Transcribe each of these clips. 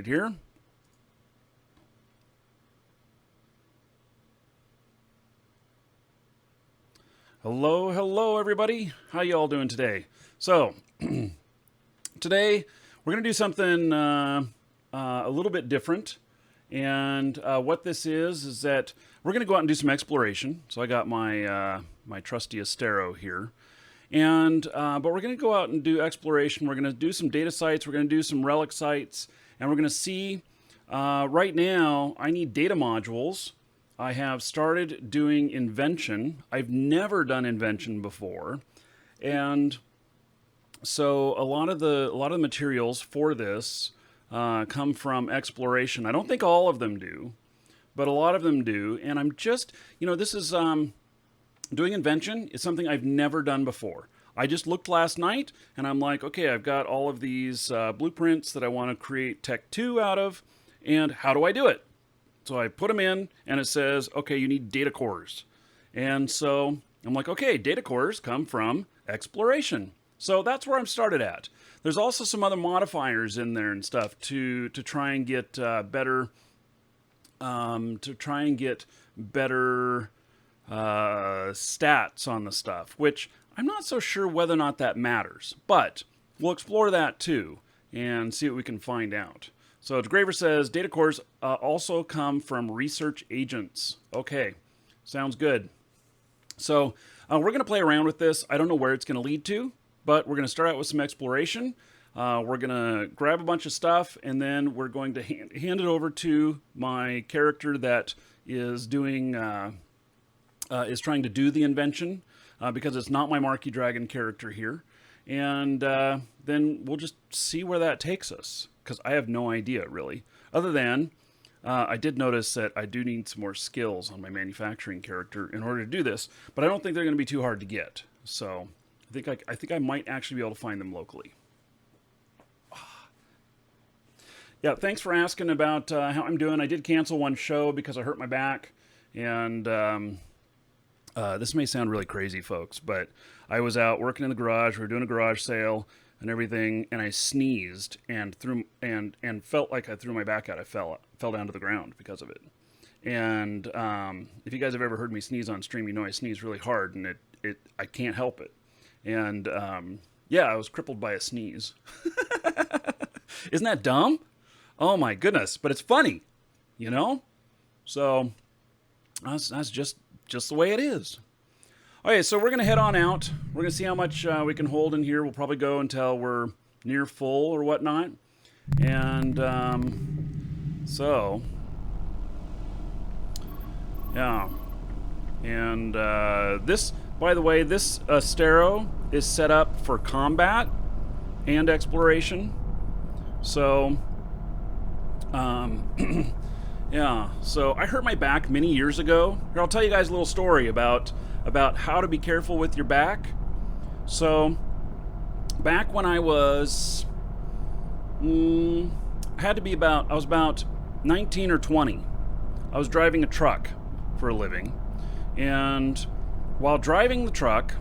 Here. Hello, everybody. How you all doing today? So, today we're going to do something a little bit different. And what this is that we're going to go out and do some exploration. So I got my my trusty Astero here. And but we're going to go out and do exploration. We're going to do some data sites. We're going to do some relic sites. And we're going to see, right now, I need data modules. I have started doing Invention. I've never done Invention before. And so a lot of the materials for this come from Exploration. I don't think all of them do, but a lot of them do. And I'm just, this is doing Invention is something I've never done before. I just looked last night and I'm like, okay, I've got all of these blueprints that I want to create Tech 2 out of, and how do I do it? So I put them in and it says, okay, you need data cores. And so I'm like, okay, data cores come from Exploration. So that's where I'm started at. There's also some other modifiers in there and stuff to try and get better stats on the stuff, which I'm not so sure whether or not that matters, but we'll explore that too and see what we can find out. So DeGraver says data cores also come from research agents. Okay, sounds good. So we're going to play around with this. I don't know where it's going to lead to, but we're going to start out with some exploration. We're going to grab a bunch of stuff, and then we're going to hand it over to my character that is doing is trying to do the invention. Because it's not my Markee Dragon character here. And then we'll just see where that takes us, because I have no idea, really. Other than, I did notice that I do need some more skills on my manufacturing character in order to do this, but I don't think they're going to be too hard to get. So I think I might actually be able to find them locally. Yeah, thanks for asking about how I'm doing. I did cancel one show because I hurt my back, and this may sound really crazy, folks, but I was out working in the garage. We were doing a garage sale and everything, and I sneezed and felt like I threw my back out. I fell down to the ground because of it. And if you guys have ever heard me sneeze on stream, you know I sneeze really hard, and I can't help it. And yeah, I was crippled by a sneeze. Isn't that dumb? Oh my goodness! But it's funny, So that's just the way it is. Okay, so we're going to head on out. We're going to see how much we can hold in here. We'll probably go until we're near full or whatnot. And so, yeah. And this, by the way, this Astero is set up for combat and exploration. So, yeah, so I hurt my back many years ago. Here, I'll tell you guys a little story about how to be careful with your back. So, back when I was, I was about 19 or 20. I was driving a truck for a living. And while driving the truck,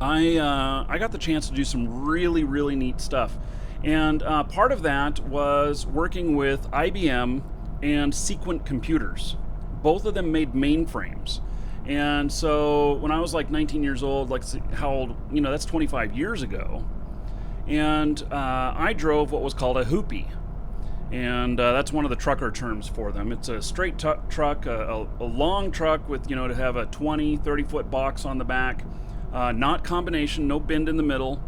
I got the chance to do some really, really neat stuff. And part of that was working with IBM and Sequent computers. Both of them made mainframes. And so when I was like 19 years old, like how old, that's 25 years ago. And I drove what was called a hoopie. And that's one of the trucker terms for them. It's a straight truck, a long truck with, to have a 20, 30-foot box on the back. Not combination, no bend in the middle.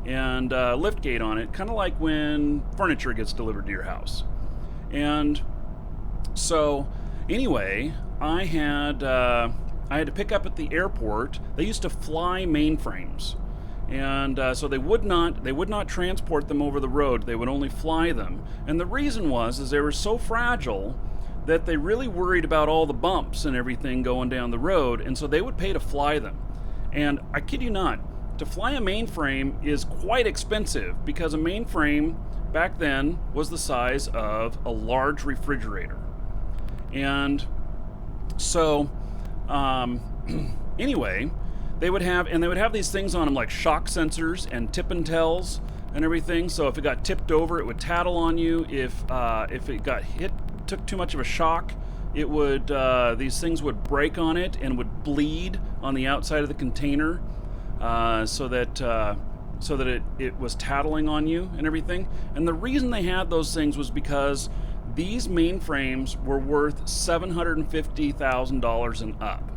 And lift gate on it, kind of like when furniture gets delivered to your house. And so, anyway, I had to pick up at the airport. They used to fly mainframes, and so they would not transport them over the road. They would only fly them. And the reason is they were so fragile that they really worried about all the bumps and everything going down the road, and so they would pay to fly them. And I kid you not, to fly a mainframe is quite expensive because a mainframe back then was the size of a large refrigerator. And so, anyway, they would have these things on them like shock sensors and tip and tells and everything. So if it got tipped over, it would tattle on you. If it got hit, took too much of a shock, it would these things would break on it and would bleed on the outside of the container, so that it was tattling on you and everything. And the reason they had those things was because these mainframes were worth $750,000 and up.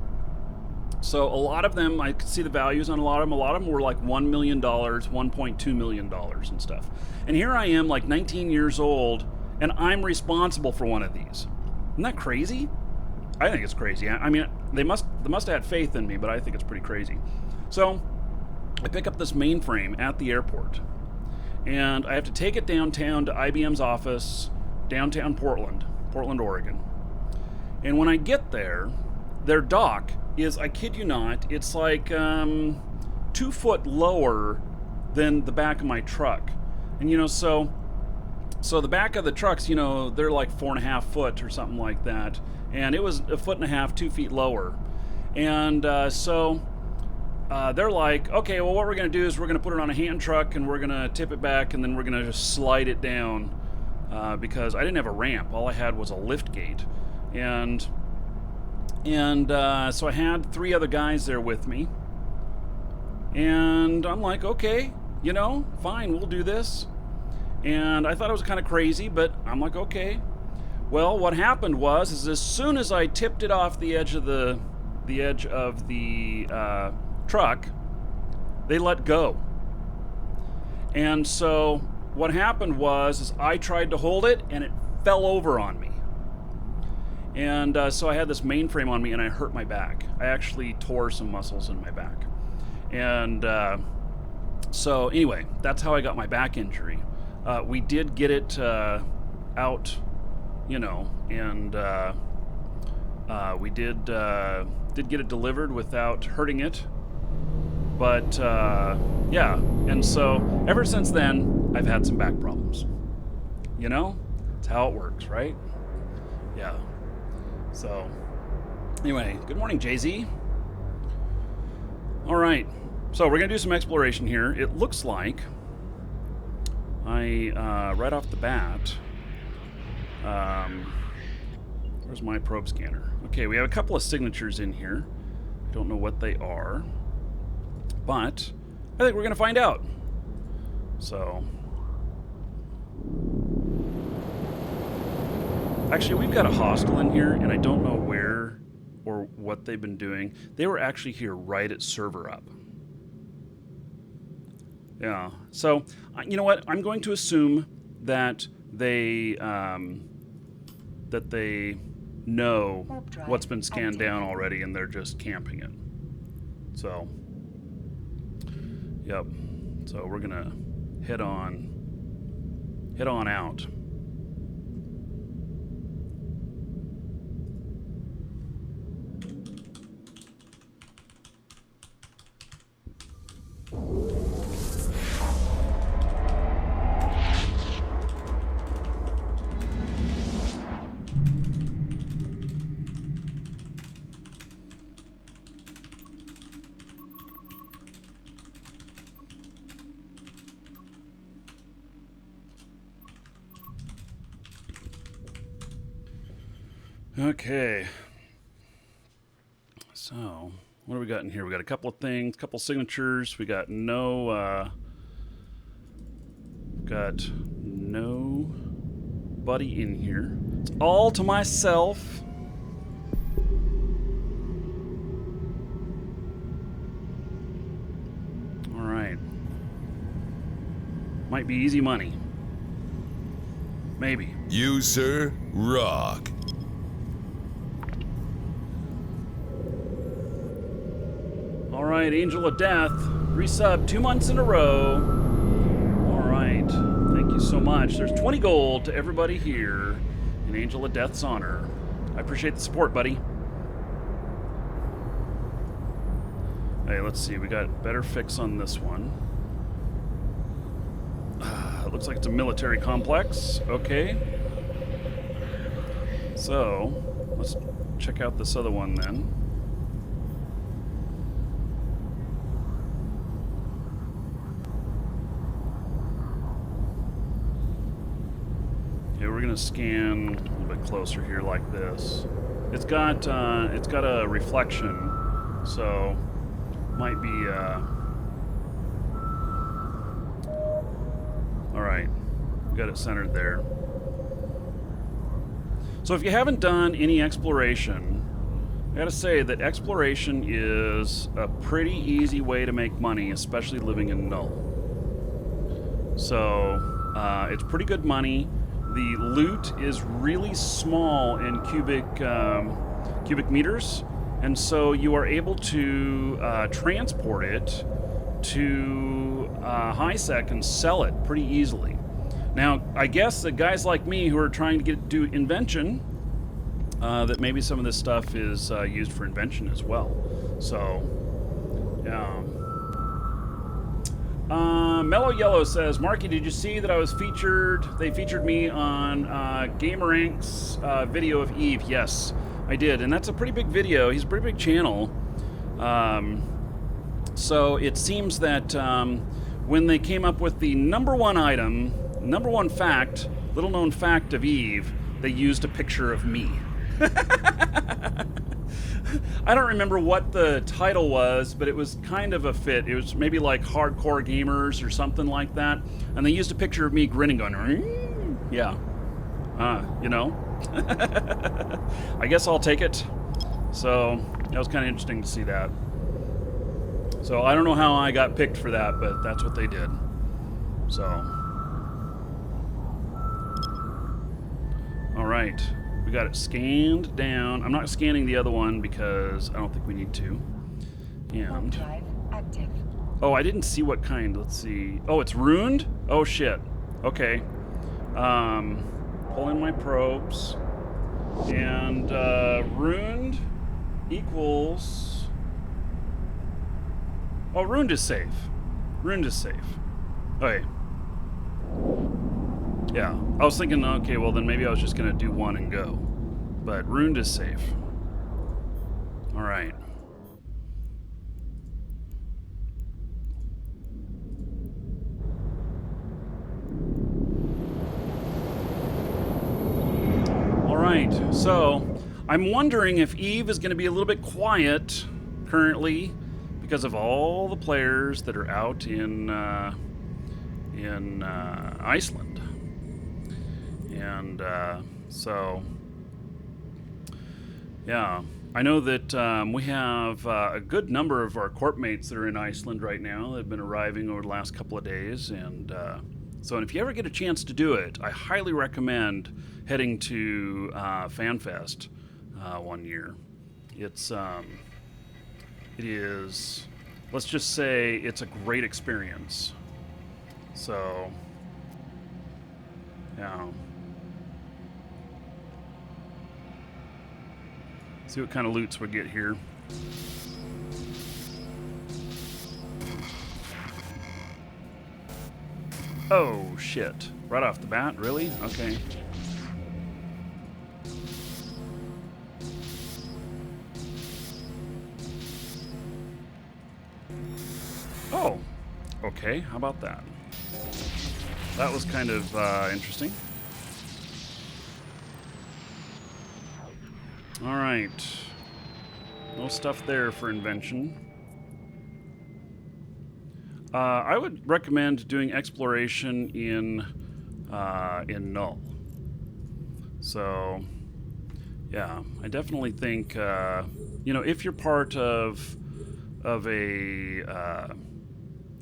So a lot of them, I could see the values on a lot of them. A lot of them were like $1 million, $1.2 million and stuff. And here I am, like 19 years old, and I'm responsible for one of these. Isn't that crazy? I think it's crazy. I mean, they must have had faith in me, but I think it's pretty crazy. So I pick up this mainframe at the airport, and I have to take it downtown to IBM's office, downtown Portland, Oregon. And when I get there, their dock is, I kid you not, it's like 2 foot lower than the back of my truck. And so the back of the trucks, they're like 4.5 foot or something like that. And it was 1.5 foot, 2 feet lower. And so they're like, okay, well, what we're going to do is we're going to put it on a hand truck and we're going to tip it back and then we're going to just slide it down, because I didn't have a ramp. All I had was a lift gate. And so I had 3 other guys there with me. And I'm like, okay, fine, we'll do this. And I thought it was kind of crazy, but I'm like, okay. Well, what happened was as soon as I tipped it off the edge of the truck, they let go. And so what happened was I tried to hold it and it fell over on me. And so I had this mainframe on me and I hurt my back. I actually tore some muscles in my back. And so anyway, that's how I got my back injury. We did get it out, and we did get it delivered without hurting it. But yeah, and so ever since then, I've had some back problems. It's how it works, right? Yeah. So anyway, good morning, Jay-Z. All right, so we're gonna do some exploration here. It looks like right off the bat, where's my probe scanner? Okay, we have a couple of signatures in here. I don't know what they are, but I think we're gonna find out. So, actually, we've got a hostel in here, and I don't know where or what they've been doing. They were actually here right at server up. Yeah, so, you know what? I'm going to assume that they know what's been scanned down already, and they're just camping it. So, yep. So we're gonna head on out. Okay, so what do we got in here? We got a couple of things, couple signatures. We got nobody in here. It's all to myself. All right, might be easy money. Maybe. You, sir, rock. All right, Angel of Death, resub 2 months in a row. All right, thank you so much. There's 20 gold to everybody here in Angel of Death's honor. I appreciate the support, buddy. Hey, let's see, we got better fix on this one. It looks like it's a military complex. Okay. So, let's check out this other one then. gonna scan a little bit closer here like this. It's got a reflection, so might be all right. Got it centered there. So if you haven't done any exploration, I gotta say that exploration is a pretty easy way to make money, especially living in Null. So it's pretty good money. The loot is really small in cubic meters, and so you are able to transport it to HiSec and sell it pretty easily. Now, I guess that guys like me who are trying to do Invention, that maybe some of this stuff is used for Invention as well. So, yeah. Mellow Yellow says, Markee, did you see that I was featured? They featured me on Gamerank's video of Eve. Yes, I did, and that's a pretty big video. He's a pretty big channel. So it seems that when they came up with the number one item, number one fact, little known fact of Eve, they used a picture of me. I don't remember what the title was, but it was kind of a fit. It was maybe like Hardcore Gamers or something like that. And they used a picture of me grinning, going, yeah. You know? I guess I'll take it. So that was kind of interesting to see that. So I don't know how I got picked for that, but that's what they did. So. All right. We got it scanned down. I'm not scanning the other one because I don't think we need to. And drive active. oh, I didn't see what kind. Let's see. Oh, it's ruined? Oh shit. Okay. Pull in my probes. And ruined equals. Oh, ruined is safe. Ruined is safe. Okay. Yeah, I was thinking, okay, well then maybe I was just gonna do one and go. But ruined is safe. All right. All right, so I'm wondering if Eve is gonna be a little bit quiet currently because of all the players that are out in Iceland. And so, yeah, I know that we have a good number of our corp mates that are in Iceland right now that have been arriving over the last couple of days. And so if you ever get a chance to do it, I highly recommend heading to FanFest one year. It is, let's just say it's a great experience. So, yeah. See what kind of loots we get here. Oh, shit. Right off the bat? Really? Okay. Oh. Okay, how about that? That was kind of interesting. All right. No stuff there for Invention. I would recommend doing exploration in Null. So, yeah, I definitely think if you're part of a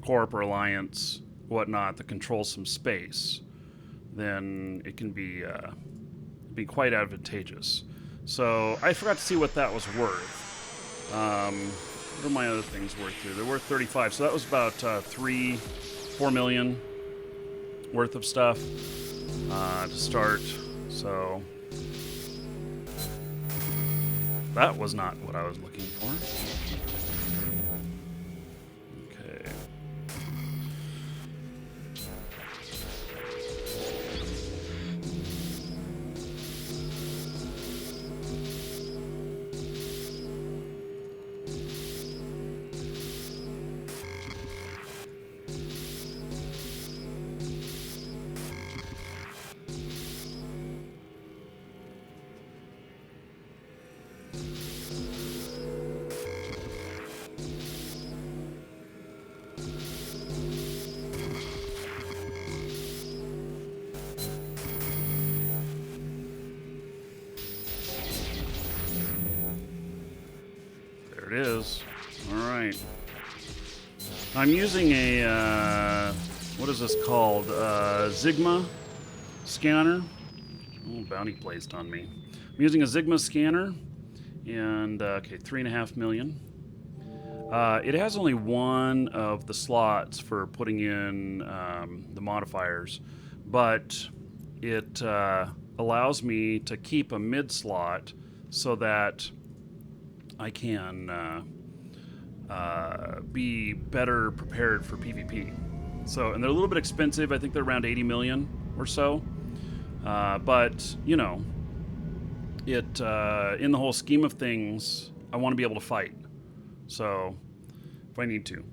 corp or alliance, whatnot, that controls some space, then it can be quite advantageous. So I forgot to see what that was worth. What are my other things worth here? They're worth 35, so that was about 3-4 million worth of stuff to start. So that was not what I was looking for. Okay. There it is. All right. I'm using a, what is this called? Sigma scanner. Oh, bounty placed on me. I'm using a Sigma scanner, and, okay, 3.5 million. It has only one of the slots for putting in the modifiers, but it allows me to keep a mid slot so that I can be better prepared for PvP. So, and they're a little bit expensive. I think they're around 80 million or so. But, you know, it in the whole scheme of things, I want to be able to fight. So, if I need to.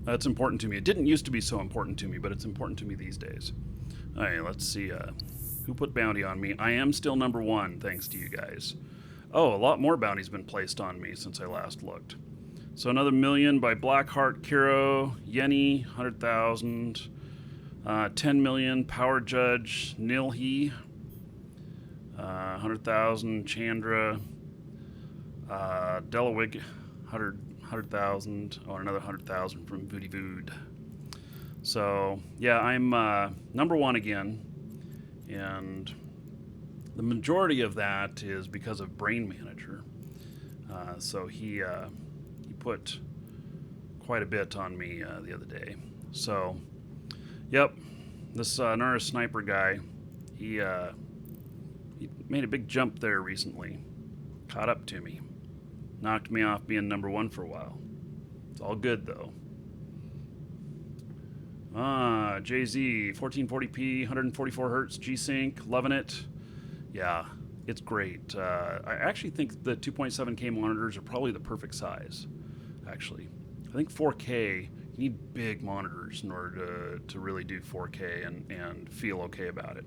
That's important to me. It didn't used to be so important to me, but it's important to me these days. All right, let's see. Who put bounty on me? I am still number 1, thanks to you guys. Oh, a lot more bounty's been placed on me since I last looked. So another 1 million by Blackheart Kiro, Yenny, 100,000. 10 million, Power Judge, Nilhi. 100,000, Chandra. Delawig, 100,000. Oh, another 100,000 from Voody Vood. So, yeah, I'm number 1 again. And the majority of that is because of Brain Manager. So he put quite a bit on me the other day. So, yep, this Nara Sniper guy, he made a big jump there recently. Caught up to me. Knocked me off being number 1 for a while. It's all good, though. JZ, 1440p, 144 hertz, G-Sync, loving it. Yeah, it's great. I actually think the 2.7K monitors are probably the perfect size, actually. I think 4K, you need big monitors in order to really do 4K and feel okay about it.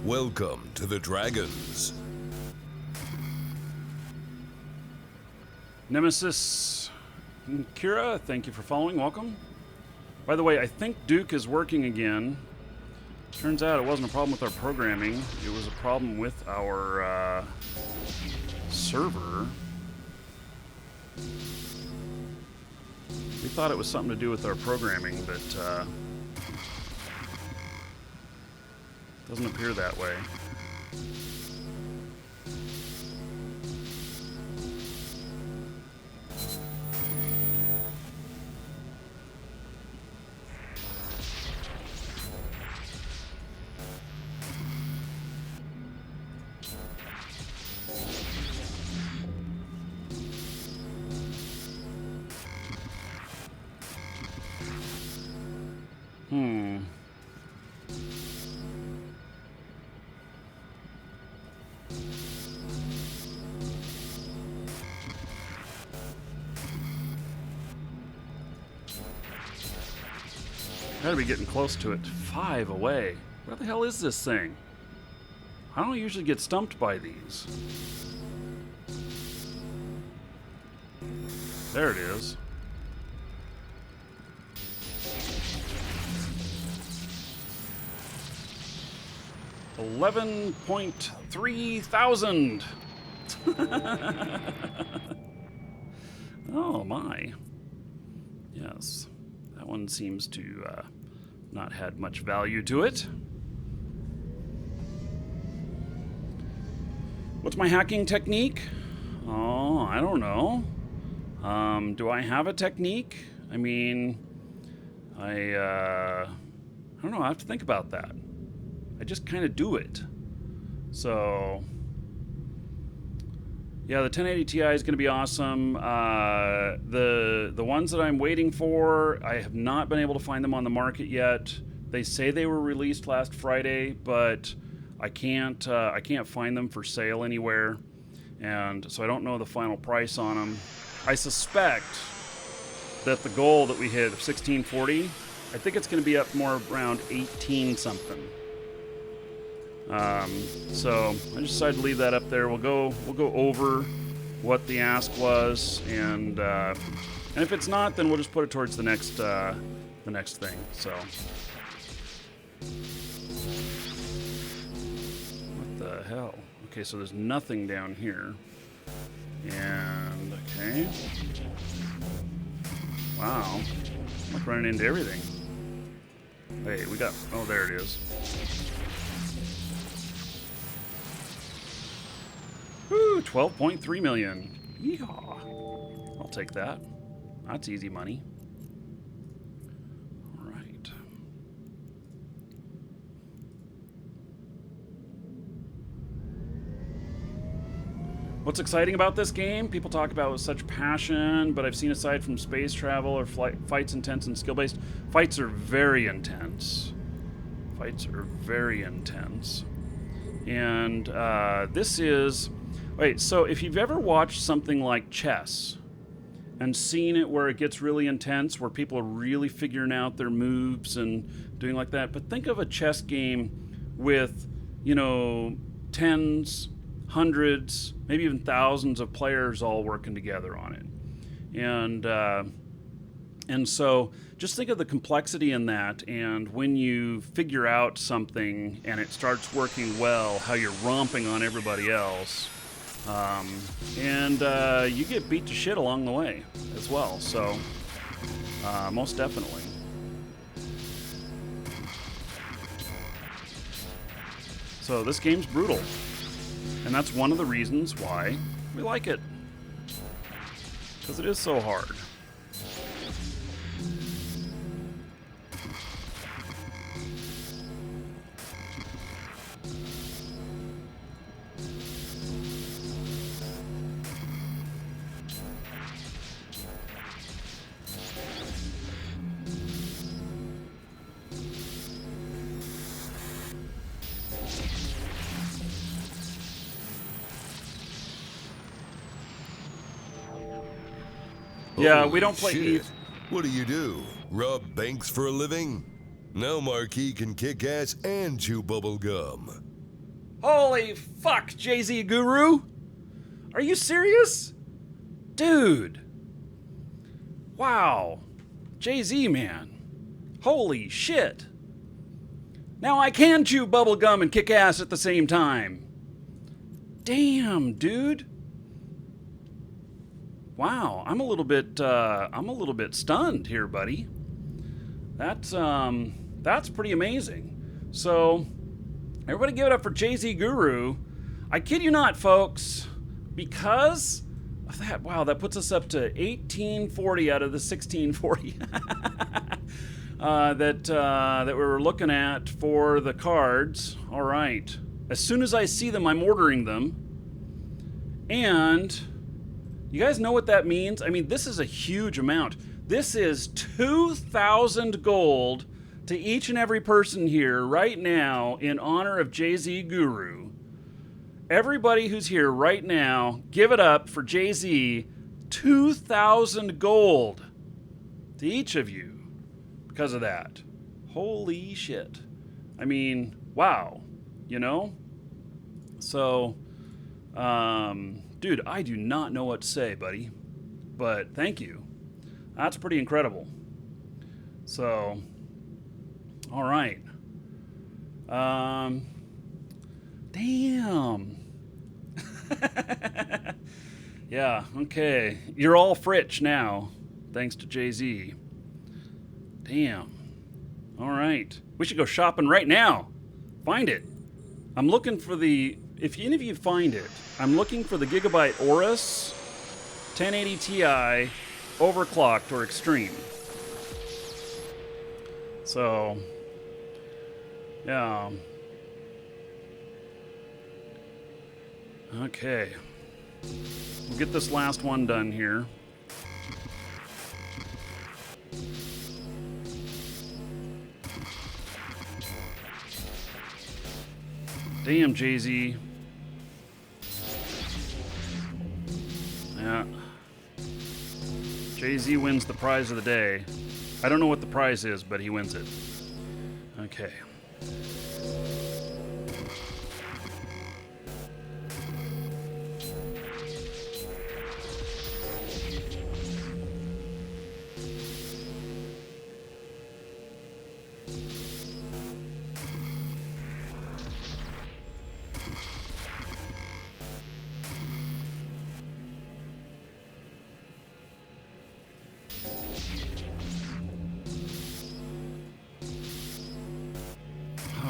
Welcome to the Dragons. Nemesis Kira, thank you for following. Welcome. By the way, I think Duke is working again. Turns out it wasn't a problem with our programming. It was a problem with our server. We thought it was something to do with our programming, but doesn't appear that way. Gotta be getting close to it. 5 away. What the hell is this thing? I don't usually get stumped by these. There it is. $11.3 thousand. Oh my. Yes. That one seems to not had much value to it. What's my hacking technique? Oh, I don't know. Do I have a technique? I mean, I don't know. I have to think about that. I just kind of do it. So, Yeah, the 1080 Ti is going to be awesome. The ones that I'm waiting for, I have not been able to find them on the market yet. They say they were released last Friday, but I can't find them for sale anywhere, and so I don't know the final price on them. I suspect that the goal that we hit of 1640, I think it's going to be up more around 18 something. So I just decided to leave that up there. We'll go over what the ask was, and if it's not, then we'll just put it towards the next thing. So what the hell? Okay, so there's nothing down here, and okay, wow, I'm like running into everything. Hey, we got, oh, there it is. Woo, 12.3 million. Yeehaw. I'll take that. That's easy money. All right. What's exciting about this game? People talk about it with such passion, but I've seen aside from space travel or fights intense and skill-based, fights are very intense. Fights are very intense. And this is... Wait, so if you've ever watched something like chess and seen it where it gets really intense, where people are really figuring out their moves and doing like that, but think of a chess game with, you know, tens, hundreds, maybe even thousands of players all working together on it. And so just think of the complexity in that, and when you figure out something and it starts working well, how you're romping on everybody else. You get beat to shit along the way as well, so most definitely. So this game's brutal, and that's one of the reasons why we like it, because it is so hard. Yeah, we don't play shit. What do? Rob banks for a living? Now Markee can kick ass and chew bubble gum. Holy fuck, Jay-Z Guru! Are you serious? Dude. Wow. Jay-Z, man. Holy shit. Now I can chew bubble gum and kick ass at the same time. Damn, dude. Wow, I'm a little bit stunned here, buddy. That's pretty amazing. So, everybody give it up for Jay-Z Guru. I kid you not, folks, because of that. Wow, that puts us up to 1840 out of the 1640 that we were looking at for the cards. All right. As soon as I see them, I'm ordering them. And you guys know what that means? I mean, this is a huge amount. This is 2,000 gold to each and every person here right now in honor of Jay-Z Guru. Everybody who's here right now, give it up for Jay-Z. 2,000 gold to each of you because of that. Holy shit. I mean, wow. You know? So, dude, I do not know what to say, buddy. But thank you. That's pretty incredible. So, all right. Damn. Yeah, okay. You're all Fritch now, thanks to Jay-Z. Damn. All right. We should go shopping right now. Find it. I'm looking for the... If any of you find it, I'm looking for the Gigabyte Aorus 1080 Ti overclocked or extreme. So, yeah. Okay. We'll get this last one done here. Damn, Jay-Z. Yeah. Jay-Z wins the prize of the day. I don't know what the prize is, but he wins it. Okay.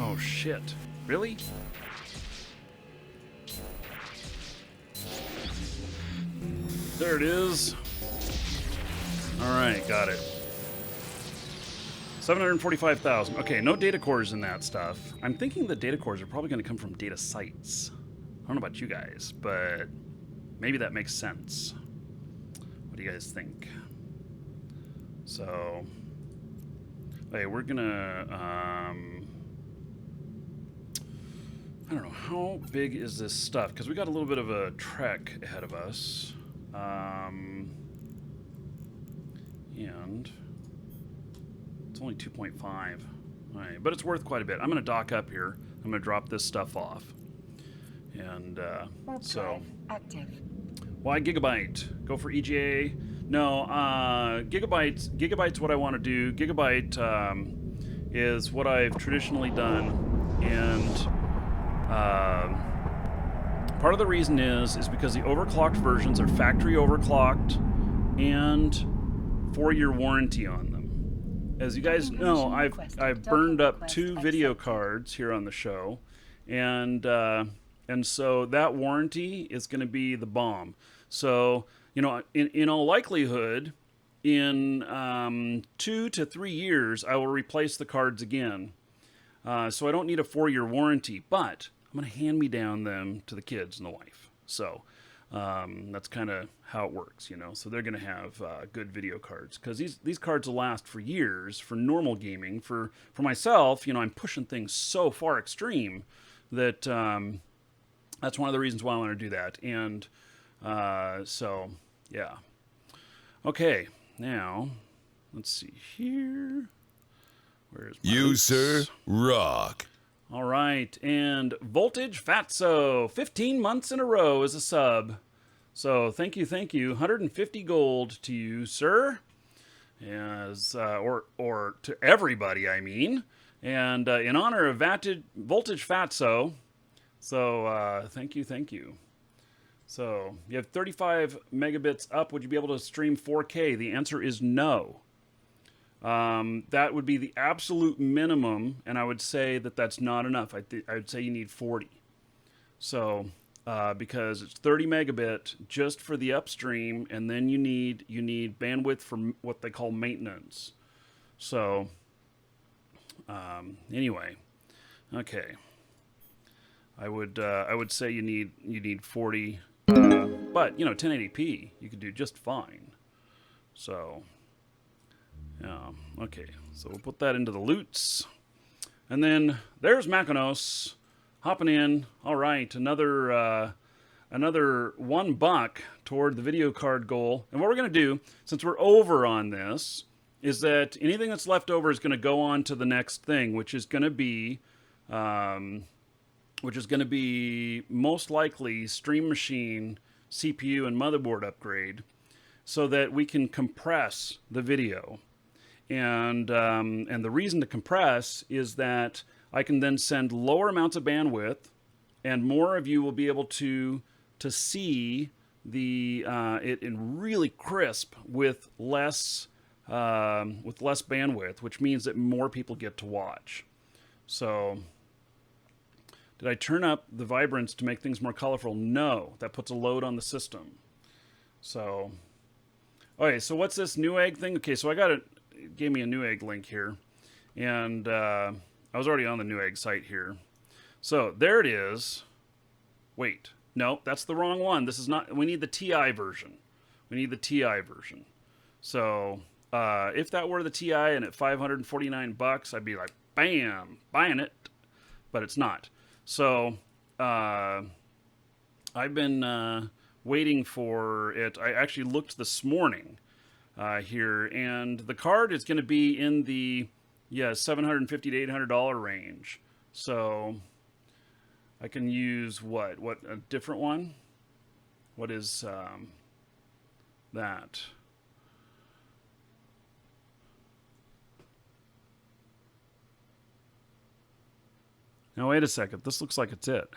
Oh, shit. Really? There it is. Alright, got it. 745,000. Okay, no data cores in that stuff. I'm thinking the data cores are probably going to come from data sites. I don't know about you guys, but maybe that makes sense. What do you guys think? So, okay, we're gonna, I don't know, how big is this stuff? Because we got a little bit of a trek ahead of us. And it's only 2.5. All right, but it's worth quite a bit. I'm going to dock up here. I'm going to drop this stuff off. And so, active. Why gigabyte? Go for EGA? No, gigabytes. Gigabyte's what I want to do. Gigabyte is what I've traditionally done, and part of the reason is because the overclocked versions are factory overclocked and 4-year warranty on them. As you guys know, I've burned up 2 video cards here on the show, and so that warranty is going to be the bomb. So, you know, in all likelihood, in 2 to 3 years, I will replace the cards again. So I don't need a 4-year warranty, but I'm going to hand me down them to the kids and the wife. So that's kind of how it works, you know. So they're going to have good video cards, because these cards will last for years for normal gaming. For myself, you know, I'm pushing things so far extreme that that's one of the reasons why I want to do that. And so, yeah. Okay, now, let's see here. Where's my You, links? sir, rock. All right, and Voltage Fatso, 15 months in a row as a sub. So thank you. 150 gold to you, sir. As or to everybody, I mean. And in honor of Voltage Fatso, so thank you. So you have 35 megabits up. Would you be able to stream 4K? The answer is no. That would be the absolute minimum, and I would say that that's not enough. I would say you need 40. So because it's 30 megabit just for the upstream, and then you need bandwidth for what they call maintenance. So anyway, okay. I would say you need 40. But, you know, 1080p, you could do just fine. So, yeah, okay. So we'll put that into the loots. And then there's Makonos hopping in. All right, another $1 toward the video card goal. And what we're going to do, since we're over on this, is that anything that's left over is going to go on to the next thing, which is going to be most likely Stream Machine, CPU, and motherboard upgrade, so that we can compress the video. And the reason to compress is that I can then send lower amounts of bandwidth, and more of you will be able to see it in really crisp with less bandwidth, which means that more people get to watch. So, did I turn up the vibrance to make things more colorful? No, that puts a load on the system. So, okay, so what's this Newegg thing? Okay, so it gave me a Newegg link here, and I was already on the Newegg site here. So there it is. Wait, no, that's the wrong one. This is not, we need the TI version. We need the TI version. So, if that were the TI and at $549, I'd be like, bam, buying it. But it's not. So, I've been waiting for it. I actually looked this morning here, and the card is going to be in the $750 to $800 range. So I can use what a different one. What is that? Now wait a second. This looks like it's it.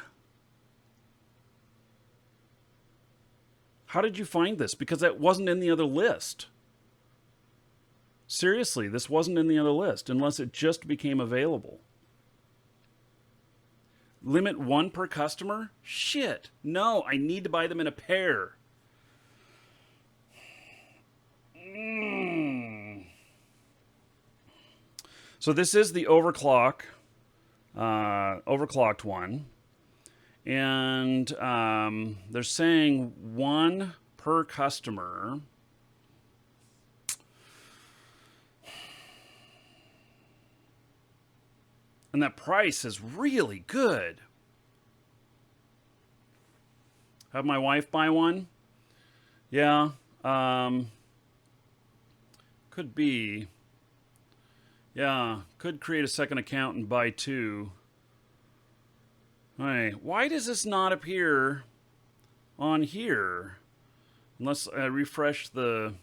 How did you find this? Because that wasn't in the other list. Seriously, this wasn't in the other list unless it just became available. Limit 1 per customer? Shit. No, I need to buy them in a pair. So this is the overclocked one. And they're saying 1 per customer. And that price is really good. Have my wife buy one? Yeah. Could be. Yeah. Could create a second account and buy 2. All right. Why does this not appear on here? Unless I refresh the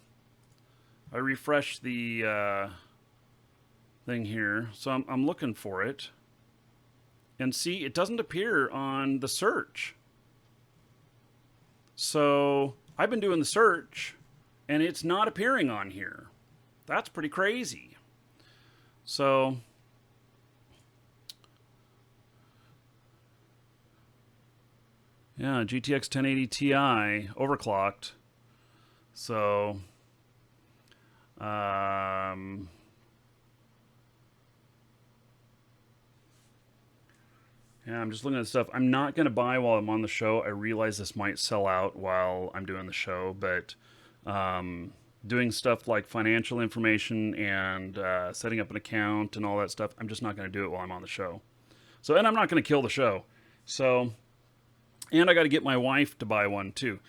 thing here. So I'm looking for it. And see, it doesn't appear on the search. So I've been doing the search and it's not appearing on here. That's pretty crazy. So yeah, GTX 1080 Ti overclocked. So yeah, I'm just looking at stuff. I'm not going to buy while I'm on the show. I realize this might sell out while I'm doing the show, but doing stuff like financial information and setting up an account and all that stuff, I'm just not going to do it while I'm on the show. So, and I'm not going to kill the show. So, and I got to get my wife to buy one too.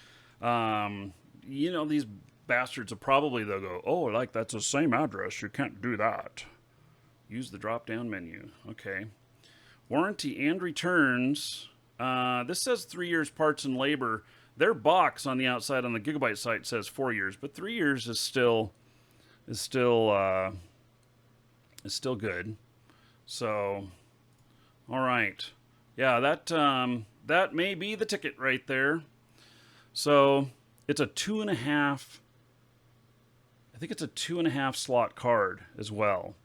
You know, these bastards will probably, they'll go, oh, like that's the same address. You can't do that. Use the drop-down menu. Okay. Warranty and returns. This says 3 years parts and labor. Their box on the outside on the Gigabyte site says 4 years, but 3 years is still good. So, all right, yeah, that may be the ticket right there. So it's a 2.5. I think it's a 2.5 slot card as well.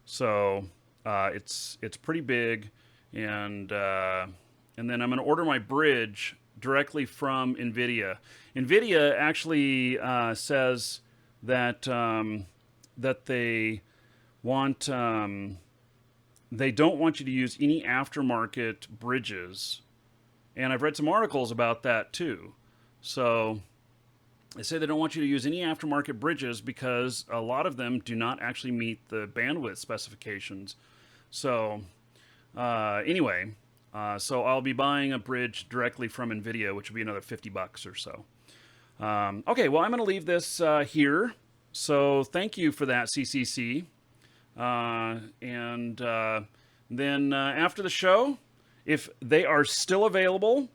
So it's pretty big. And then I'm going to order my bridge directly from NVIDIA. NVIDIA actually says that that they want they don't want you to use any aftermarket bridges, and I've read some articles about that too. So they say they don't want you to use any aftermarket bridges because a lot of them do not actually meet the bandwidth specifications. So anyway, so I'll be buying a bridge directly from NVIDIA, which will be another $50 or so. Okay, well, I'm going to leave this here. So thank you for that, CCC. And then after the show, if they are still available,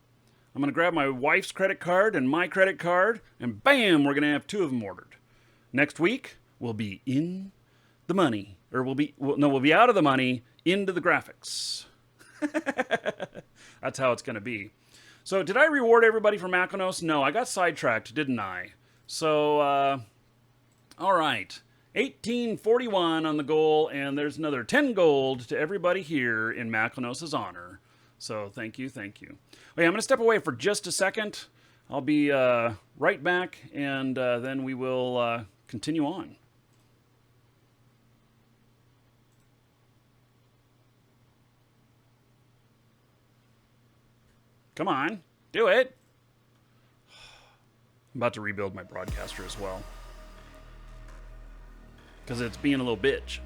I'm going to grab my wife's credit card and my credit card, and bam, we're going to have 2 of them ordered. Next week, we'll be in the money. Or we'll be out of the money into the graphics. That's how it's going to be. So did I reward everybody for Mackinac? No, I got sidetracked, didn't I? So, all right. 1841 on the goal, and there's another 10 gold to everybody here in Mackinac's honor. So thank you, thank you. Okay, I'm going to step away for just a second. I'll be right back, and then we will continue on. Come on. Do it! I'm about to rebuild my broadcaster as well. Because it's being a little bitch.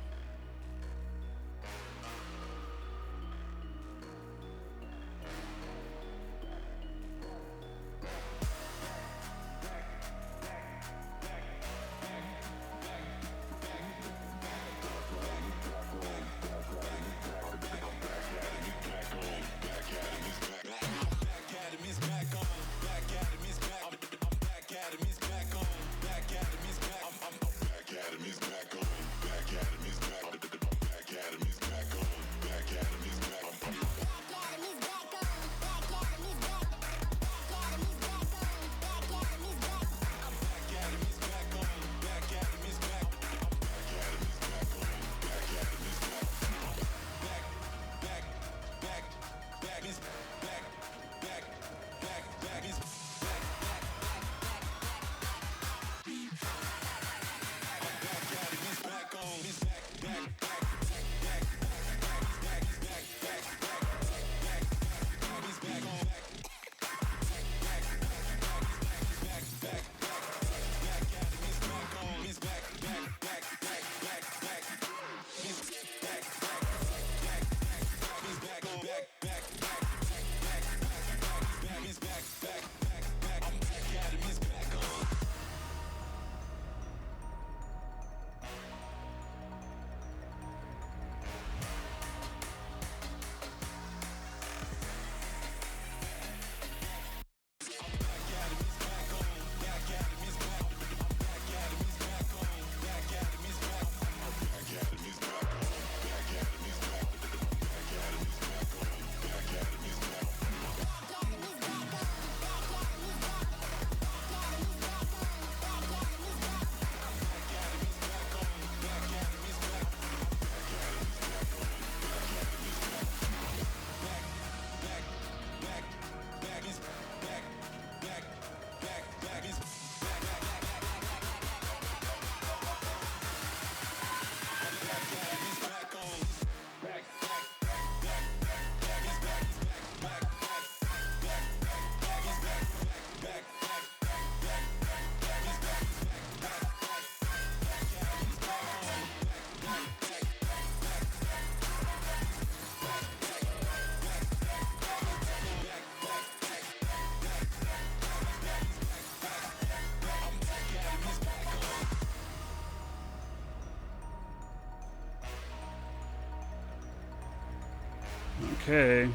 Okay.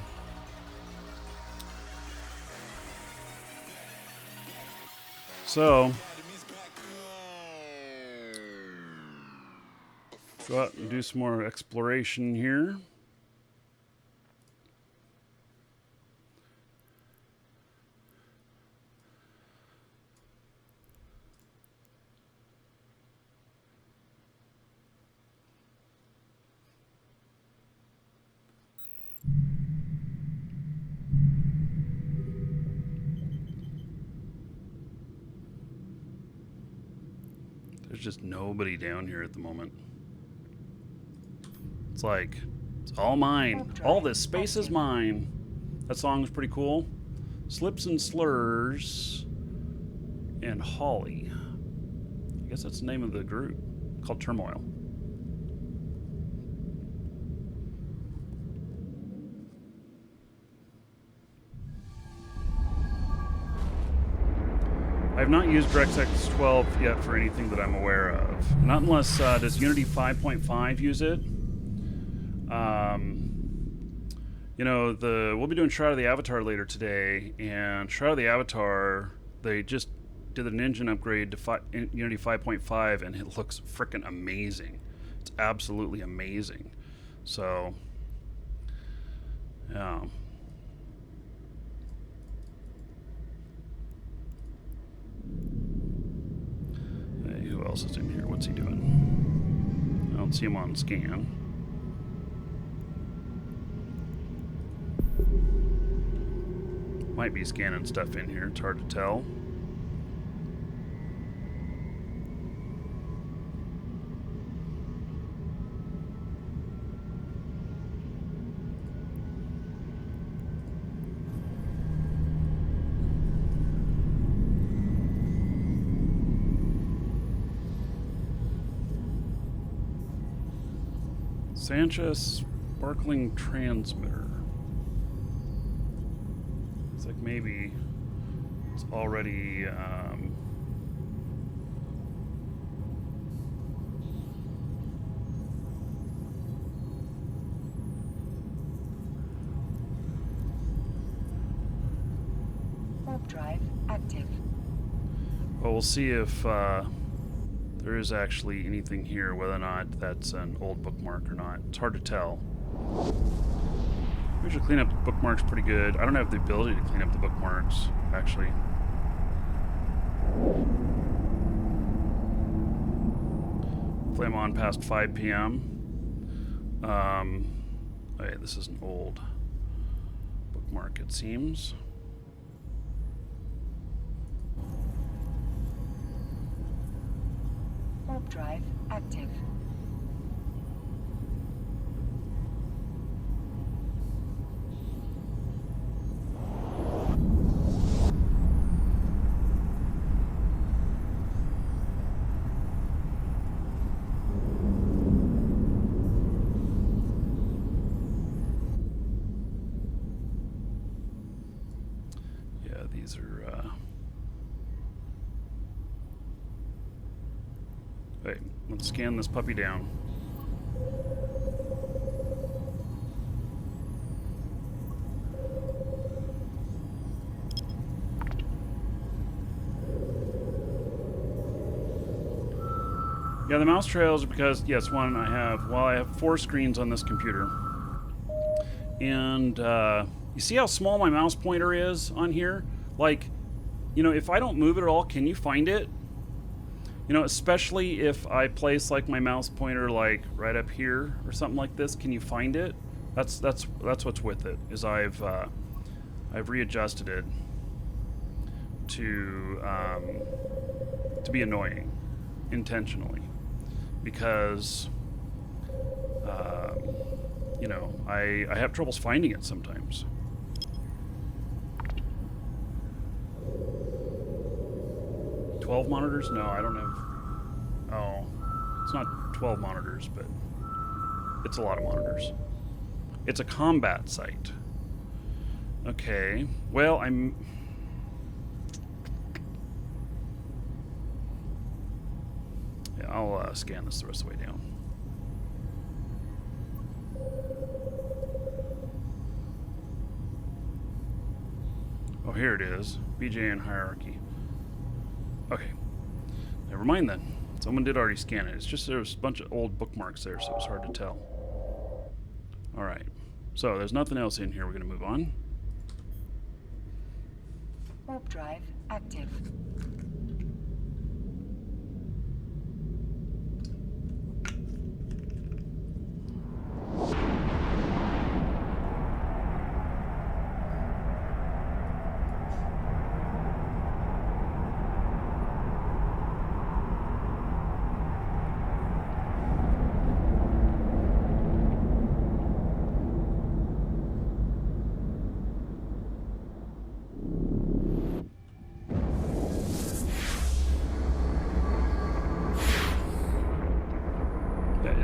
So, go out and do some more exploration here. There's just nobody down here at the moment. It's like, it's all mine. All this space is mine. That song's pretty cool. Slips and Slurs and Holly. I guess that's the name of the group, called Turmoil. I have not used DirectX 12 yet for anything that I'm aware of. Not unless, does Unity 5.5 use it? You know, we'll be doing Shroud of the Avatar later today, and Shroud of the Avatar, they just did an engine upgrade to Unity 5.5, and it looks frickin' amazing. It's absolutely amazing. So, yeah. Hey, who else is in here? What's he doing? I don't see him on scan. Might be scanning stuff in here. It's hard to tell. Sanchez sparkling transmitter. It's like maybe it's already warp drive active. well, we'll see if there is actually anything here, whether or not that's an old bookmark or not. It's hard to tell. We usually clean up the bookmarks pretty good. I don't have the ability to clean up the bookmarks, actually. Hopefully I'm on past 5 p.m. Okay, this is an old bookmark, it seems. Warp drive active. Yeah, these are Wait, let's scan this puppy down. Yeah, the mouse trails are because, yes, one, I have 4 screens on this computer. And you see how small my mouse pointer is on here? Like, you know, if I don't move it at all, can you find it? You know, especially if I place like my mouse pointer like right up here or something like this, can you find it? That's what's with it. Is I've readjusted it to be annoying intentionally, because you know, I have troubles finding it sometimes. $12 monitors? No, I don't have. Oh, it's not 12 monitors, but it's a lot of monitors. It's a combat site. Okay. Well, yeah, I'll scan this the rest of the way down. Oh, here it is. BJ and hierarchy. Okay. Never mind then. Someone did already scan it. It's just there was a bunch of old bookmarks there, so it was hard to tell. Alright. So there's nothing else in here. We're going to move on. Warp drive active.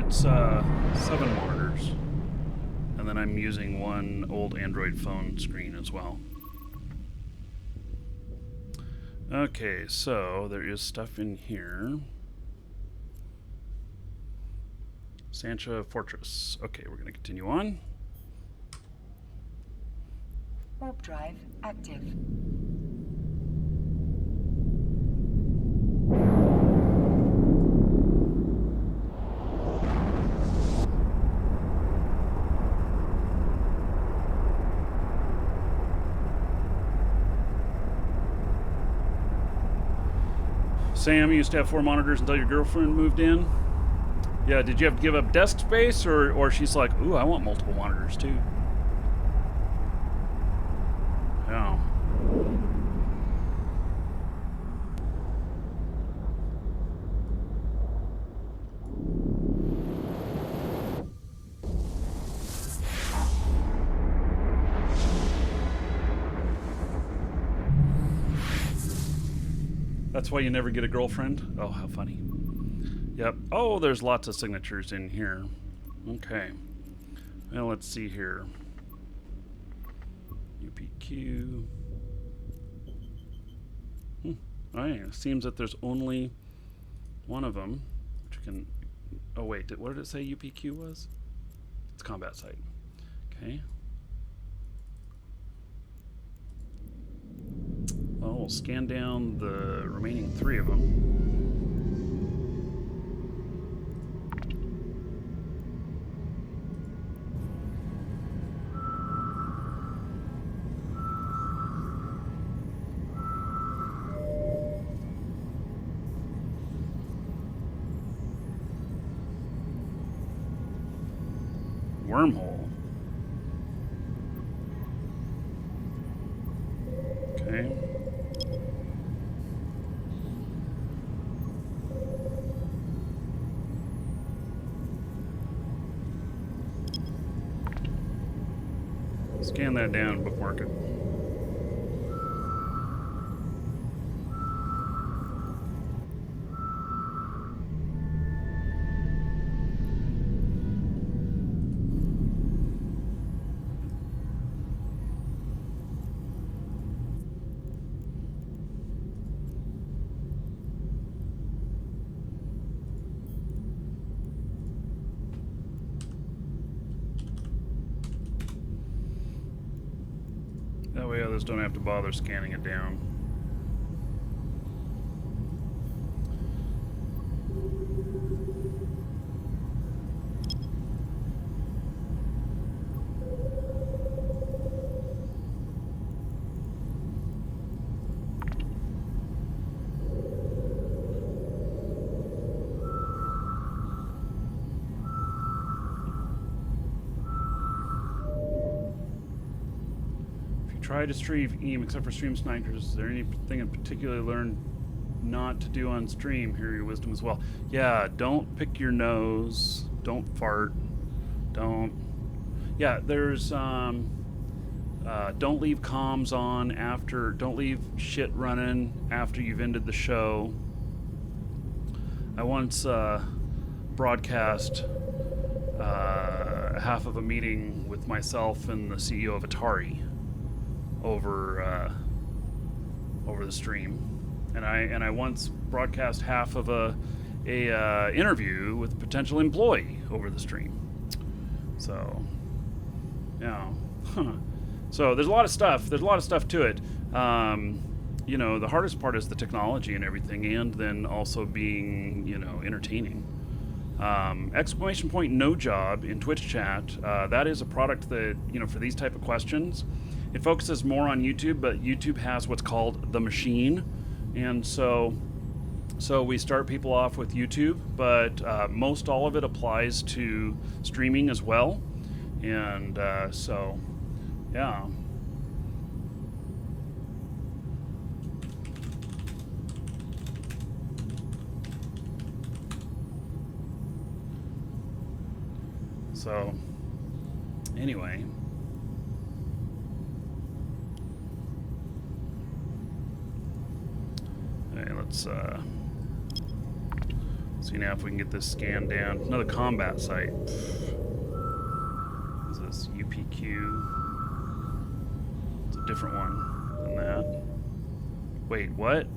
It's 7 monitors. And then I'm using one old Android phone screen as well. Okay, so there is stuff in here. Sancha Fortress. Okay, we're going to continue on. Warp drive active. Sam, you used to have 4 monitors until your girlfriend moved in. Yeah, did you have to give up desk space, or she's like, ooh, I want multiple monitors too? Yeah. That's why you never get a girlfriend? Oh, how funny. Yep. Oh, there's lots of signatures in here. Okay. Well, let's see here. UPQ. Oh, yeah. It seems that there's only one of them, which can. Oh wait, what did it say UPQ was? It's combat site. Okay. Well, we'll scan down the remaining 3 of them. Wormhole. Okay. Scan that down, bookmark it. That way others don't have to bother scanning it down. Try to stream except for stream snipers. Is there anything in particular you learned not to do on stream? Hear your wisdom as well. Yeah, don't pick your nose. Don't fart. Don't. Yeah, there's don't leave comms on after. Don't leave shit running after you've ended the show. I once broadcast half of a meeting with myself and the CEO of Atari over the stream, and I once broadcast half of a interview with a potential employee over the stream. So, yeah. So there's a lot of stuff. There's a lot of stuff to it. You know, the hardest part is the technology and everything, and then also being, you know, entertaining. Exclamation point no job in Twitch chat. That is a product that, you know, for these type of questions. It focuses more on YouTube, but YouTube has what's called the machine, and so we start people off with YouTube, but most all of it applies to streaming as well, and so yeah. So anyway. Okay, let's see now if we can get this scanned down. Another combat site. Is this UPQ? It's a different one than that. Wait, what?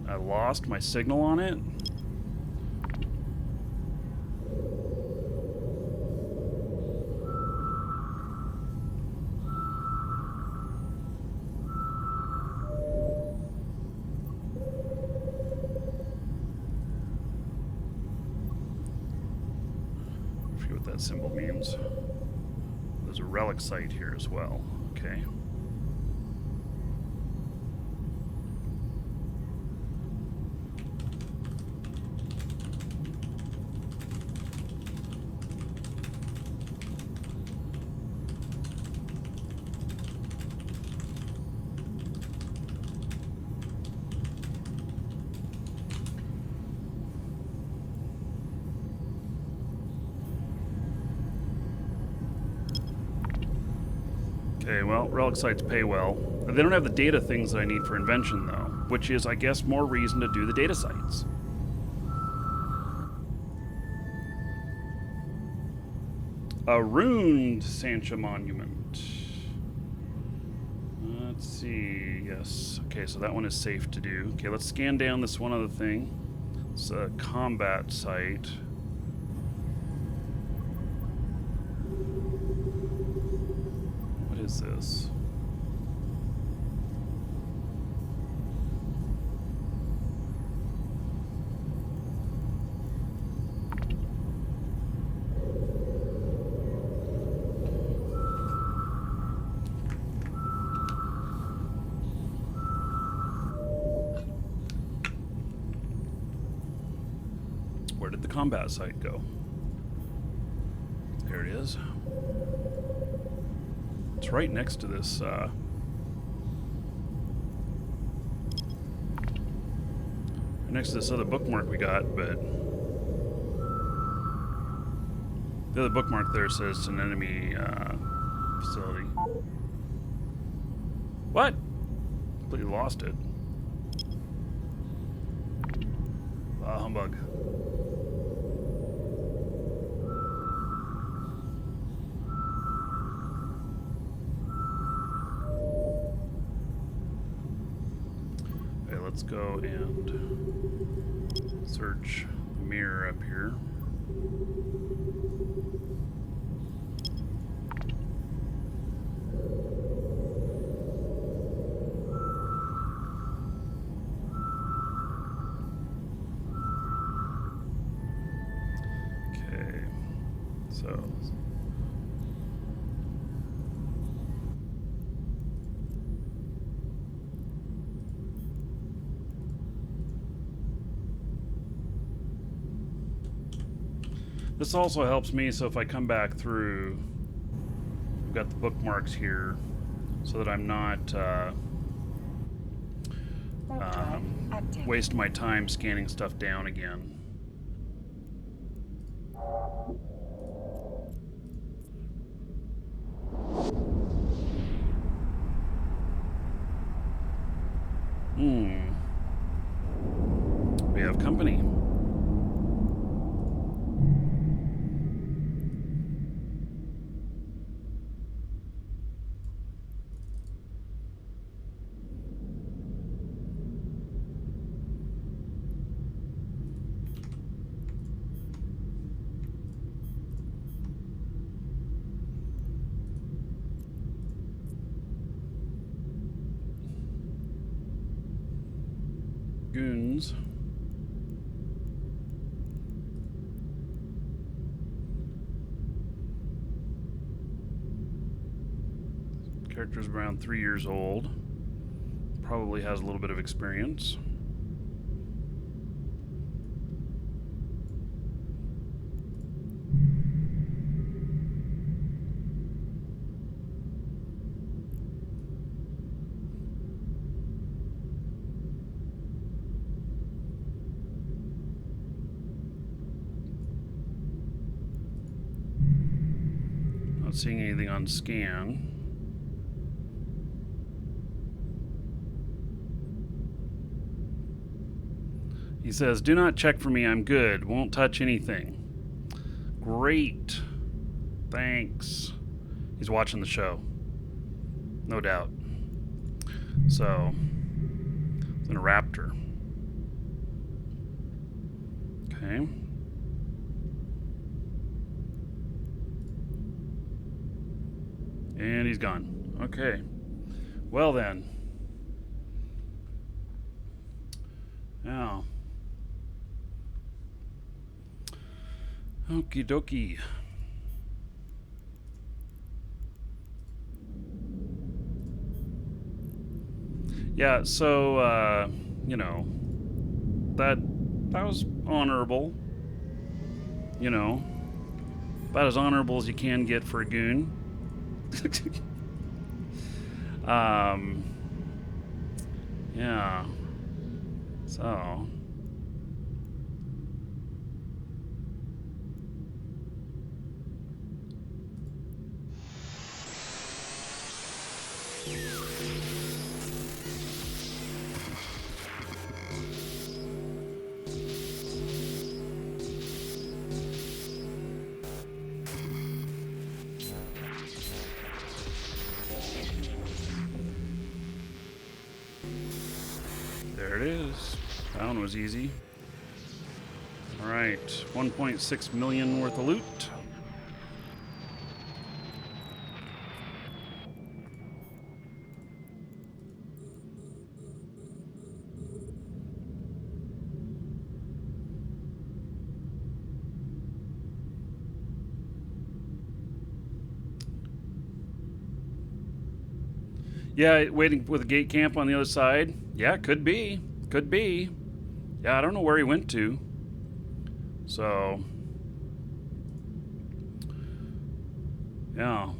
I lost my signal on it? Symbol means. There's a relic site here as well. Okay. Okay, well, relic sites pay well. They don't have the data things that I need for Invention, though, which is, I guess, more reason to do the data sites. A ruined Sancha monument. Let's see. Yes. Okay, so that one is safe to do. Okay, let's scan down this one other thing. It's a combat site. What is this? Where did the combat site go? There it is. It's right next to this, right next to this other bookmark we got, but the other bookmark there says it's an enemy, facility. What? Completely lost it. Ah, humbug. Let's go and search the mirror up here. Okay, so this also helps me, so if I come back through, I've got the bookmarks here, so that I'm not waste my time scanning stuff down again. We have company. Goons. Character's around 3 years old. Probably has a little bit of experience. Not seeing anything on scan. He says, "Do not check for me, I'm good. Won't touch anything." Great. Thanks. He's watching the show. No doubt. So, it's in a raptor. Okay. And he's gone. Okay. Well then. Now. Okie dokie. Yeah, so, you know, that was honorable. You know, about as honorable as you can get for a goon. Yeah. So. one was easy. Alright, 1.6 million worth of loot. Yeah, waiting with a gate camp on the other side. Yeah, could be. Could be. Yeah, I don't know where he went to. So, yeah.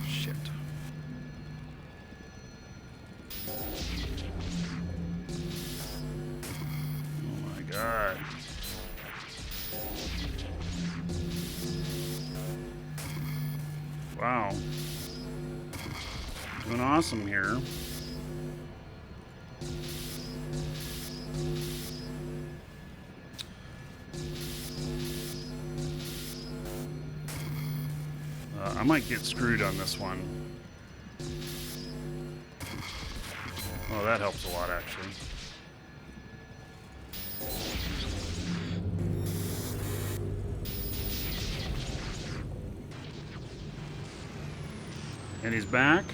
Shit. Oh my god. Wow. Doing awesome here. I might get screwed on this one. Oh, that helps a lot, actually. And he's back.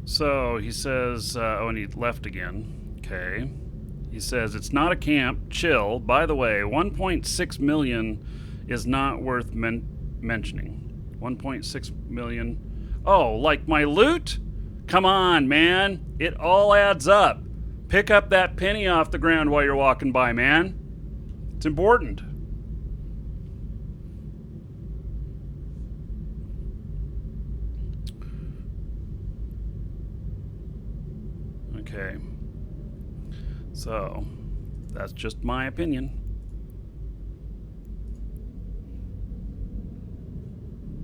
So he says, oh, and he left again. Okay. He says, it's not a camp. Chill. By the way, 1.6 million is not worth mentioning. 1.6 million. Oh, like my loot? Come on, man. It all adds up. Pick up that penny off the ground while you're walking by, man. It's important. Okay. So, that's just my opinion.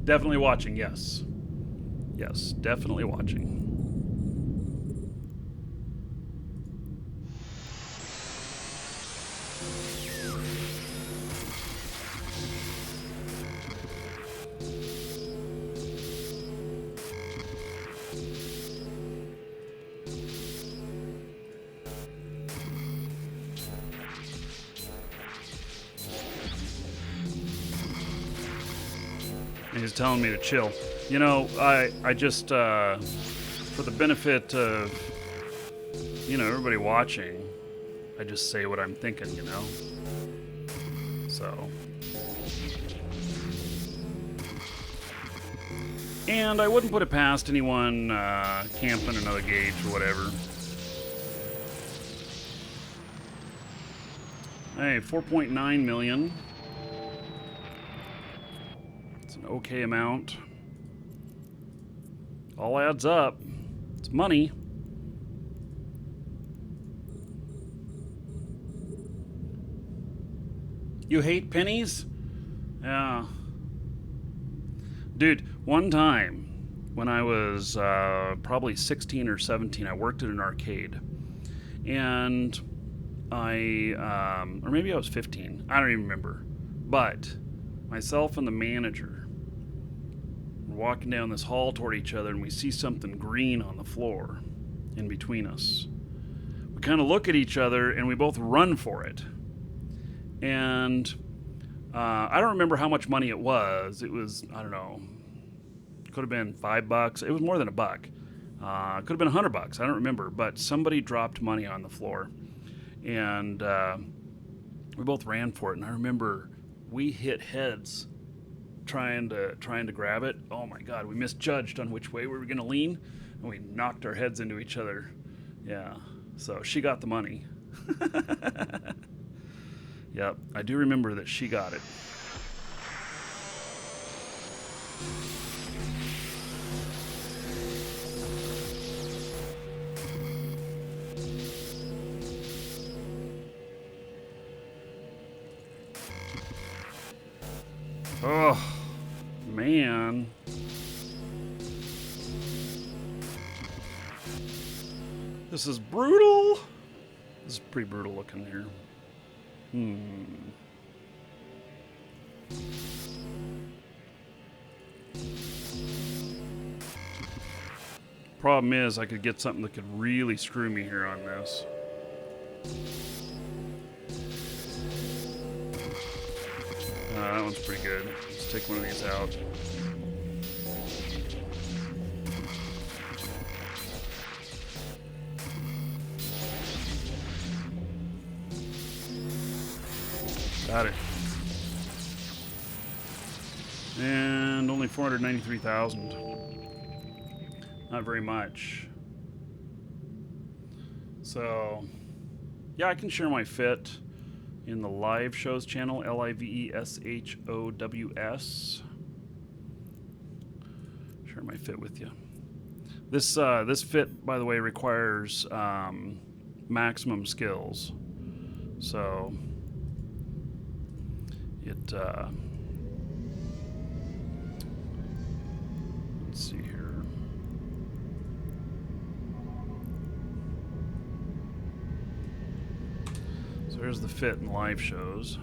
Definitely watching, yes. Yes, definitely watching. He's telling me to chill. You know, I just, for the benefit of, you know, everybody watching, I just say what I'm thinking, you know? So. And I wouldn't put it past anyone camping another gauge or whatever. Hey, 4.9 million. An okay amount. All adds up. It's money. You hate pennies? Yeah. Dude, one time when I was probably 16 or 17, I worked at an arcade. And or maybe I was 15. I don't even remember. But myself and the manager, we're walking down this hall toward each other, and we see something green on the floor in between us. We kind of look at each other, and we both run for it. And I don't remember how much money it was. It was, I don't know, could have been $5. It was more than $1. Could have been $100. I don't remember. But somebody dropped money on the floor, and we both ran for it. And I remember we hit heads trying to grab it. Oh my god, we misjudged on which way we were going to lean, and we knocked our heads into each other. Yeah, so she got the money. Yep, I do remember that she got it. Oh, man. This is brutal. This is pretty brutal looking here. Problem is, I could get something that could really screw me here on this. That one's pretty good. Let's take one of these out. Got it. And only 493,000. Not very much. So, yeah, I can share my fit in the live shows channel, LIVESHOWS. Share my fit with you. This fit, by the way, requires maximum skills. So it let's see here. So there's the fit in live shows.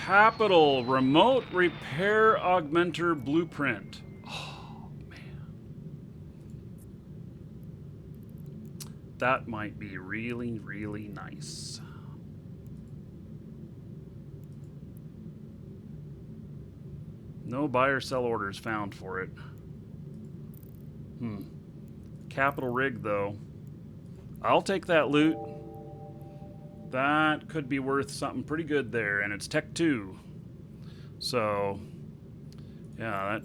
Capital Remote Repair Augmenter Blueprint. Oh, man. That might be really, really nice. No buy or sell orders found for it. Capital rig, though. I'll take that loot. That could be worth something pretty good there, and it's Tech 2. So, yeah,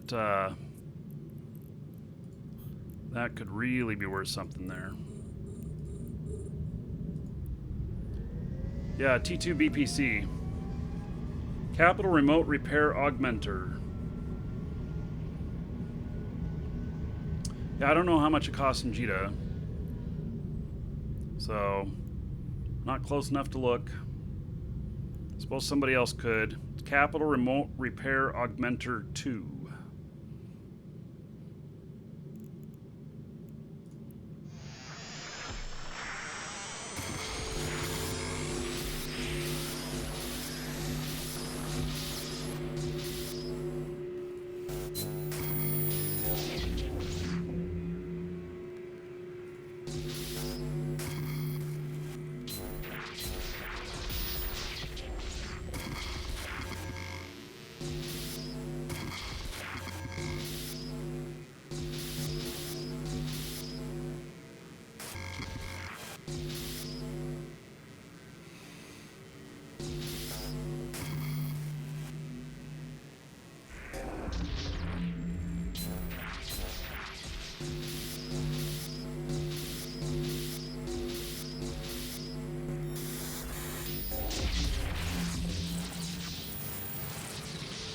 that could really be worth something there. Yeah, T2 BPC. Capital Remote Repair Augmenter. Yeah, I don't know how much it costs in Jita. So, not close enough to look. Suppose somebody else could. Capital Remote Repair Augmenter 2.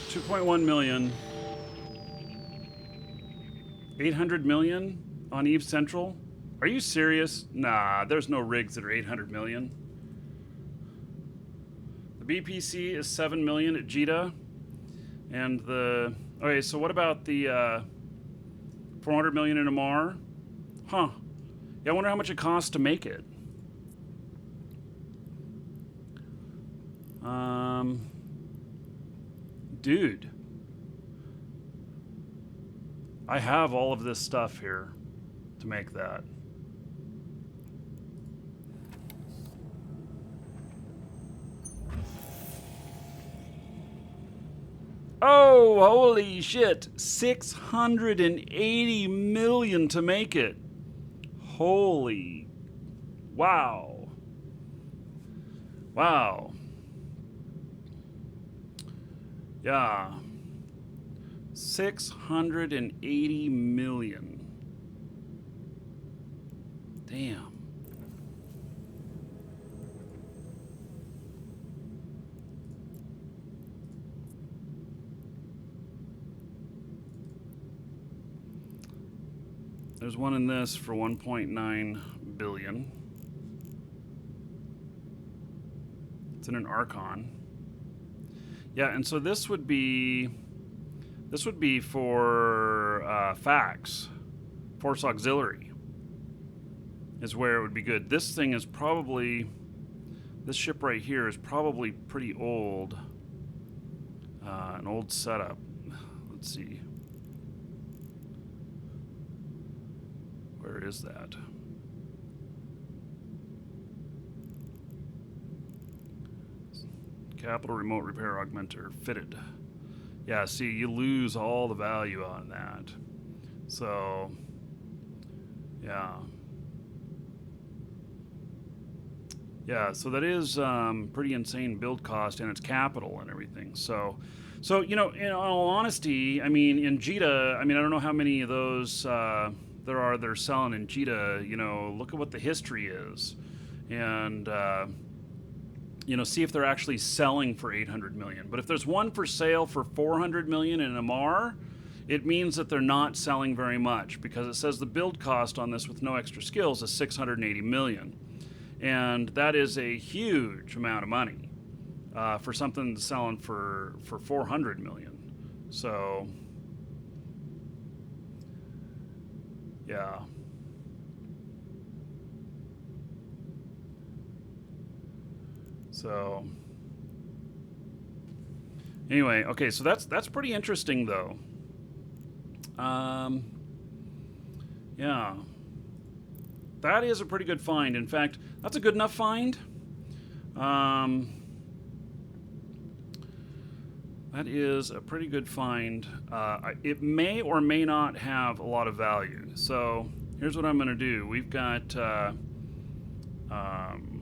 $2.1 million. 800 million on Eve Central? Are you serious? Nah, there's no rigs that are 800 million. The BPC is 7 million at Jita. And the... Okay, so what about the 400 million in MR. Huh. Yeah, I wonder how much it costs to make it. Dude. I have all of this stuff here to make that. Oh, holy shit. 680 million to make it. Holy. Wow. Wow. Yeah. 680 million. Damn. There's one in this for 1.9 billion. It's in an Archon. Yeah, and so this would be for FACS, Force Auxiliary, is where it would be good. This thing is probably, this ship right here is probably pretty old, an old setup. Let's see. Where is that? Capital Remote Repair Augmenter fitted. Yeah, see, you lose all the value on that. So, yeah. Yeah, so that is pretty insane build cost, and it's capital and everything. So you know, in all honesty, I mean, in JITA, I mean, I don't know how many of those there are that are selling in JITA. You know, look at what the history is, and you know, see if they're actually selling for 800 million. But if there's one for sale for 400 million in MR, it means that they're not selling very much, because it says the build cost on this with no extra skills is 680 million. And that is a huge amount of money for something selling for 400 million. So, yeah. So, anyway, okay, so that's pretty interesting, though. Yeah. That is a pretty good find. In fact, that's a good enough find. That is a pretty good find. It may or may not have a lot of value. So here's what I'm going to do. We've got,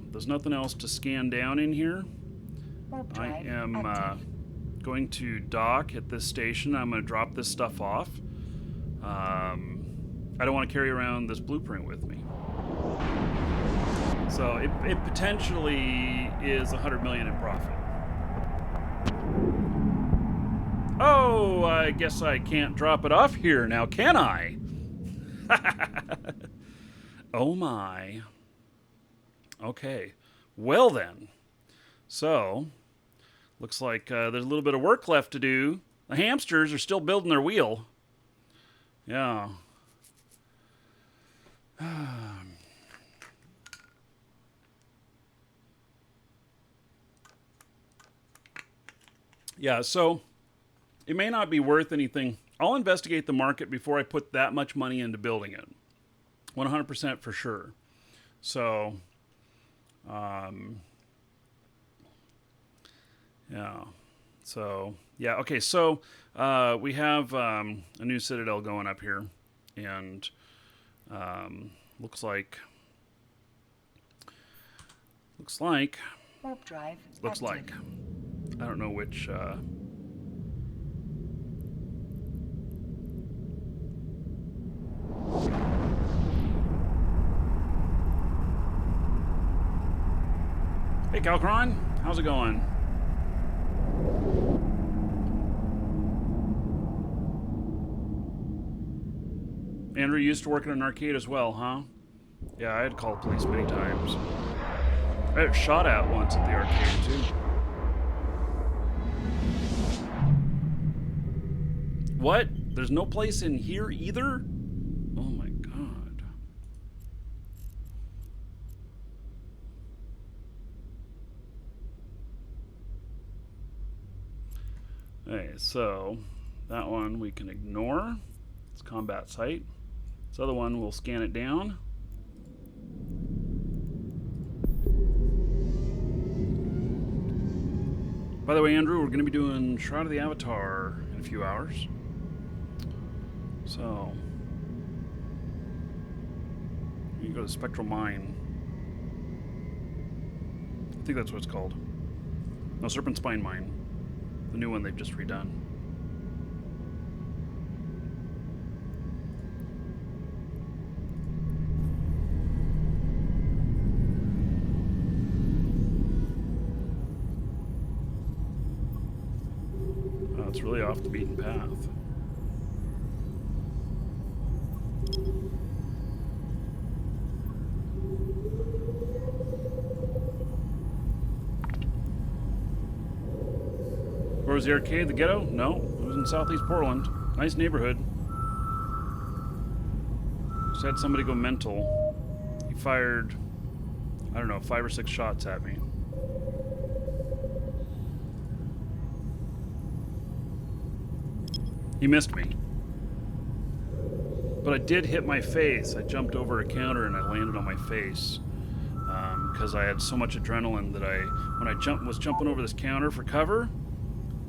there's nothing else to scan down in here. I am going to dock at this station. I'm going to drop this stuff off. I don't want to carry around this blueprint with me. So it potentially is 100 million in profit. Oh, I guess I can't drop it off here now, can I? Oh my. Okay. Well then. So, looks like there's a little bit of work left to do. The hamsters are still building their wheel. Yeah. Yeah, so it may not be worth anything. I'll investigate the market before I put that much money into building it. 100% for sure. So, yeah. So, yeah, okay, so we have a new Citadel going up here, and looks like Warp drive looks active. like I don't know which Hey Calcron, how's it going? Andrew used to work in an arcade as well, huh? Yeah, I had called police many times. I got shot at once at the arcade, too. What? There's no place in here either? Okay, so that one we can ignore. It's combat site. This other one, we'll scan it down. By the way, Andrew, we're going to be doing Shroud of the Avatar in a few hours. So, you go to Spectral Mine. I think that's what it's called. No, Serpent Spine Mine. The new one they've just redone. Oh, it's really off the beaten path. Where was the arcade? The ghetto? No, it was in Southeast Portland. Nice neighborhood. Just had somebody go mental. He fired, I don't know, 5 or 6 shots at me. He missed me. But I did hit my face. I jumped over a counter and I landed on my face. Because I had so much adrenaline that when I was jumping over this counter for cover,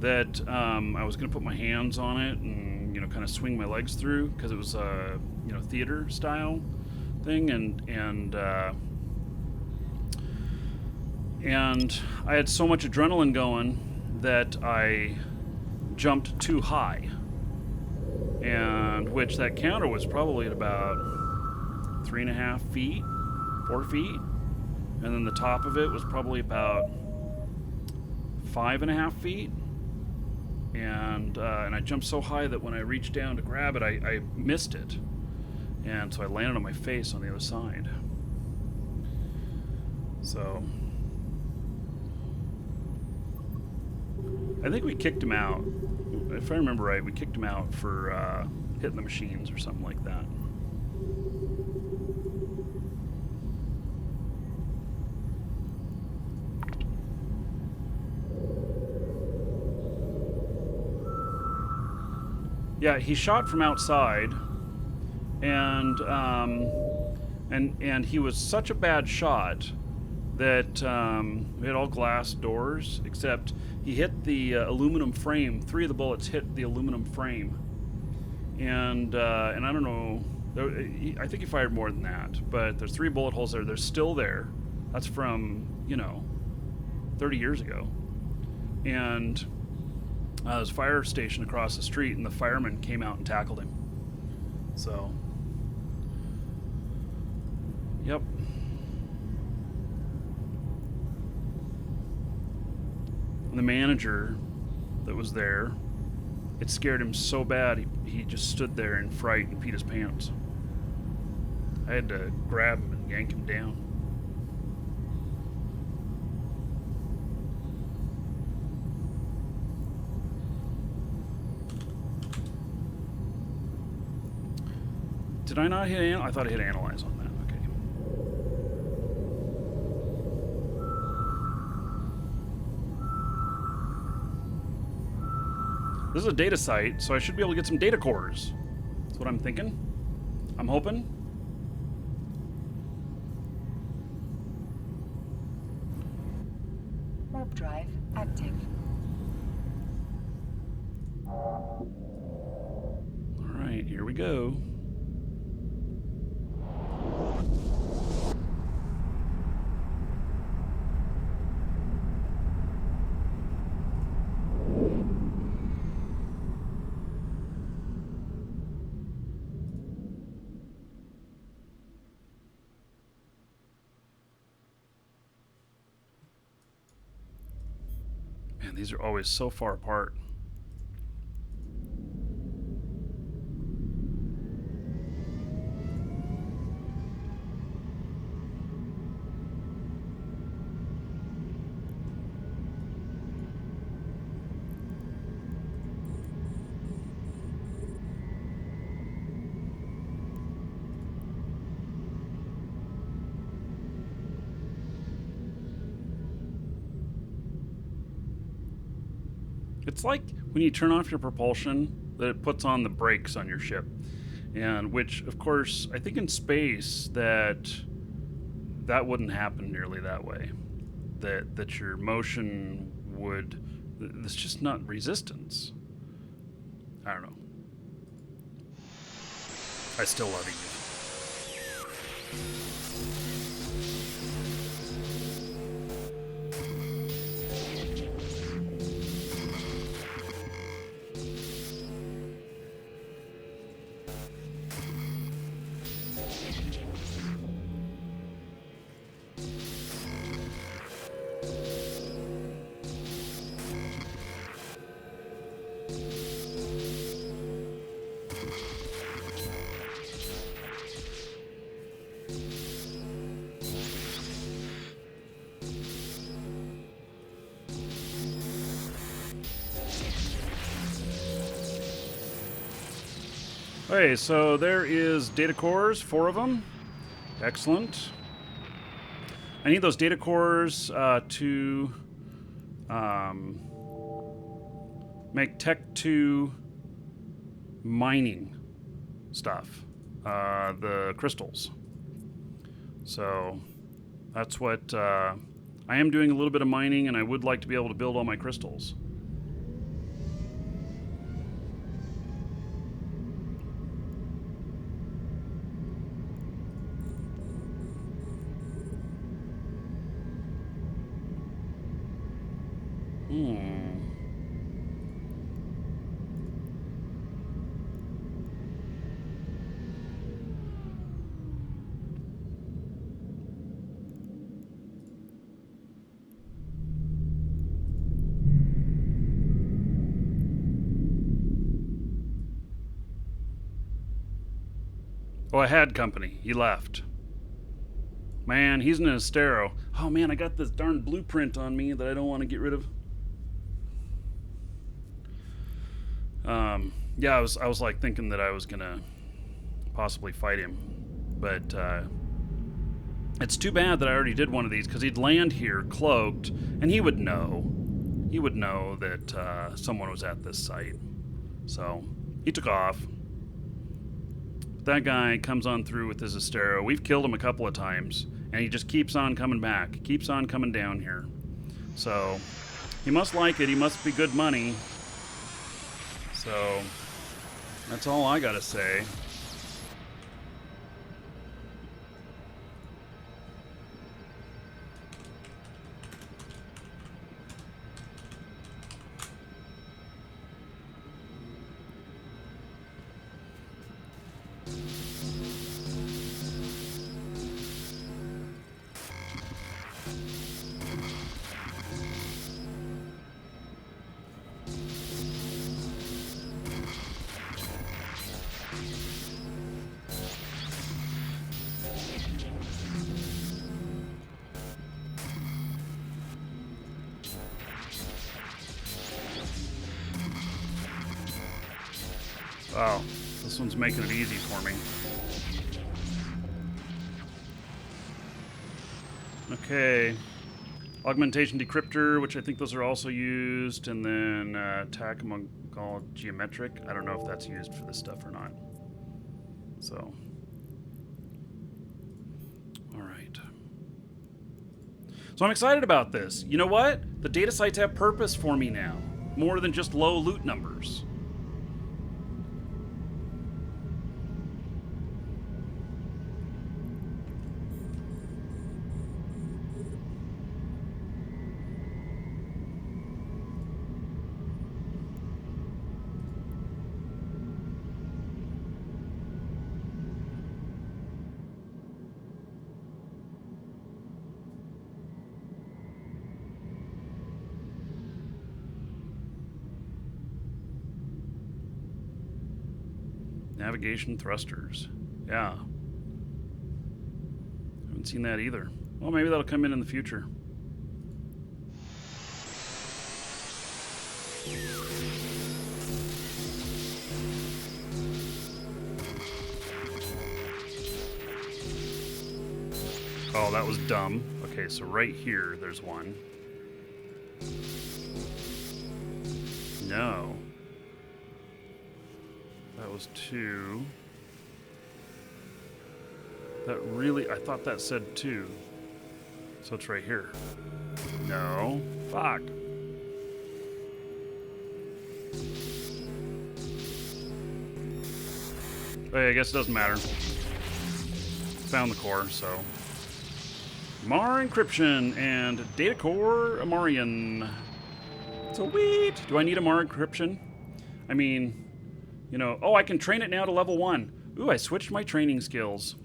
that I was going to put my hands on it and, you know, kind of swing my legs through, because it was a, you know, theater style thing, and I had so much adrenaline going that I jumped too high, and which that counter was probably at about 3.5 feet, 4 feet, and then the top of it was probably about 5.5 feet. And I jumped so high that when I reached down to grab it, I missed it. And so I landed on my face on the other side. So I think we kicked him out. If I remember right, we kicked him out for hitting the machines or something like that. Yeah, he shot from outside, and he was such a bad shot that we had all glass doors, except he hit the aluminum frame. 3 of the bullets hit the aluminum frame, and I don't know. I think he fired more than that, but there's 3 bullet holes there. They're still there. That's from, you know, 30 years ago, and. There's a fire station across the street, and the fireman came out and tackled him. So, yep. And the manager that was there, it scared him so bad, he just stood there in fright and peed his pants. I had to grab him and yank him down. Did I not hit I thought I hit analyze on that. Okay. This is a data site, so I should be able to get some data cores. That's what I'm thinking. I'm hoping. Warp drive active. All right, here we go. Man, these are always so far apart. It's like when you turn off your propulsion, that it puts on the brakes on your ship. And which, of course, I think in space that wouldn't happen nearly that way. That your motion would... It's just not resistance. I don't know. I still love you. Okay, so there is data cores, 4 of them. Excellent. I need those data cores to make Tech 2 mining stuff, the crystals. So that's what I am doing, a little bit of mining, and I would like to be able to build all my crystals. Oh, I had company. He left. Man, he's in an Astero. Oh man, I got this darn blueprint on me that I don't want to get rid of. Yeah, I was like thinking that I was gonna possibly fight him, but it's too bad that I already did one of these, because he'd land here cloaked, and he would know. He would know that someone was at this site. So he took off. That guy comes on through with his Astero. We've killed him a couple of times, and he just keeps on coming back, keeps on coming down here. So he must like it. He must be good money. So that's all I gotta say. Wow, this one's making it easy for me. Okay. Augmentation decryptor, which I think those are also used, and then tachymongal geometric. I don't know if that's used for this stuff or not. So, all right. So I'm excited about this. You know what? The data sites have purpose for me now, more than just low loot numbers. Navigation thrusters. Yeah. Haven't seen that either. Well, maybe that'll come in the future. Oh, that was dumb. Okay, so right here, there's one. No. That was 2. That really, I thought that said 2. So it's right here. No. Fuck. Okay, I guess it doesn't matter. Found the core, so. Mar encryption and data core Amarian. Sweet. Do I need a Mar encryption? I mean, you know, oh, I can train it now to level 1. Ooh, I switched my training skills.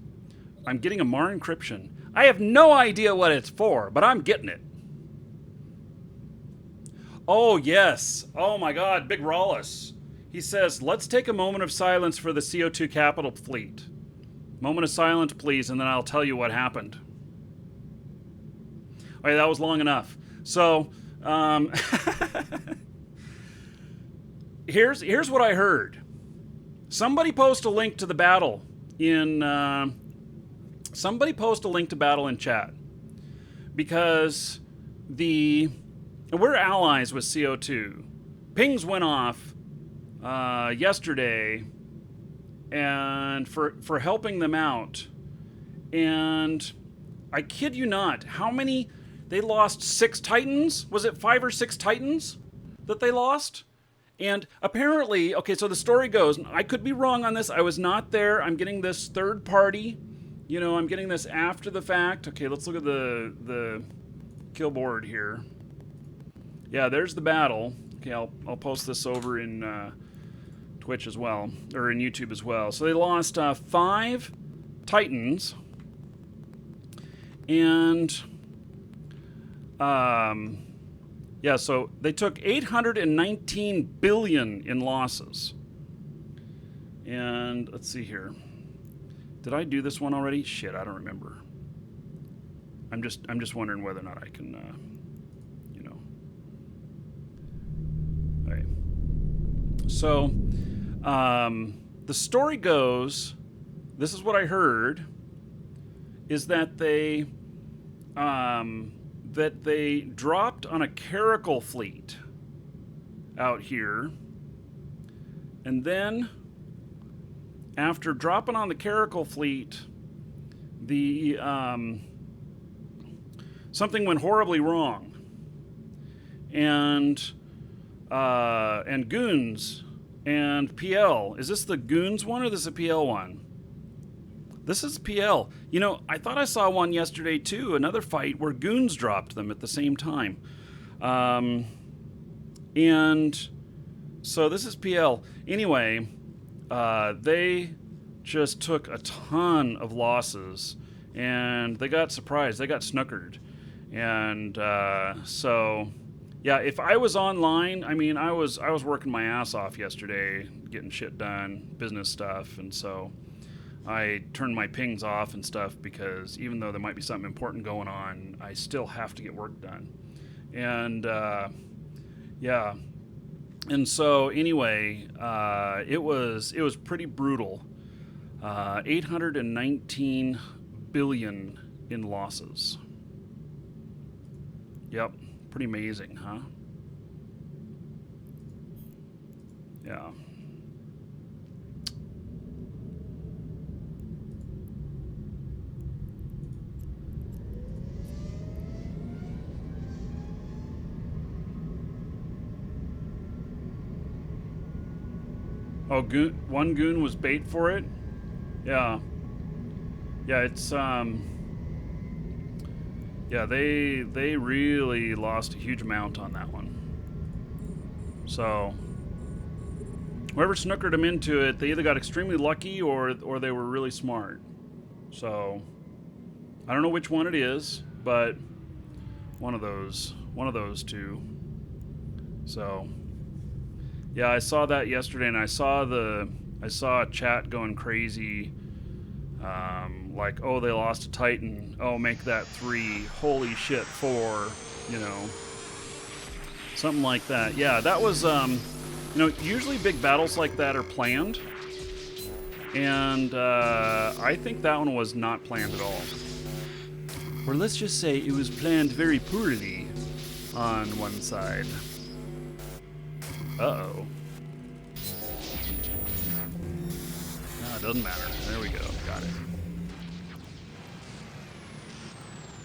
I'm getting a Mar encryption. I have no idea what it's for, but I'm getting it. Oh, yes. Oh, my God. Big Rawlus. He says, let's take a moment of silence for the CO2 capital fleet. Moment of silence, please, and then I'll tell you what happened. Okay, that was long enough. So, here's what I heard. Somebody post a link to the battle in... somebody post a link to battle in chat. Because we're allies with CO2. Pings went off yesterday, and for helping them out, and I kid you not, how many they lost? 6 Titans? Was it 5 or 6 Titans that they lost? And apparently, okay, so the story goes, I could be wrong on this, I was not there, I'm getting this third party, you know, I'm getting this after the fact. Okay, let's look at the kill board here. Yeah, there's the battle. Okay, I'll post this over in Twitch as well, or in YouTube as well. So they lost 5 Titans, and yeah, so they took 819 billion in losses. And let's see here. Did I do this one already? Shit, I don't remember. I'm just wondering whether or not I can, you know. All right. So, the story goes, this is what I heard, is that they dropped on a Caracal fleet out here, and then after dropping on the Caracal fleet, the something went horribly wrong, and Goons and PL. Is this the Goons one or this is a PL one? This is PL. You know, I thought I saw one yesterday too, another fight where Goons dropped them at the same time. And so this is PL. Anyway, they just took a ton of losses, and they got surprised. They got snookered. And so, yeah, if I was online, I mean, I was working my ass off yesterday, getting shit done, business stuff, and so I turned my pings off and stuff because even though there might be something important going on, I still have to get work done. And yeah, and so anyway, it was pretty brutal. 819 billion in losses. Yep, pretty amazing, huh? Yeah. Oh, one goon was bait for it? Yeah. Yeah, it's, yeah, they really lost a huge amount on that one. So, whoever snookered them into it, they either got extremely lucky or they were really smart. So, I don't know which one it is, but one of those two. So, yeah, I saw that yesterday, and I saw chat going crazy, like, oh, they lost a Titan, oh, make that 3, holy shit, 4, you know, something like that. Yeah, that was, you know, usually big battles like that are planned, and I think that one was not planned at all. Or let's just say it was planned very poorly on one side. Uh-oh. No, it doesn't matter. There we go. Got it.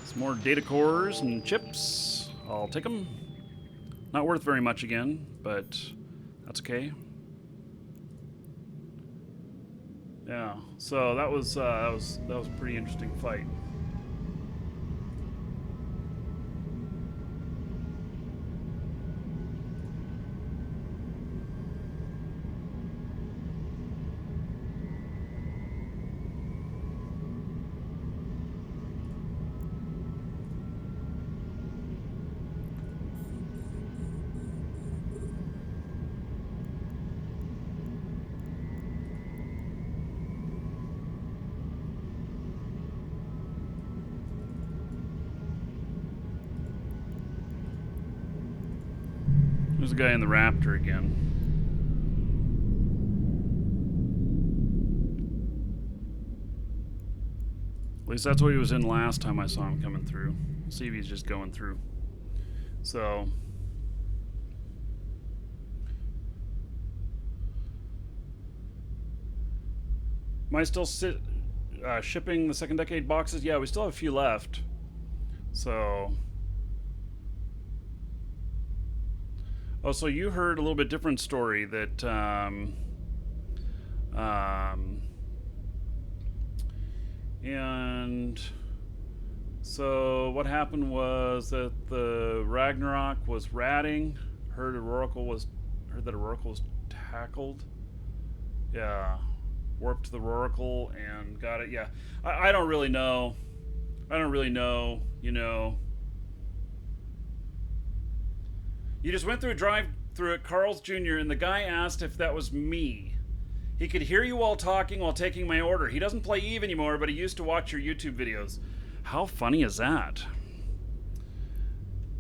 Some more data cores and chips. I'll take them. Not worth very much again, but that's okay. Yeah. So that was a pretty interesting fight. There's a guy in the Raptor again. At least that's what he was in last time I saw him coming through. We'll see if he's just going through. So... Am I still shipping the second decade boxes? Yeah, we still have a few left. So... Oh, so you heard a little bit different story that and so what happened was that the Ragnarok was ratting. Heard that Oracle was tackled. Yeah, warped to the Oracle and got it. Yeah, I don't really know. You know. You just went through a drive-through at Carl's Jr. and the guy asked if that was me. He could hear you all talking while taking my order. He doesn't play Eve anymore, but he used to watch your YouTube videos. How funny is that?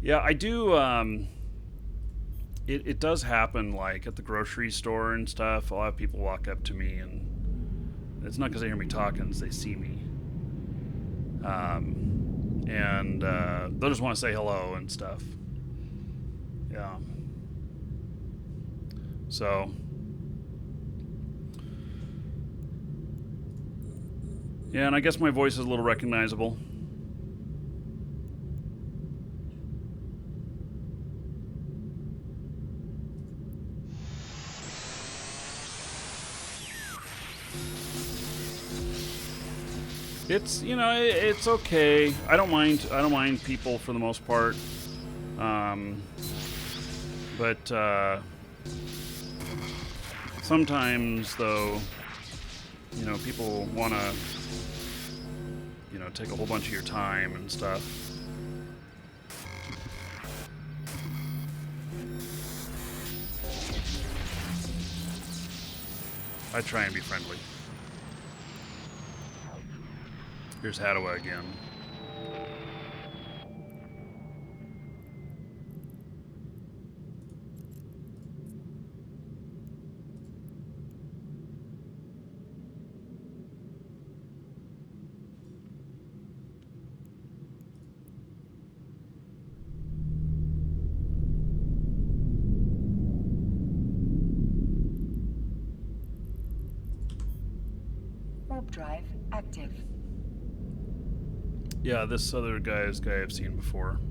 Yeah, I do. It does happen, like at the grocery store and stuff. I'll have people walk up to me, and it's not because they hear me talking; it's they see me. And they'll just want to say hello and stuff. Yeah. So. Yeah, and I guess my voice is a little recognizable. It's, you know, it's okay. I don't mind people for the most part. But sometimes, though, you know, people want to, you know, take a whole bunch of your time and stuff. I try and be friendly. Here's Hadaway again. Warp drive active. Yeah, this other guy is a guy I've seen before.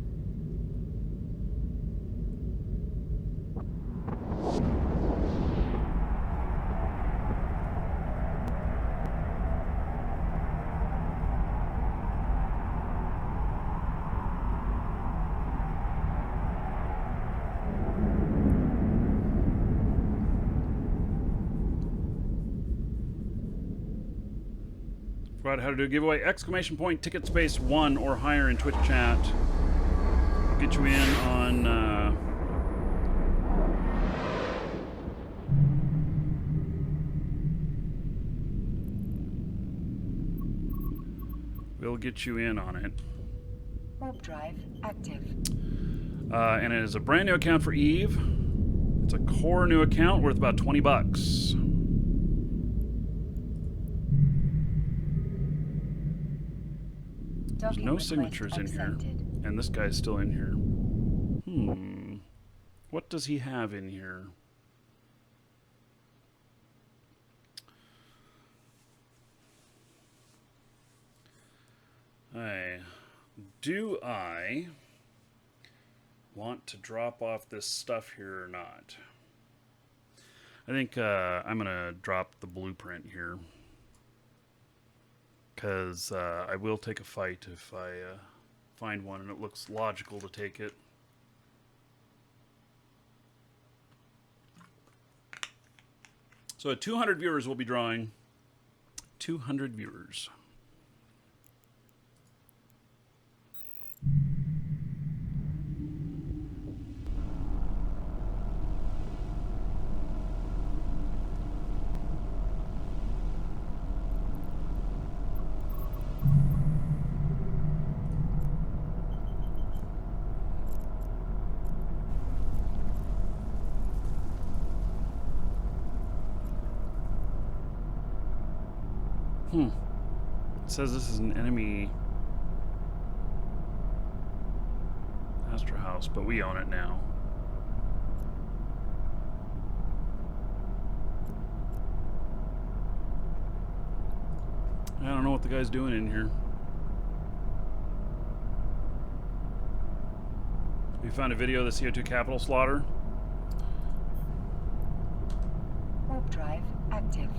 Forgot how to do a giveaway. Exclamation point ticket space 1 or higher in Twitch chat. I'll get you in on we'll get you in on it. Warp drive active. And it is a brand new account for Eve. It's a core new account worth about $20. There's no signatures in here. And this guy's still in here. What does he have in here? do I want to drop off this stuff here or not? I think I'm going to drop the blueprint here. Because I will take a fight if I find one and it looks logical to take it. So at 200 viewers, we'll be drawing 200 viewers. It says this is an enemy Astra House, but we own it now. I don't know what the guy's doing in here. We found a video of the CO2 capital slaughter. Warp drive active.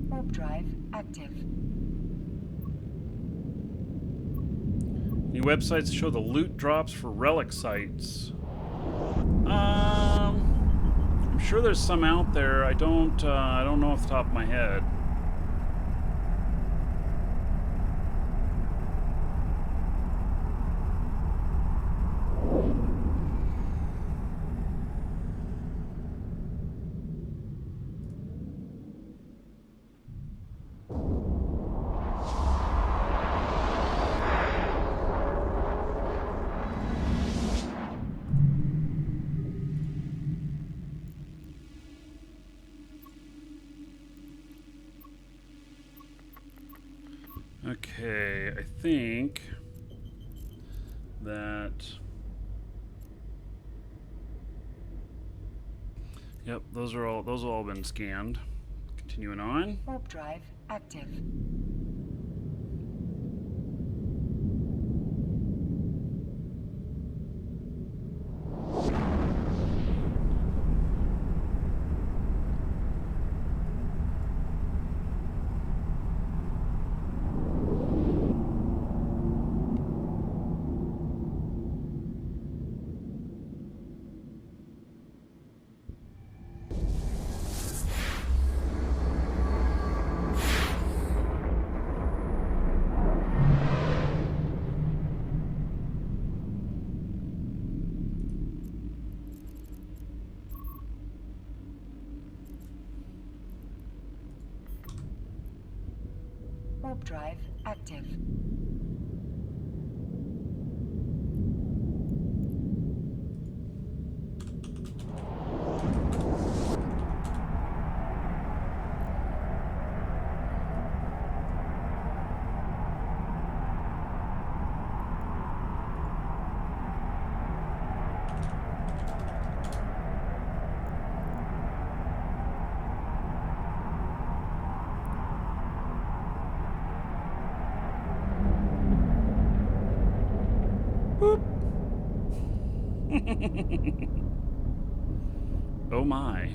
Warp drive active. New websites show the loot drops for relic sites. I'm sure there's some out there. I don't know off the top of my head. Okay, I think that... Yep, those have all been scanned. Continuing on. Warp drive active. Warp drive active. Oh my.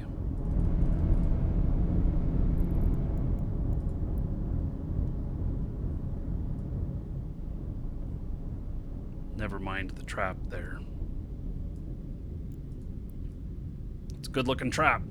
Never mind the trap there. It's a good looking trap.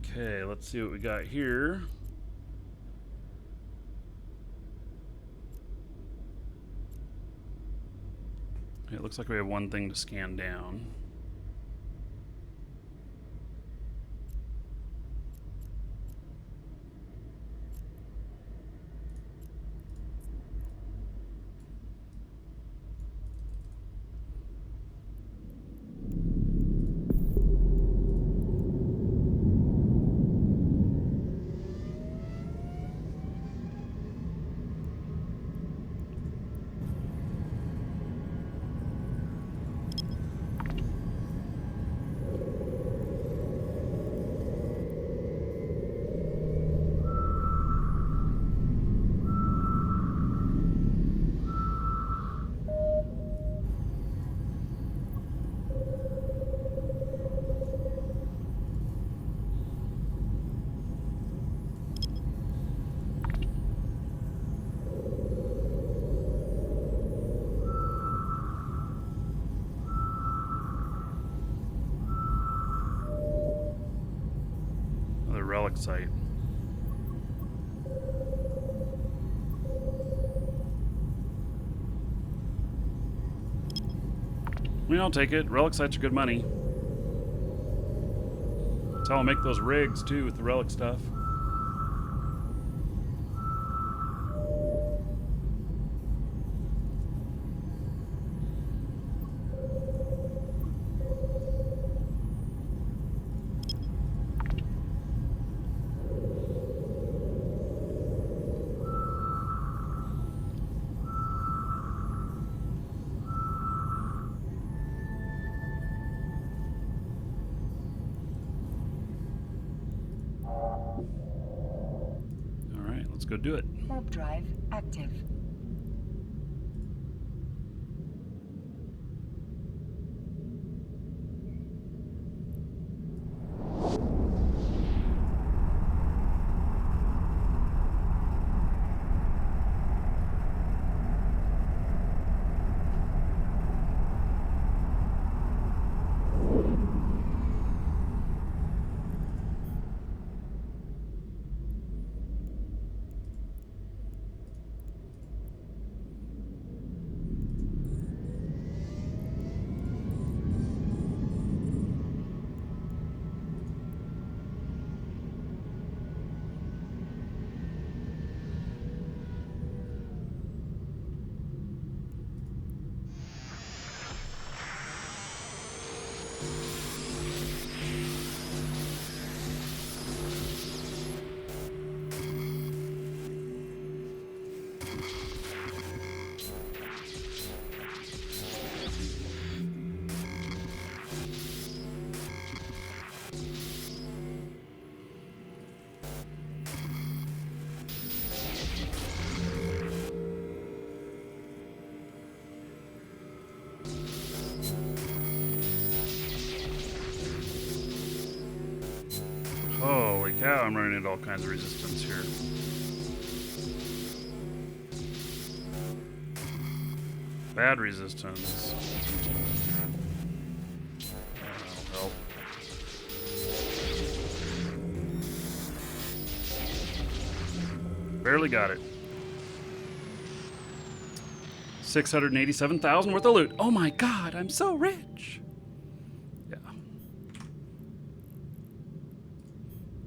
Okay, let's see what we got here. Okay, it looks like we have one thing to scan down. Another relic site. I mean, I'll take it. Relic sites are good money. That's how I'll make those rigs, too, with the relic stuff. Let's go do it. Warp drive active. Holy cow, I'm running into all kinds of resistance here. Bad resistance. That'll help. Barely got it. 687,000 worth of loot. Oh my god, I'm so rich. Yeah.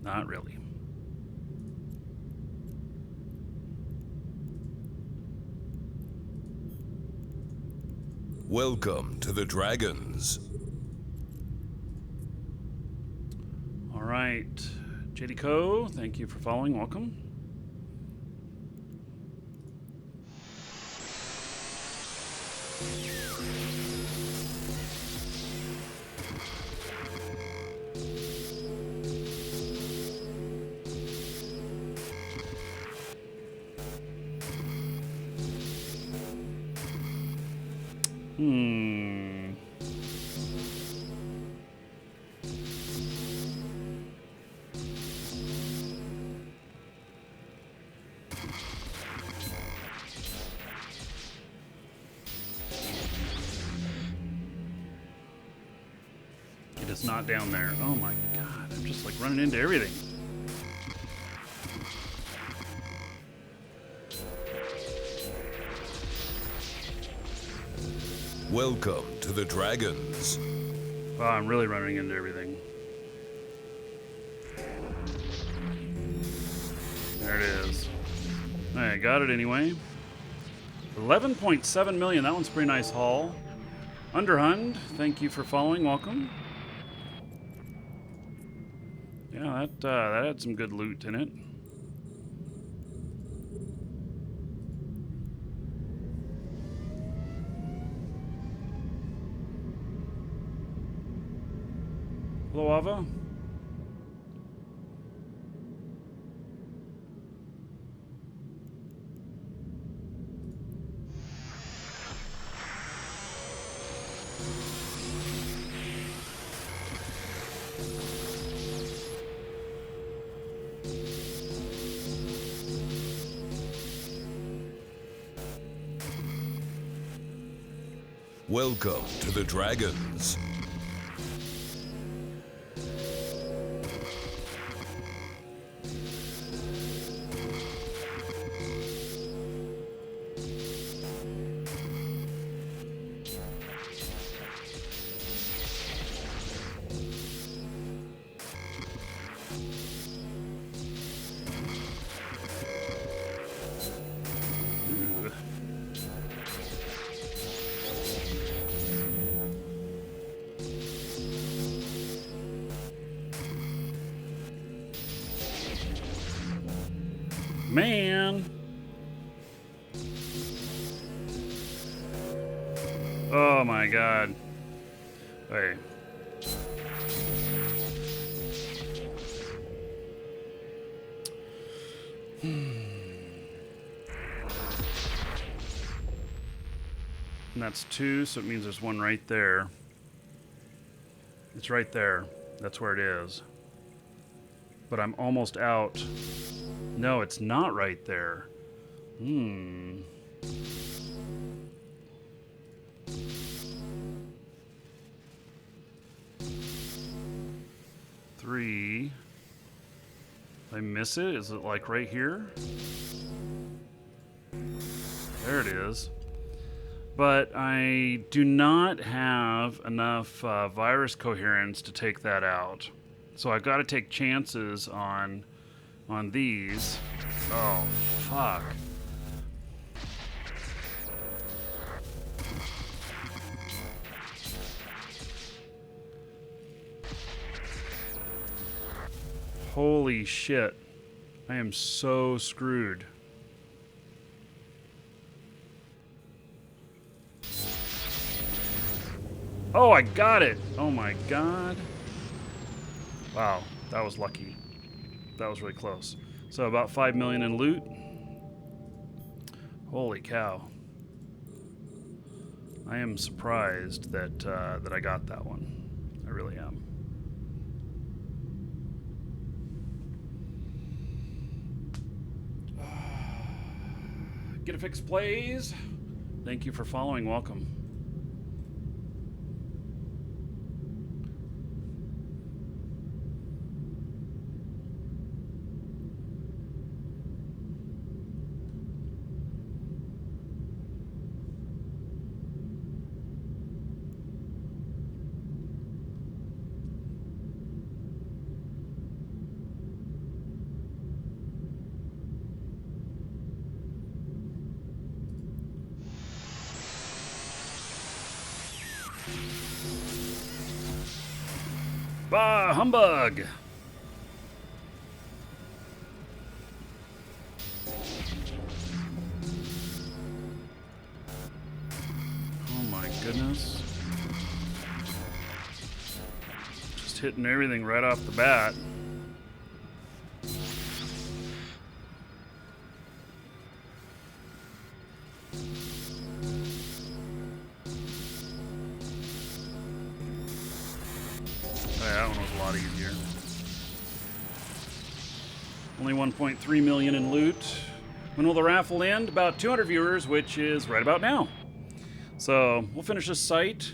Not really. Welcome to the Dragons. All right. JD Co, thank you for following. Welcome. It is not down there. Oh my god, I'm just like running into everything. Welcome to the Dragons. Oh, I'm really running into everything. There it is. I got it anyway. 11.7 million. That one's a pretty nice haul. Underhund, thank you for following. Welcome. Yeah, that had some good loot in it. Hello, Ava. Welcome to the Dragons. Man. Oh my god. Wait. And that's 2, so it means there's one right there. It's right there. That's where it is. But I'm almost out. No, it's not right there. 3. Did I miss it? Is it like right here? There it is. But I do not have enough virus coherence to take that out. So I've got to take chances on these. Oh, fuck. Holy shit. I am so screwed. Oh, I got it! Oh my god. Wow, that was lucky. That was really close. So about 5 million in loot. Holy cow. I am surprised that that I got that one. I really am. Get a fix, please. Thank you for following. Welcome. Bah, humbug! Oh my goodness. Just hitting everything right off the bat. That one was a lot easier. Only 1.3 million in loot. When will the raffle end? About 200 viewers, which is right about now. So we'll finish this site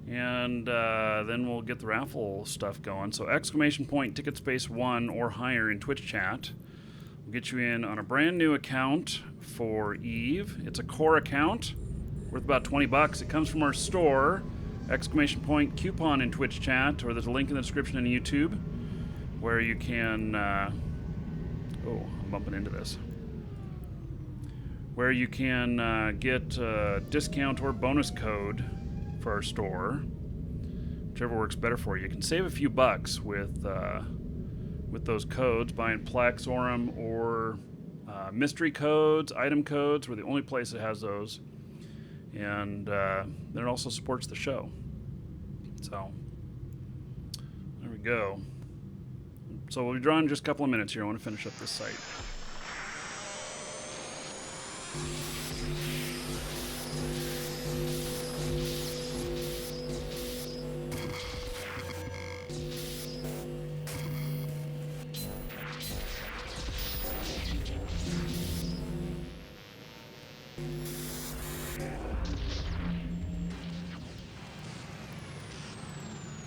And then we'll get the raffle stuff going. So exclamation point ticket space 1 or higher in Twitch chat. We'll get you in on a brand new account for Eve. It's a core account worth about 20 bucks. It comes from our store. Exclamation point coupon in Twitch chat, or there's a link in the description in YouTube where you can oh, I'm bumping into this. Where you can get a discount or bonus code for our store, whichever works better for you. You can save a few bucks with those codes, buying Plex, Orem, or mystery codes, item codes. We're the only place that has those, and then it also supports the show. So there we go. So we'll be drawing in just a couple of minutes here. I want to finish up this site.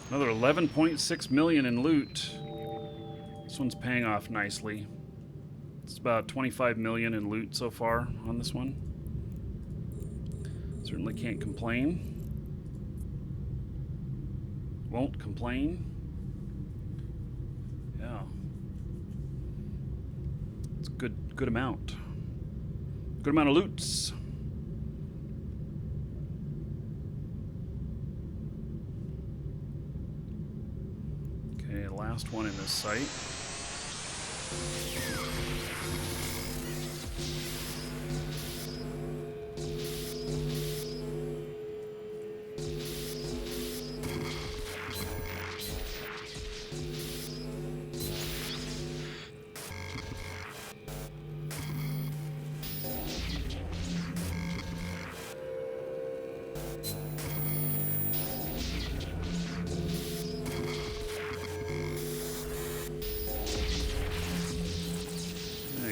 Another 11.6 million in loot. This one's paying off nicely. It's about 25 million in loot so far on this one. Certainly can't complain. Won't complain. Yeah. It's a good amount. Good amount of loots. Okay, last one in this site.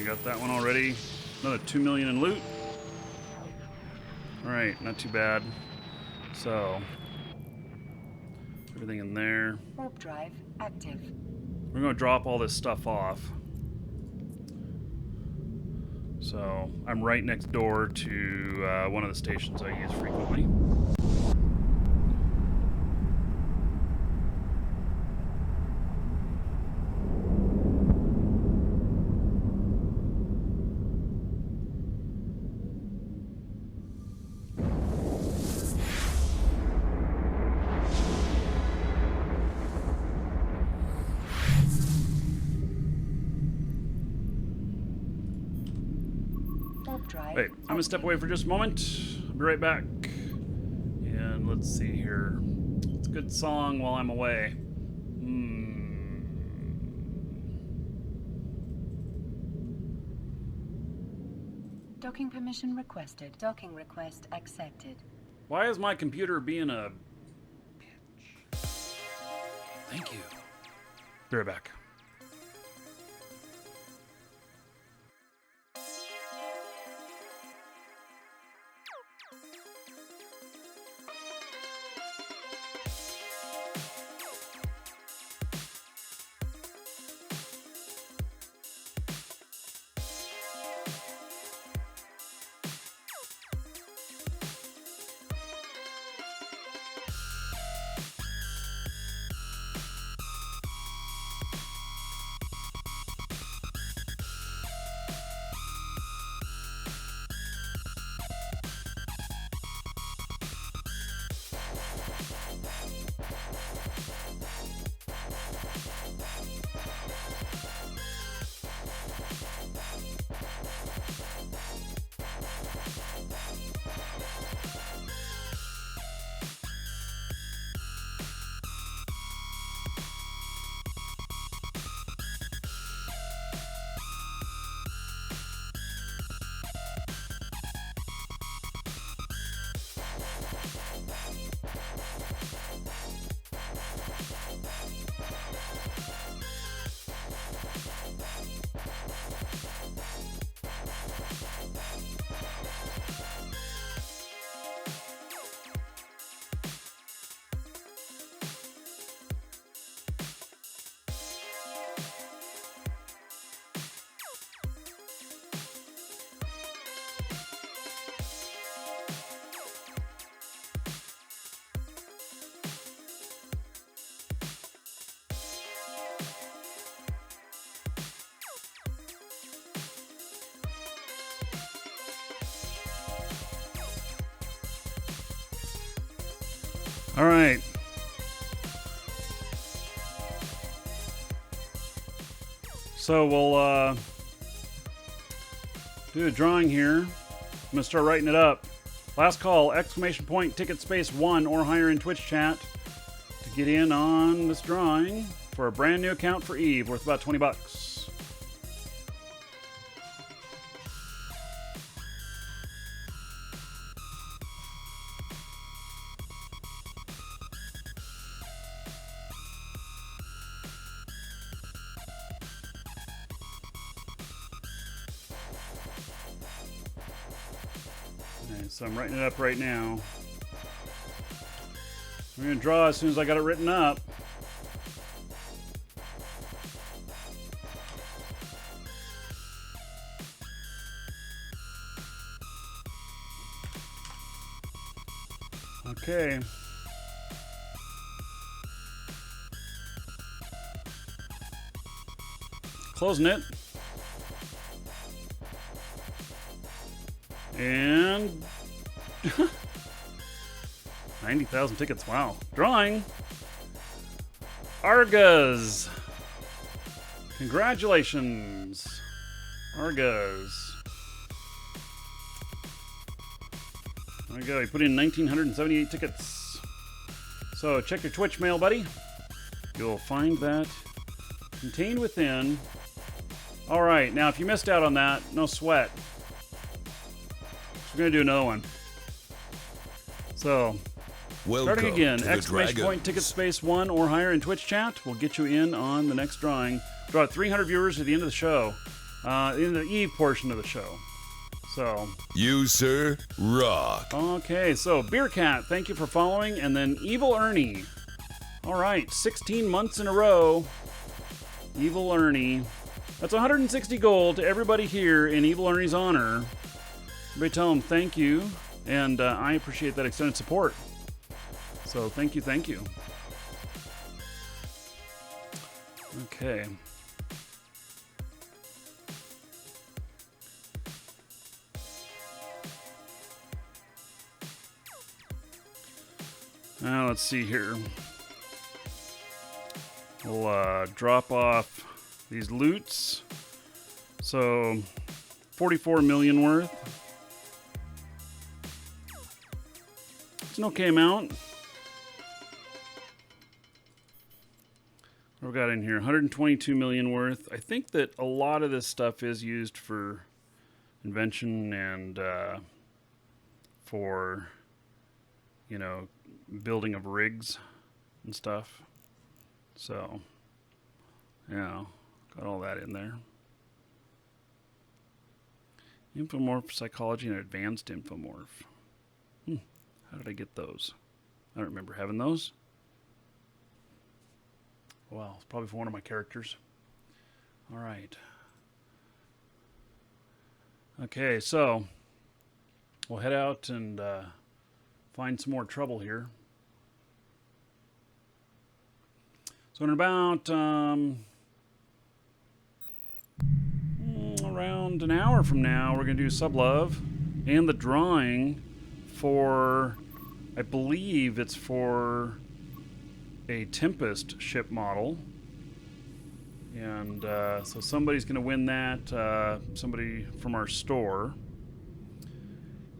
Got that one already. Another 2 million in loot. Alright, not too bad. So, everything in there. Warp drive active. We're going to drop all this stuff off. So, I'm right next door to one of the stations I use frequently. Hey, I'm going to step away for just a moment. I'll be right back. And let's see here. It's a good song while I'm away. Docking permission requested. Docking request accepted. Why is my computer being a bitch? Thank you. Be right back. All right. So we'll do a drawing here. I'm gonna start writing it up. Last call, exclamation point, ticket space 1 or higher in Twitch chat to get in on this drawing for a brand new account for Eve worth about 20 bucks. So I'm writing it up right now. I'm going to draw as soon as I got it written up. Okay. Closing it. And 90,000 tickets. Wow. Drawing. Argas. Congratulations. Argas. There we go. You put in 1,978 tickets. So check your Twitch mail, buddy. You'll find that contained within. All right. Now, if you missed out on that, no sweat. We're going to do another one. So, starting again, exclamation point, ticket space 1 or higher in Twitch chat will get you in on the next drawing. Draw 300 viewers at the end of the show, in the Eve portion of the show. So, you, sir, rock. Okay, so Beer Cat, thank you for following. And then Evil Ernie. All right, 16 months in a row. Evil Ernie. That's 160 gold to everybody here in Evil Ernie's honor. Everybody tell him thank you, and I appreciate that extended support. So thank you, thank you. Okay. Now let's see here. We'll drop off these loots. So 44 million worth. It's an okay amount. What we got in here? 122 million worth. I think that a lot of this stuff is used for invention and for, you know, building of rigs and stuff. So, yeah, got all that in there. Infomorph psychology and advanced infomorph. How did I get those? I don't remember having those. Well, it's probably for one of my characters. All right. Okay, so we'll head out and find some more trouble here. So in about around an hour from now, we're going to do Sublove and the drawing for, I believe it's for a Tempest ship model. And so somebody's going to win that, somebody from our store.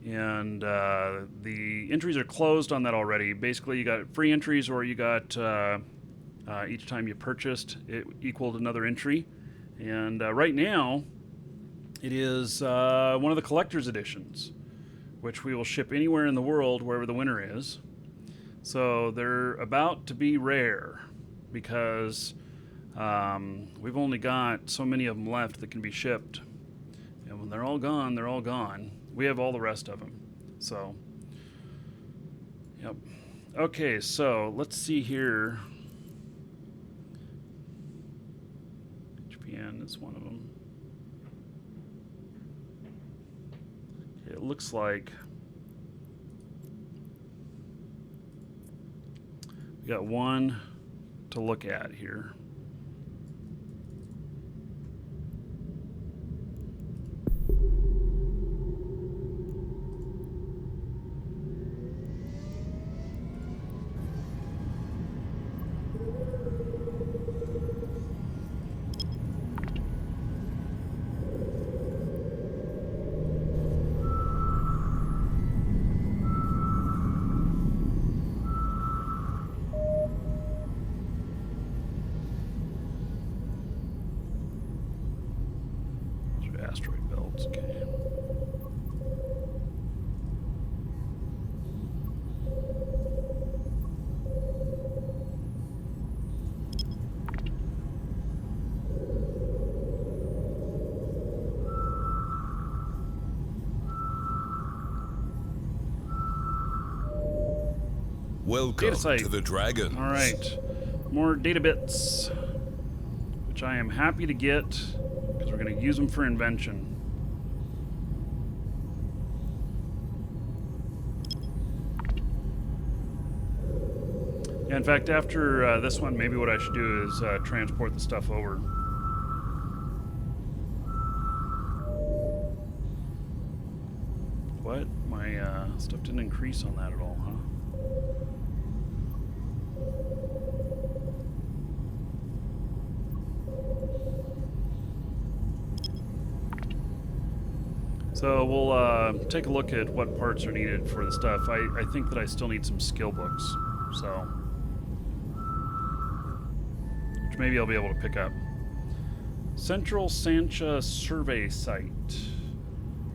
And the entries are closed on that already. Basically, you got free entries, or you got each time you purchased, it equaled another entry. And right now, it is one of the collector's editions, which we will ship anywhere in the world, wherever the winner is. So they're about to be rare, because we've only got so many of them left that can be shipped. And when they're all gone, they're all gone. We have all the rest of them. So, yep. Okay, so let's see here. HPN is one of them. Okay, it looks like we got one to look at here. asteroid belts. Okay. Welcome Data site. to the Dragons. All right, more data bits, which I am happy to get because we're going to use them for invention. Yeah, in fact, after this one, maybe what I should do is transport the stuff over. What? My stuff didn't increase on that at all, huh? So we'll take a look at what parts are needed for the stuff. I think that I still need some skill books, so which maybe I'll be able to pick up. Central Sancha Survey Site.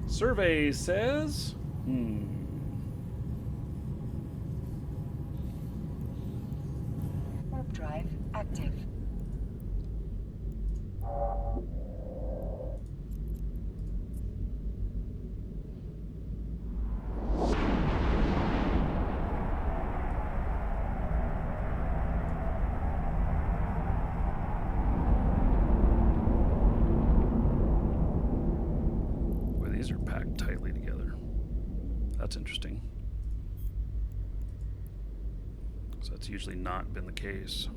Survey says... Warp drive active. Boy, these are packed tightly together. That's interesting. So that's usually not been the case.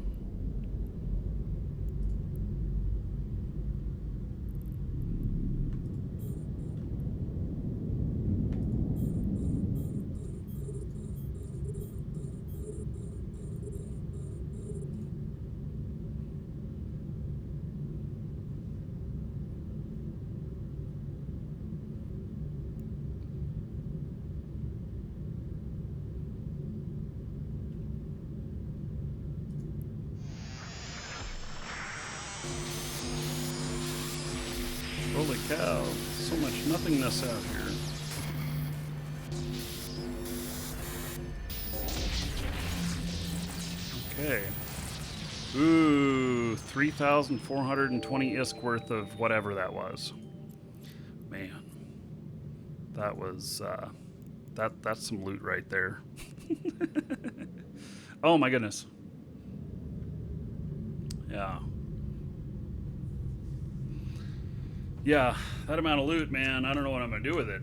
Holy cow, so much nothingness out here. Okay. Ooh, 3,420 ISK worth of whatever that was. Man. That was, that's some loot right there. Oh my goodness. Yeah. Yeah, that amount of loot, man, I don't know what I'm going to do with it.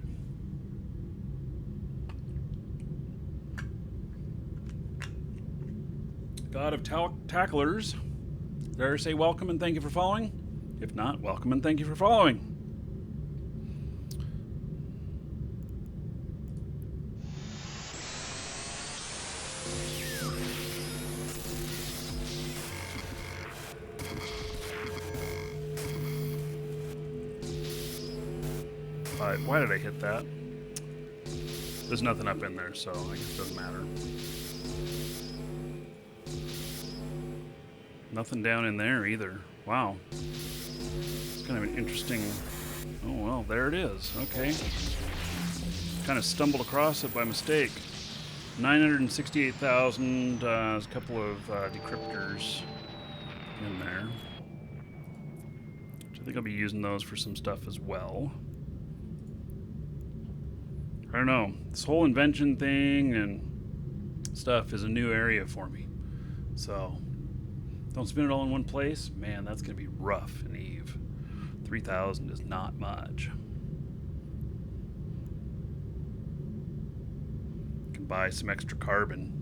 God of Tacklers, dare I say welcome and thank you for following? If not, welcome and thank you for following. Why did I hit that? There's nothing up in there, so I guess it doesn't matter. Nothing down in there either. Wow. It's kind of an interesting... Oh, well, there it is. Okay. Kind of stumbled across it by mistake. 968,000. There's a couple of decryptors in there. Which I think I'll be using those for some stuff as well. I don't know. This whole invention thing and stuff is a new area for me. So, don't spend it all in one place. Man, that's going to be rough in Eve. 3,000 is not much. You can buy some extra carbon.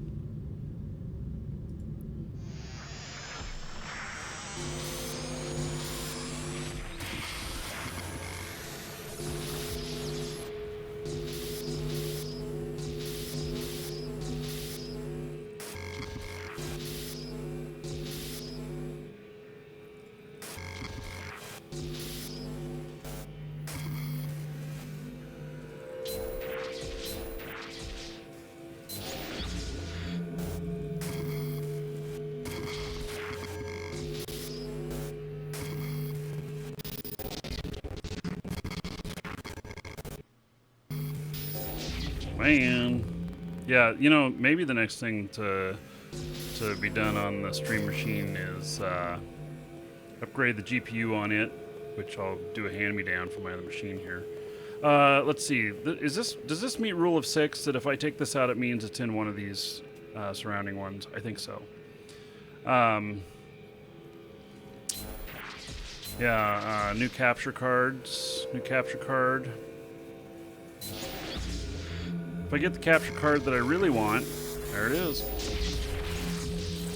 man. Yeah, you know, maybe the next thing to be done on the Stream Machine is upgrade the GPU on it, which I'll do a hand-me-down for my other machine here. Let's see. Does this meet rule of 6 that if I take this out, it means it's in one of these surrounding ones? I think so. Yeah, new capture cards. New capture card. If I get the capture card that I really want, there it is.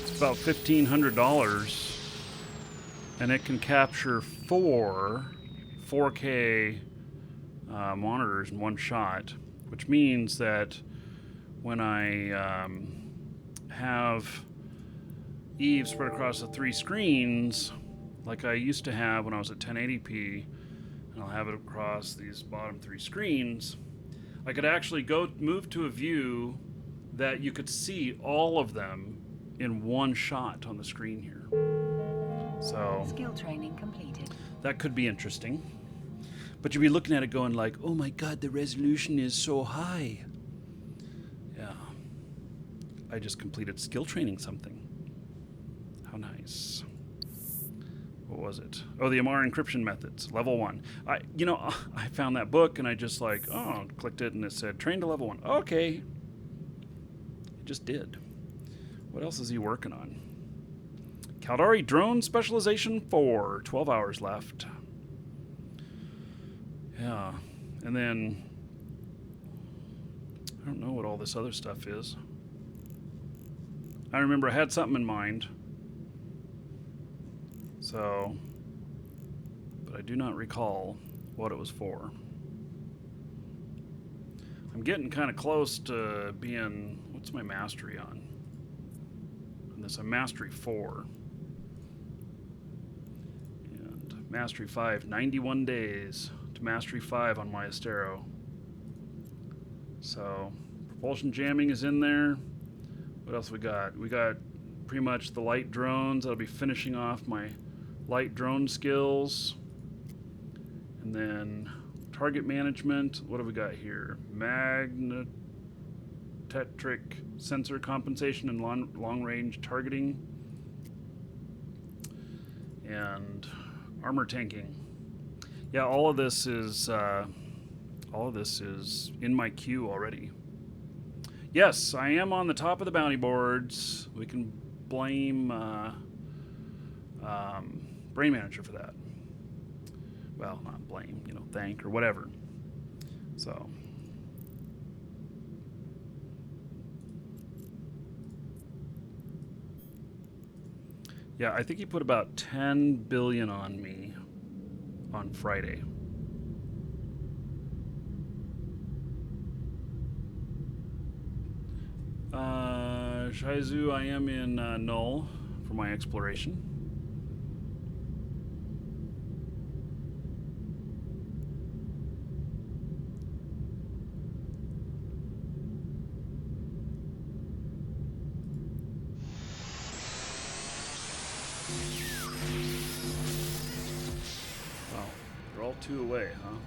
It's about $1,500, and it can capture 4 4K monitors in one shot, which means that when I have Eve spread across the 3 screens, like I used to have when I was at 1080p, and I'll have it across these bottom 3 screens, I could actually move to a view that you could see all of them in one shot on the screen here. So Skill training completed. that could be interesting. But you'd be looking at it going like, oh my god, the resolution is so high. Yeah. I just completed skill training something. How nice. What was it? Oh, the Amar encryption methods, level 1. I found that book and I just clicked it and it said train to level 1. Okay. It just did. What else is he working on? Caldari drone specialization 4, 12 hours left. Yeah. And then I don't know what all this other stuff is. I remember I had something in mind. So, but I do not recall what it was for. I'm getting kind of close to being, what's my mastery on? On this, I'm mastery 4. And mastery 5, 91 days to mastery 5 on my Astero. So, propulsion jamming is in there. What else we got? We got pretty much the light drones. I'll be finishing off my light drone skills. And then target management. What have we got here? Magnetic sensor compensation and long range targeting. And armor tanking. Yeah, all of this is in my queue already. Yes, I am on the top of the bounty boards. We can blame Brain Manager for that. Well, not blame, thank or whatever. So. Yeah, I think he put about 10 billion on me on Friday. Shizu, I am in null for my exploration. Wow, they're all 2 away, huh?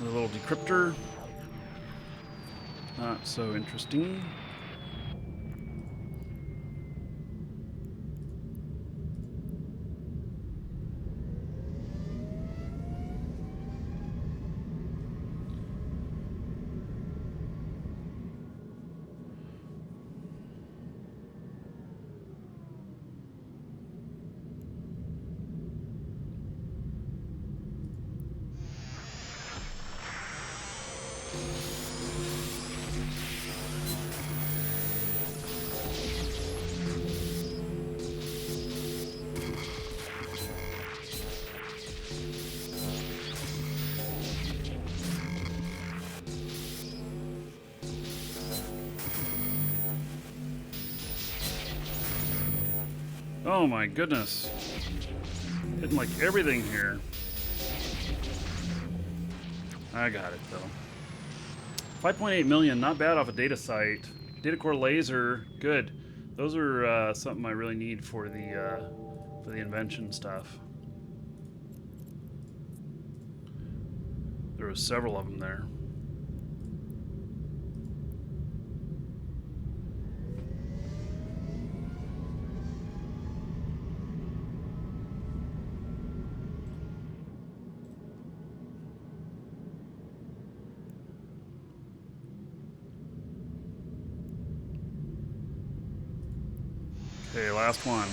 A little decryptor. Not so interesting. Oh my goodness. Hitting like everything here. I got it though. 5.8 million, not bad off a data site. Data core laser, good. Those are something I really need for the invention stuff. There was several of them there. Okay, last one.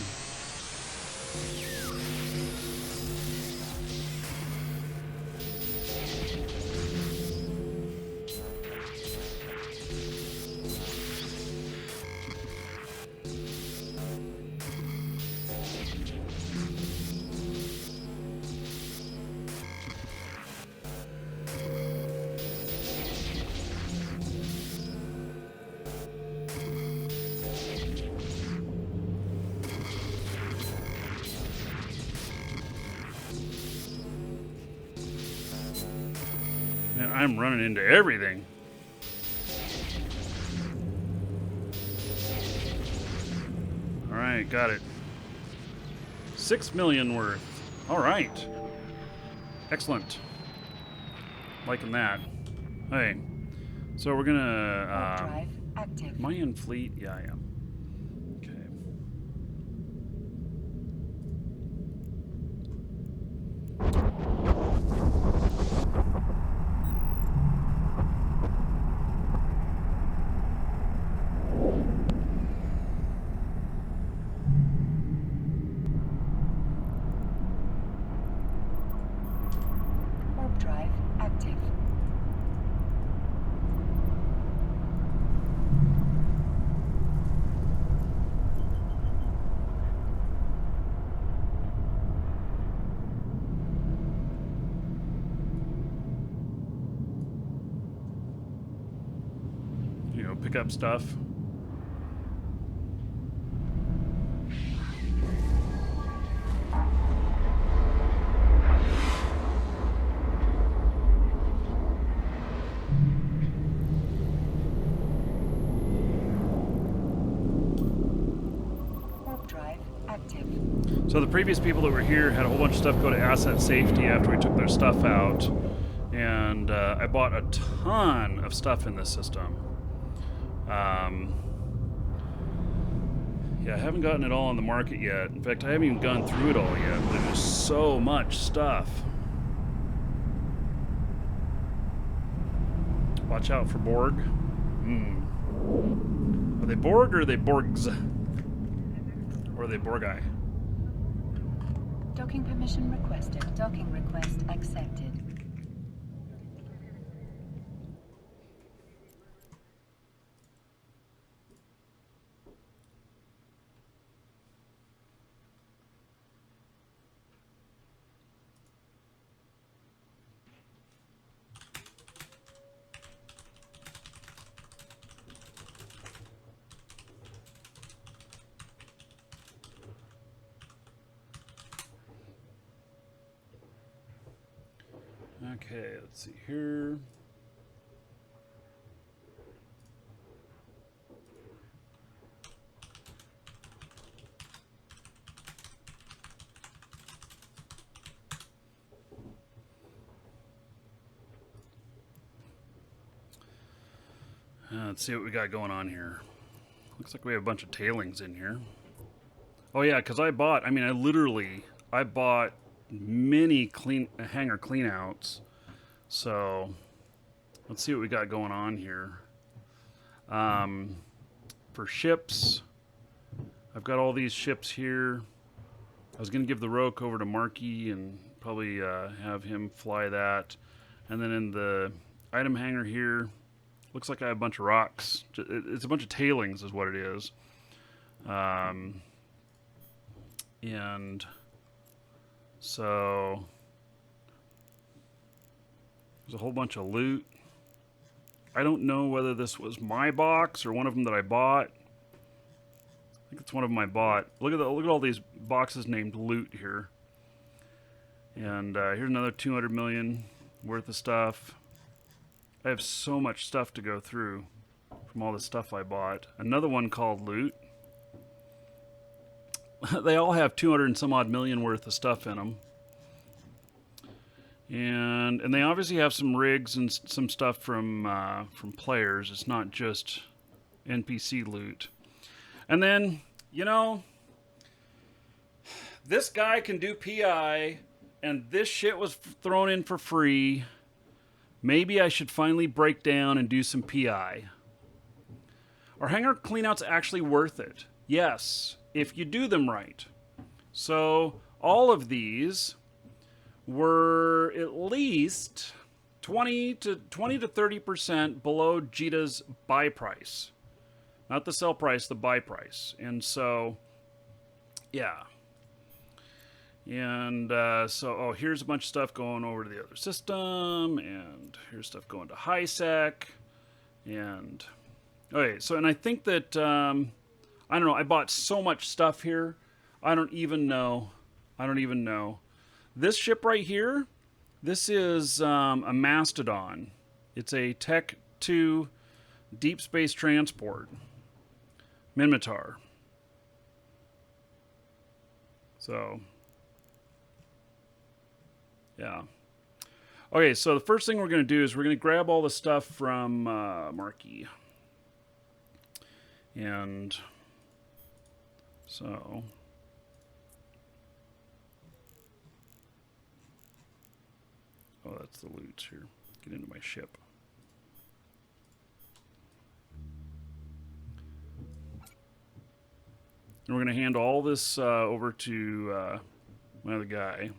Man, I'm running into everything. All right, got it. 6 million worth. All right. Excellent. Liking that. Hey, so we're gonna. Drive active. Am I in fleet? Yeah, I am. Okay. Warp drive active. You know, pick up stuff. Warp drive active. So the previous people that were here had a whole bunch of stuff go to asset safety after we took their stuff out. And I bought a ton of stuff in this system. Yeah, I haven't gotten it all on the market yet. In fact, I haven't even gone through it all yet. There's just so much stuff. Watch out for Borg. Are they Borg or are they Borgs? Or are they Borgai? Docking permission requested. Docking request accepted. Okay, let's see here. Let's see what we got going on here. Looks like we have a bunch of tailings in here. Oh yeah, because I bought many hangar cleanouts. So let's see what we got going on here. For ships, I've got all these ships here. I was going to give the Roke over to Markee and probably have him fly that. And then in the item hangar here, looks like I have a bunch of rocks. It's a bunch of tailings is what it is. And so there's a whole bunch of loot. I don't know whether this was my box or one of them that I bought. I think it's one of them I bought. Look at all these boxes named loot here. And here's another 200 million worth of stuff. I have so much stuff to go through from all the stuff I bought. Another one called loot. They all have 200 and some odd million worth of stuff in them. And they obviously have some rigs and some stuff from players. It's not just NPC loot. And then, you know, this guy can do PI, and this shit was thrown in for free. Maybe I should finally break down and do some PI. Are hangar cleanouts actually worth it? Yes, if you do them right. So all of these were at least 20 to 30% below Jita's buy price. Not the sell price, the buy price. And so, yeah. And so here's a bunch of stuff going over to the other system, and here's stuff going to HiSec, and okay. So, and I think that I don't know. I bought so much stuff here. I don't even know. This ship right here, this is a Mastodon. It's a Tech 2 deep space transport. Minmatar. So, yeah. Okay, so the first thing we're going to do is we're going to grab all the stuff from Markee. And so... Oh, that's the loot here. Get into my ship. And we're going to hand all this over to my other guy.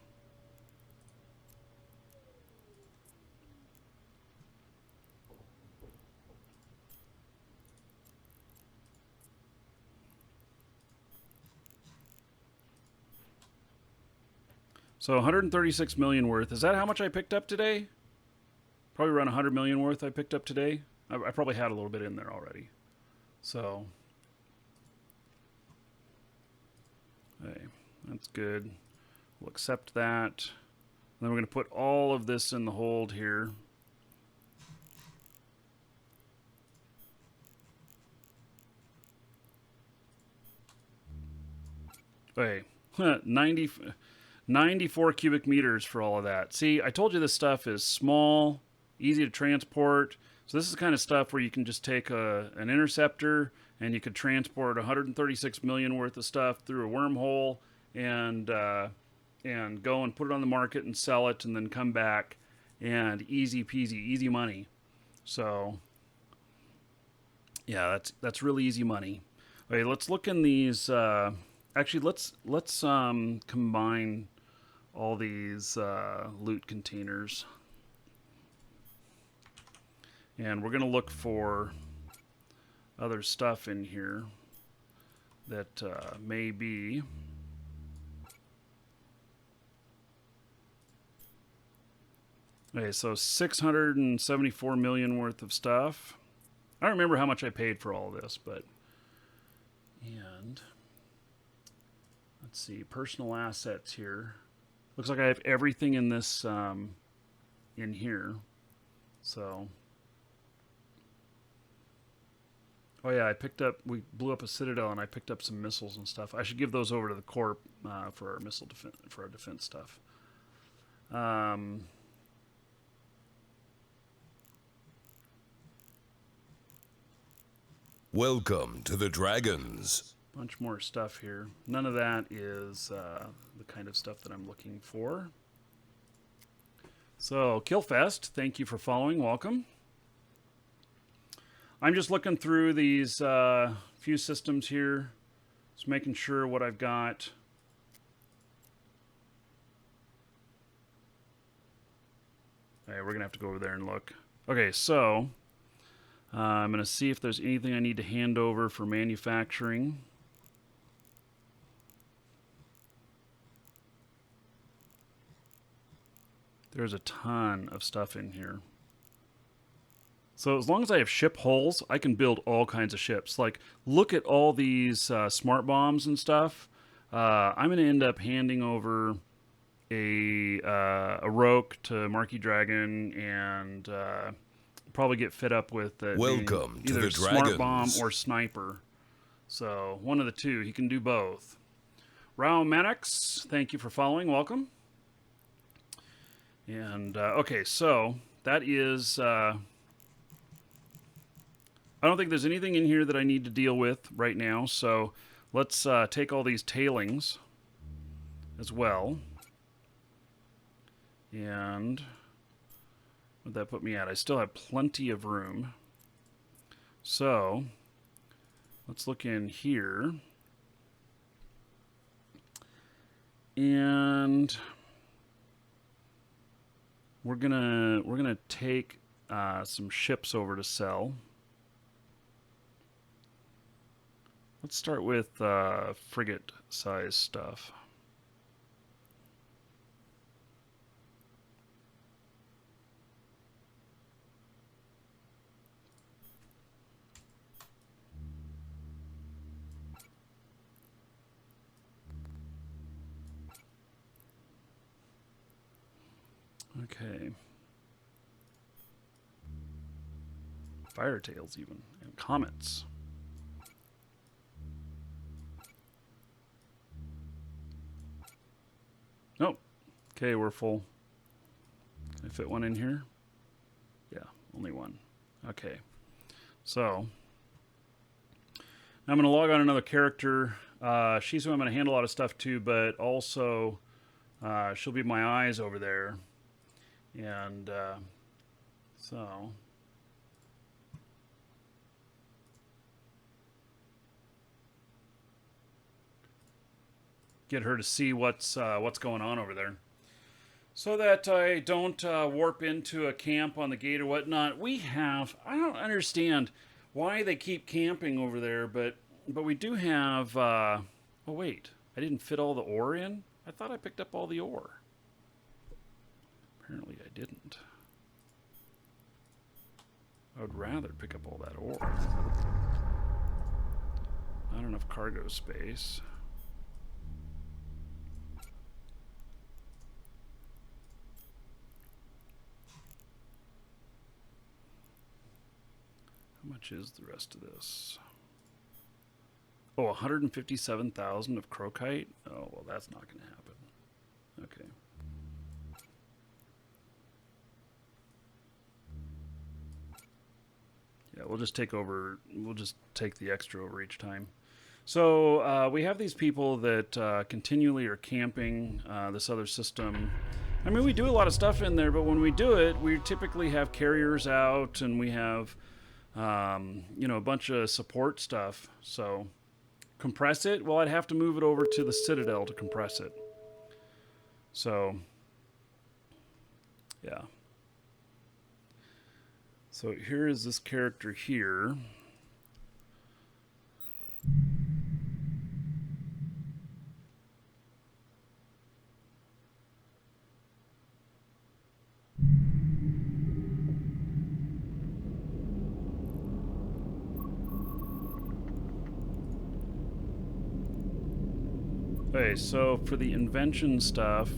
So 136 million worth. Is that how much I picked up today? Probably around 100 million worth I picked up today. I probably had a little bit in there already. So, hey, that's good. We'll accept that. And then we're going to put all of this in the hold here. Okay, 94 cubic meters for all of that. See, I told you this stuff is small, easy to transport. So this is the kind of stuff where you can just take an interceptor and you could transport 136 million worth of stuff through a wormhole and go and put it on the market and sell it and then come back, and easy peasy, easy money. So yeah, that's really easy money. Okay, let's look in these. Actually, let's combine all these loot containers, and we're going to look for other stuff in here that may be okay. So 674 million worth of stuff. I don't remember how much I paid for all this, but and let's see, personal assets here. Looks like I have everything in this in here. So, oh yeah, we blew up a citadel and I picked up some missiles and stuff. I should give those over to the Corp for our missile defense, for our defense stuff. Welcome to the Dragons. Bunch more stuff here. None of that is the kind of stuff that I'm looking for. So, Killfest, thank you for following. Welcome. I'm just looking through these few systems here. Just making sure what I've got. Okay, we're going to have to go over there and look. Okay, so I'm going to see if there's anything I need to hand over for manufacturing. There's a ton of stuff in here. So as long as I have ship hulls, I can build all kinds of ships. Like, look at all these smart bombs and stuff. I'm going to end up handing over a Roke to Markee Dragon and probably get fit up with Welcome to either the smart bomb Dragons. or sniper. So one of the two. He can do both. Rao Mannix, thank you for following. Welcome. And okay, so that is. I don't think there's anything in here that I need to deal with right now. So let's take all these tailings as well. And what'd that put me at? I still have plenty of room. So let's look in here. And we're gonna take some ships over to sell. Let's start with frigate size stuff. Okay. Fire tails even, and comets. Nope. Okay, we're full. Can I fit one in here? Yeah, only one. Okay. So, I'm going to log on another character. She's who I'm going to handle a lot of stuff to, but also she'll be my eyes over there. And so... get her to see what's going on over there, so that I don't warp into a camp on the gate or whatnot. I don't understand why they keep camping over there, but we do have. Oh wait, I didn't fit all the ore in. I thought I picked up all the ore. Apparently I didn't. I would rather pick up all that ore. Not enough cargo space. How much is the rest of this? Oh, 157,000 of crocite? Oh, well, that's not going to happen. Okay. Yeah, we'll just take the extra over each time. So we have these people that continually are camping this other system. I mean, we do a lot of stuff in there, but when we do it, we typically have carriers out and we have... a bunch of support stuff. So compress it. Well, I'd have to move it over to the Citadel to compress it. So yeah. So here is this character here. Okay, so for the invention stuff,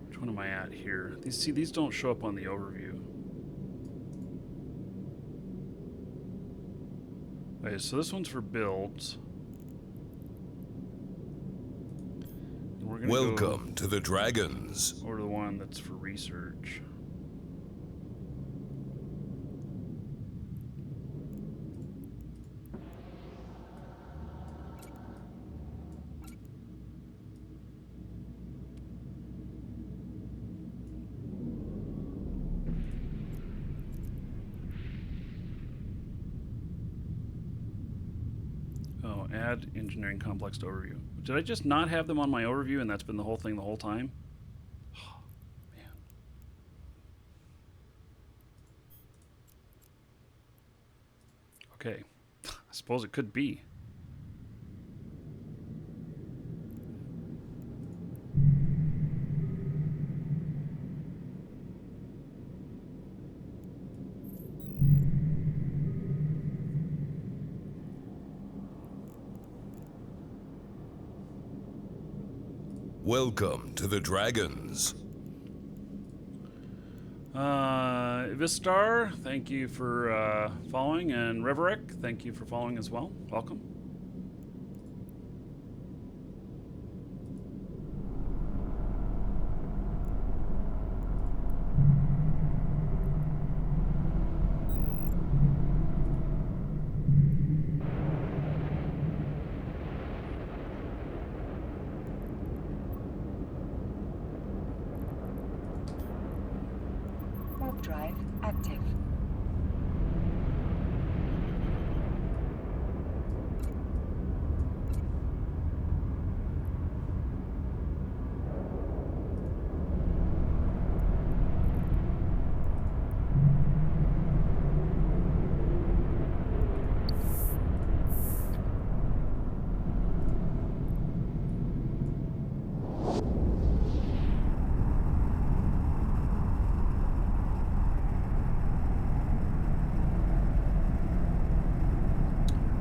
which one am I at here? These don't show up on the overview. Okay, so this one's for builds. We're gonna Welcome to the Dragons. go over to the one that's for research. Add engineering complex to overview. Did I just not have them on my overview and that's been the whole thing the whole time? Oh, man. Okay. I suppose it could be. Welcome to the Dragons. Vistar, thank you for following, and Reverick, thank you for following as well. Welcome. Warp drive active.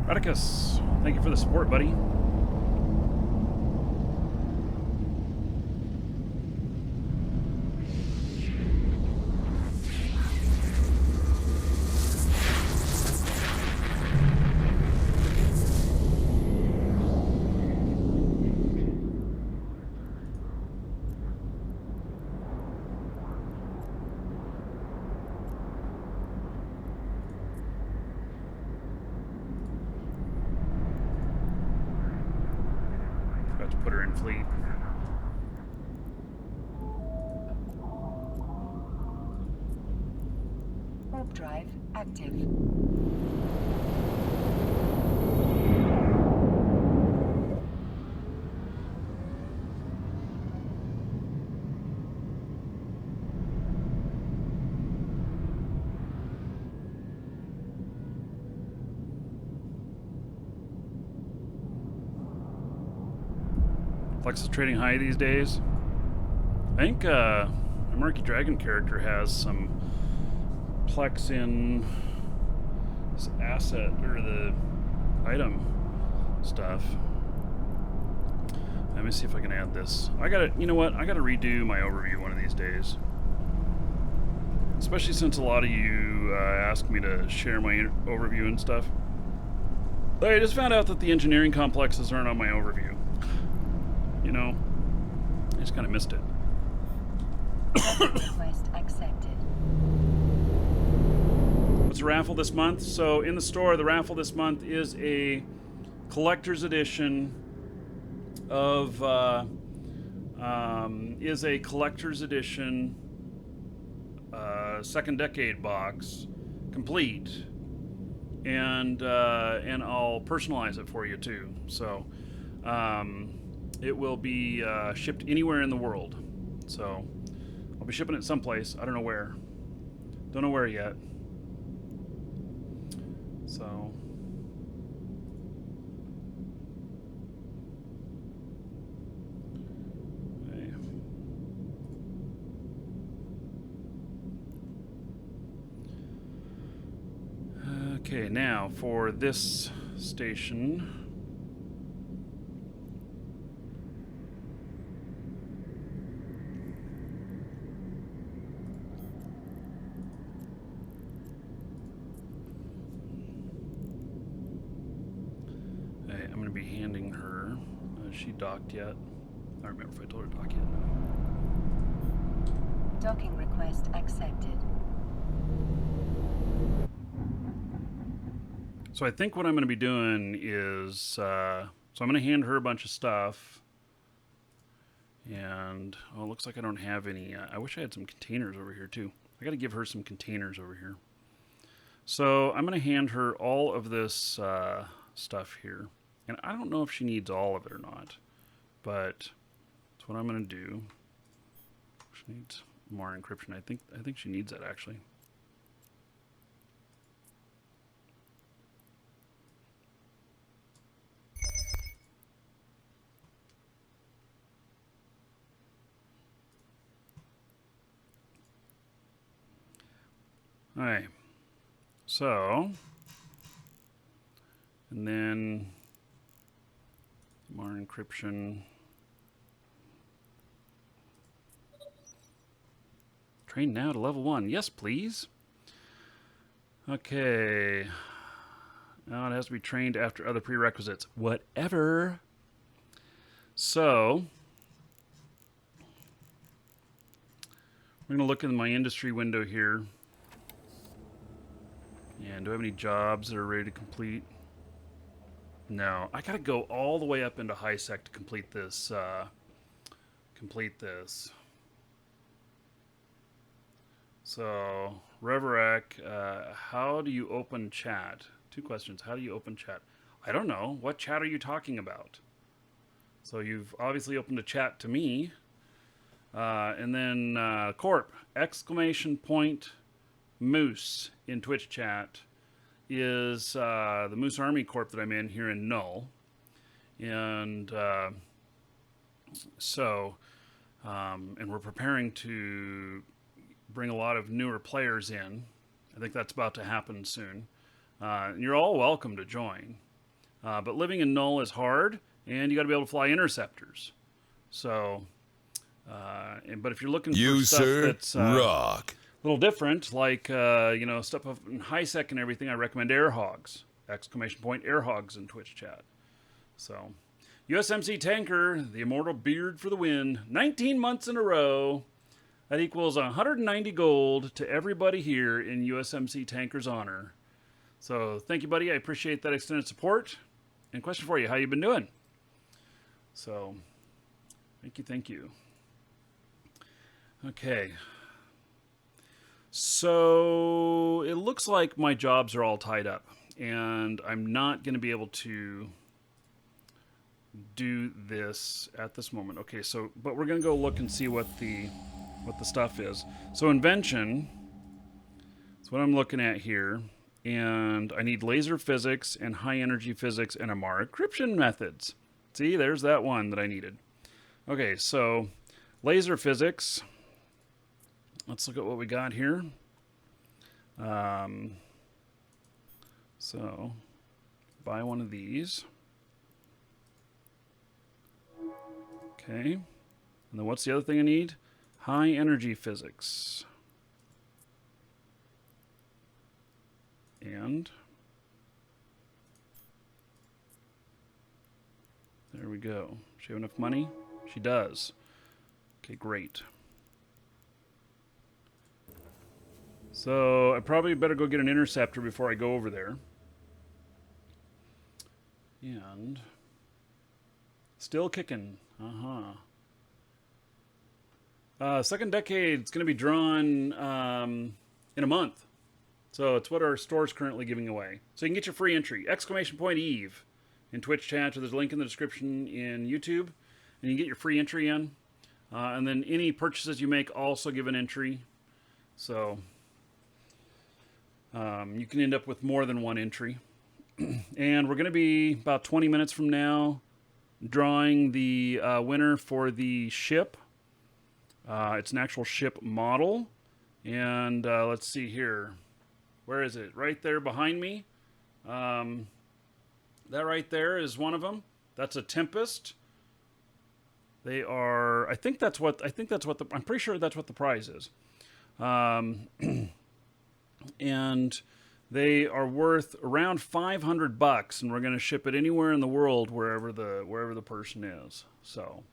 Radicus, thank you for the support, buddy. Forgot to put her in fleet. Warp drive active. Flex is trading high these days. I think my Markee Dragon character has some Plex in this asset or the item stuff. Let me see if I can add this. I gotta, you know what? I gotta redo my overview one of these days. Especially since a lot of you asked me to share my overview and stuff. But I just found out that the engineering complexes aren't on my overview. You know, I just kind of missed it. Request accepted. What's the raffle this month? So in the store, the raffle this month is a collector's edition of second decade box, complete, and I'll personalize it for you too. So it will be shipped anywhere in the world. So I'll be shipping it someplace. I don't know where. Don't know where yet. So okay. Okay, now for this station. I'm going to be handing her. Is she docked yet? I don't remember if I told her to dock yet. Docking request accepted. So I think what I'm going to be doing is, so I'm going to hand her a bunch of stuff. And, oh, it looks like I don't have any. I wish I had some containers over here too. I got to give her some containers over here. So I'm going to hand her all of this stuff here. And I don't know if she needs all of it or not, but that's what I'm going to do. She needs more encryption. I think she needs that actually. All right. So, and then more encryption. Train now to level 1. Yes, please. Okay. Now it has to be trained after other prerequisites. Whatever. So, we're going to look in my industry window here. And do I have any jobs that are ready to complete? No. I got to go all the way up into high sec to complete this. So, Reverek, how do you open chat? 2 questions. How do you open chat? I don't know. What chat are you talking about? So you've obviously opened a chat to me. And then Corp, exclamation point Moose in Twitch chat is the Moose Army Corp that I'm in here in Null. And and we're preparing to bring a lot of newer players in. I think that's about to happen soon. You're all welcome to join. But living in Null is hard, and you got to be able to fly interceptors. So, but if you're looking for stuff that's rock. a little different, like stuff up in high sec and everything, I recommend Airhogs! Exclamation point Airhogs in Twitch chat. So, USMC Tanker, the immortal beard for the win. 19 months in a row. That equals 190 gold to everybody here in USMC Tanker's honor. So thank you, buddy. I appreciate that extended support. And question for you, how you been doing? So, thank you. Okay. So it looks like my jobs are all tied up, and I'm not going to be able to do this at this moment. Okay, so but we're going to go look and see what the stuff is. So Invention is what I'm looking at here, and I need laser physics and high energy physics and NMR encryption methods. See, there's that one that I needed. Okay, so laser physics. Let's look at what we got here. So buy one of these. Okay, and then what's the other thing I need? High energy physics. And there we go. She have enough money? She does. Okay, great. So I probably better go get an interceptor before I go over there. And still kicking. Second decade, it's going to be drawn in a month. So it's what our store's currently giving away. So you can get your free entry. Exclamation point Eve in Twitch chat. So there's a link in the description in YouTube. And you can get your free entry in. And then any purchases you make also give an entry. So you can end up with more than one entry. And we're going to be about 20 minutes from now drawing the winner for the ship. It's an actual ship model. And let's see here. Where is it? Right there behind me. That right there is one of them. That's a Tempest. They are. I'm pretty sure that's what the prize is. And they are worth around $500, and we're going to ship it anywhere in the world wherever the person is. So.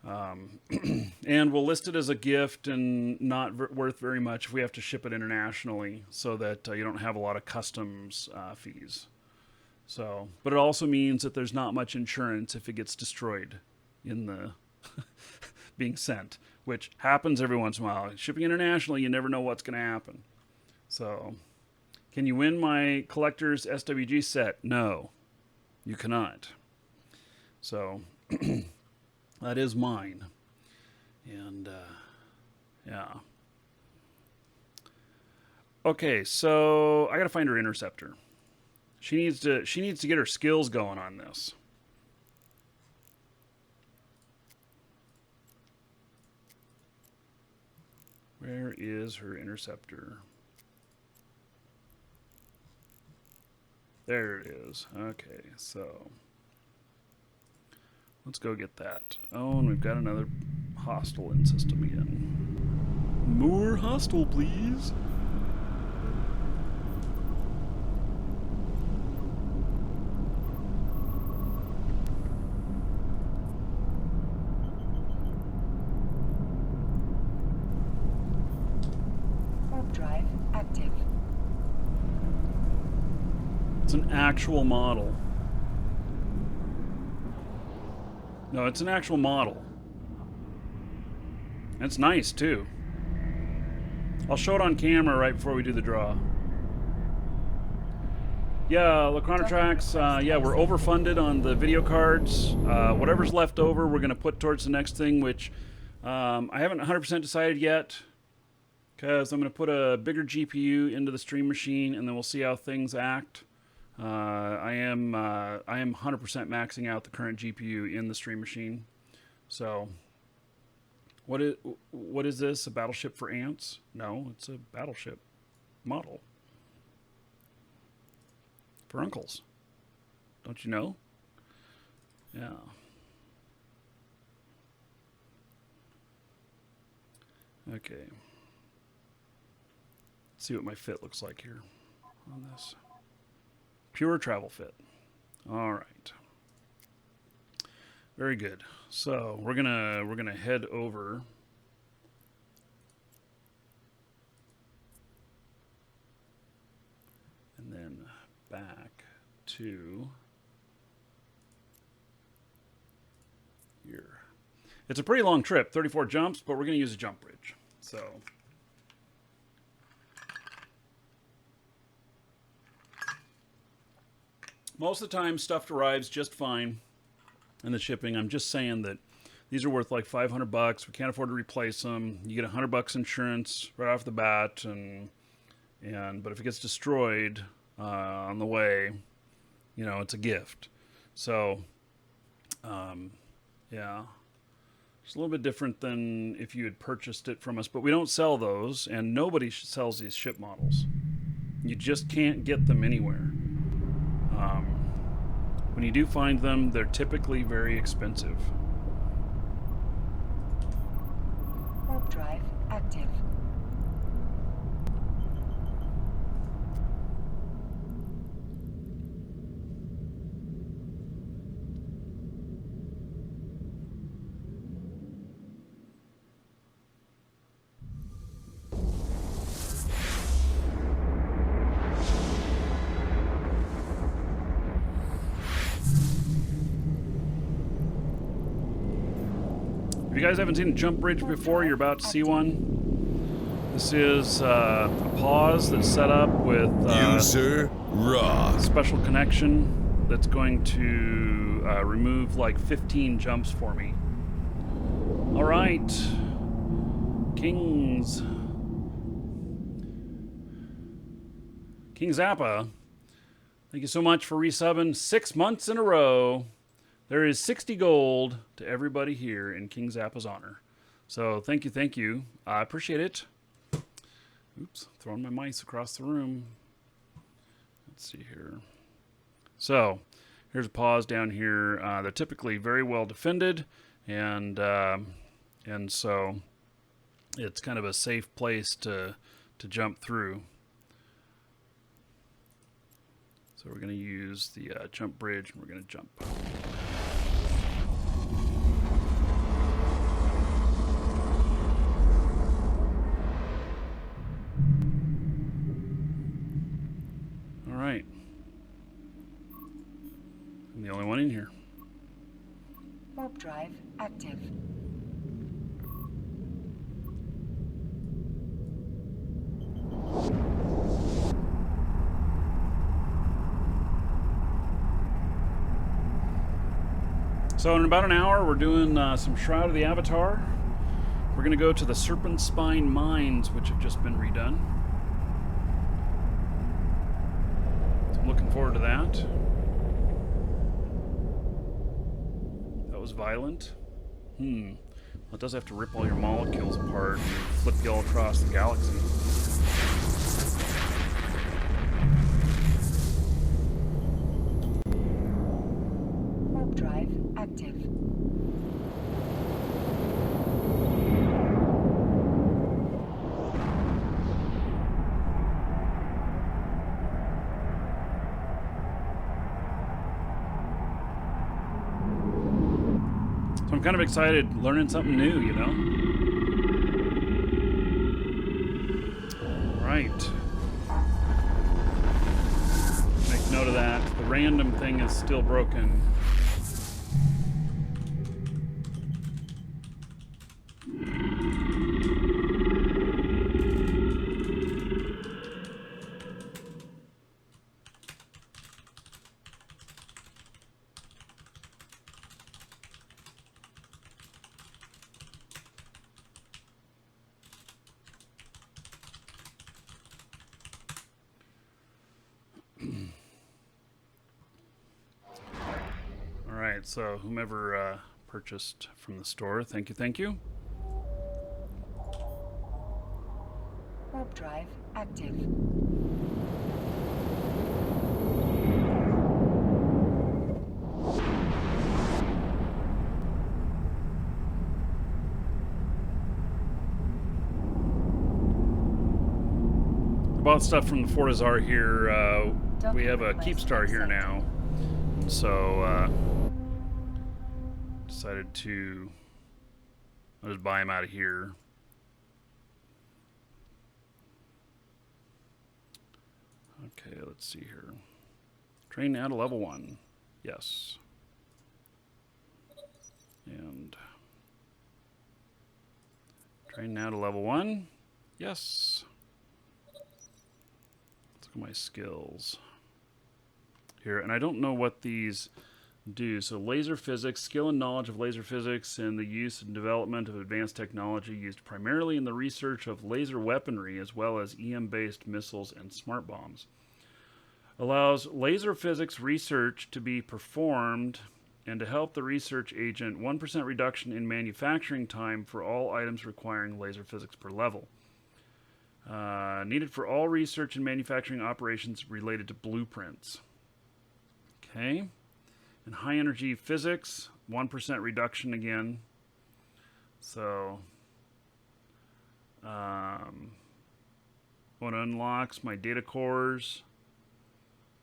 And we'll list it as a gift and not worth very much if we have to ship it internationally, so that you don't have a lot of customs fees. So, but it also means that there's not much insurance if it gets destroyed in the being sent, which happens every once in a while. Shipping internationally, you never know what's going to happen. So, can you win my collector's SWG set? No, you cannot. So. That is mine. And, yeah. Okay, so I gotta find her interceptor. She needs to get her skills going on this. Where is her interceptor? There it is. Okay, so let's go get that. Oh, and we've got another hostile in system again. More hostile, please. Warp drive active. It's an actual model. No, it's an actual model. It's nice, too. I'll show it on camera right before we do the draw. Yeah, Lacronatrax, yeah, we're overfunded on the video cards. Whatever's left over, we're going to put towards the next thing, which I haven't 100% decided yet, because I'm going to put a bigger GPU into the stream machine, and then we'll see how things act. I am 100% maxing out the current GPU in the stream machine. So, what is this? A battleship for ants? No, it's a battleship model for uncles. Don't you know? Yeah. Okay. Let's see what my fit looks like here on this. Pure travel fit. All right. Very good. So we're gonna head over. And then back to here. It's a pretty long trip, 34 jumps, but we're gonna use a jump bridge. So most of the time, stuff arrives just fine in the shipping. I'm just saying that these are worth like $500. We can't afford to replace them. You get $100 insurance right off the bat, but if it gets destroyed on the way, you know, it's a gift. So, yeah, it's a little bit different than if you had purchased it from us, but we don't sell those, and nobody sells these ship models. You just can't get them anywhere. When you do find them, they're typically very expensive. Warp drive active. If you guys haven't seen a jump bridge before, you're about to see one. This is a pause that's set up with User raw. special connection that's going to remove like 15 jumps for me. All right, King Zappa, thank you so much for resubbing 6 months in a row. There is 60 gold to everybody here in King Zappa's honor. So thank you, thank you. I appreciate it. Oops, throwing my mice across the room. Let's see here. So here's a pause down here. They're typically very well defended, and so it's kind of a safe place to jump through. So we're going to use the jump bridge, and we're going to jump. All right. I'm the only one in here. Warp drive active. So in about an hour, we're doing some Shroud of the Avatar. We're going to go to the Serpent Spine Mines, which have just been redone. So I'm looking forward to that. That was violent. Well, it does have to rip all your molecules apart and flip you all across the galaxy. Warp drive active. So I'm kind of excited learning something new, you know? All right. Make note of that. The random thing is still broken. Alright, so whomever purchased from the store, thank you, thank you. Warp drive active. I bought stuff from the Fortizar here. We have a Keepstar here now. So, decided to I'll just buy him out of here. Okay, let's see here. Train now to level 1. Yes. And train now to level 1. Yes. Let's look at my skills here. And I don't know what these do. So laser physics, skill and knowledge of laser physics and the use and development of advanced technology used primarily in the research of laser weaponry as well as EM-based missiles and smart bombs. Allows laser physics research to be performed and to help the research agent 1% reduction in manufacturing time for all items requiring laser physics per level. Needed for all research and manufacturing operations related to blueprints. Okay. And high energy physics, 1% reduction again. So, what unlocks my data cores.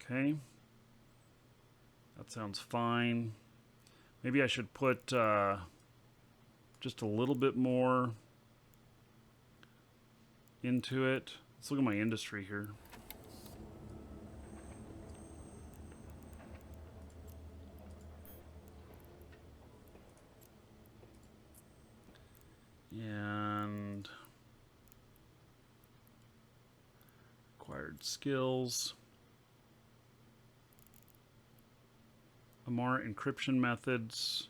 Okay. That sounds fine. Maybe I should put just a little bit more into it. Let's look at my industry here. And acquired skills. Amara encryption methods.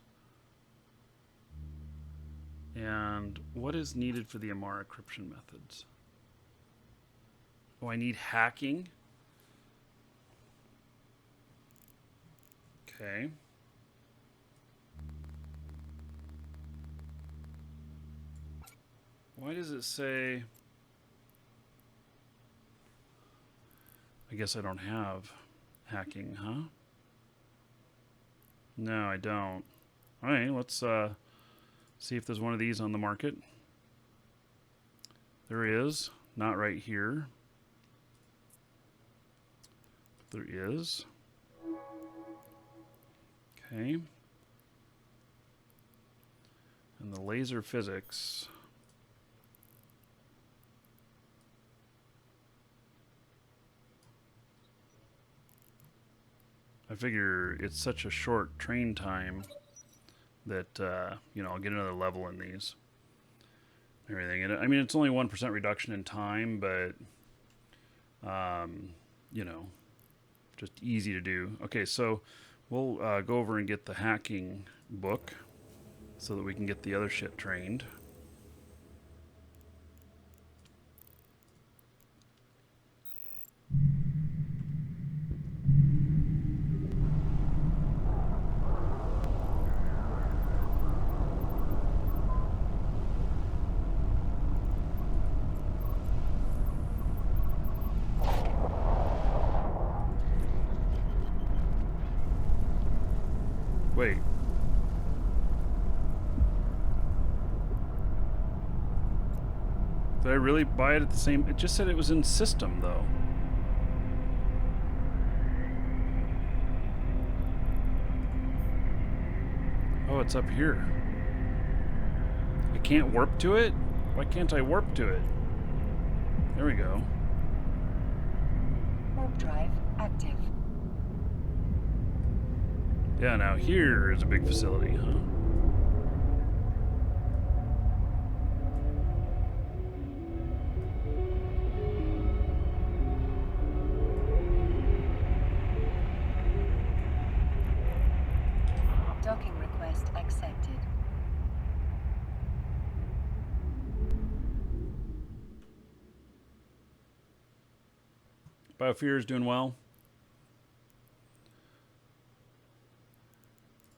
And what is needed for the Amara encryption methods? Oh, I need hacking. Okay. Why does it say... I guess I don't have hacking, huh? No, I don't. Alright, let's see if there's one of these on the market. There is. Not right here. There is. Okay. And the laser physics... I figure it's such a short train time that, you know, I'll get another level in these. Everything. And I mean, it's only 1% reduction in time, but, you know, just easy to do. Okay, so we'll go over and get the hacking book so that we can get the other shit trained. Wait. Did I really buy it at the same... It just said it was in system, though. Oh, it's up here. I can't warp to it? Why can't I warp to it? There we go. Warp drive active. Yeah, now here is a big facility, huh? Docking request accepted. Biofear is doing well.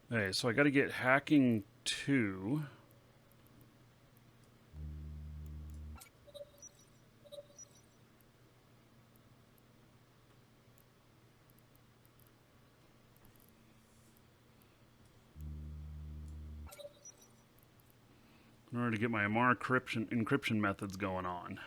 Okay, so I got to get hacking 2. In order to get my MR encryption methods going on.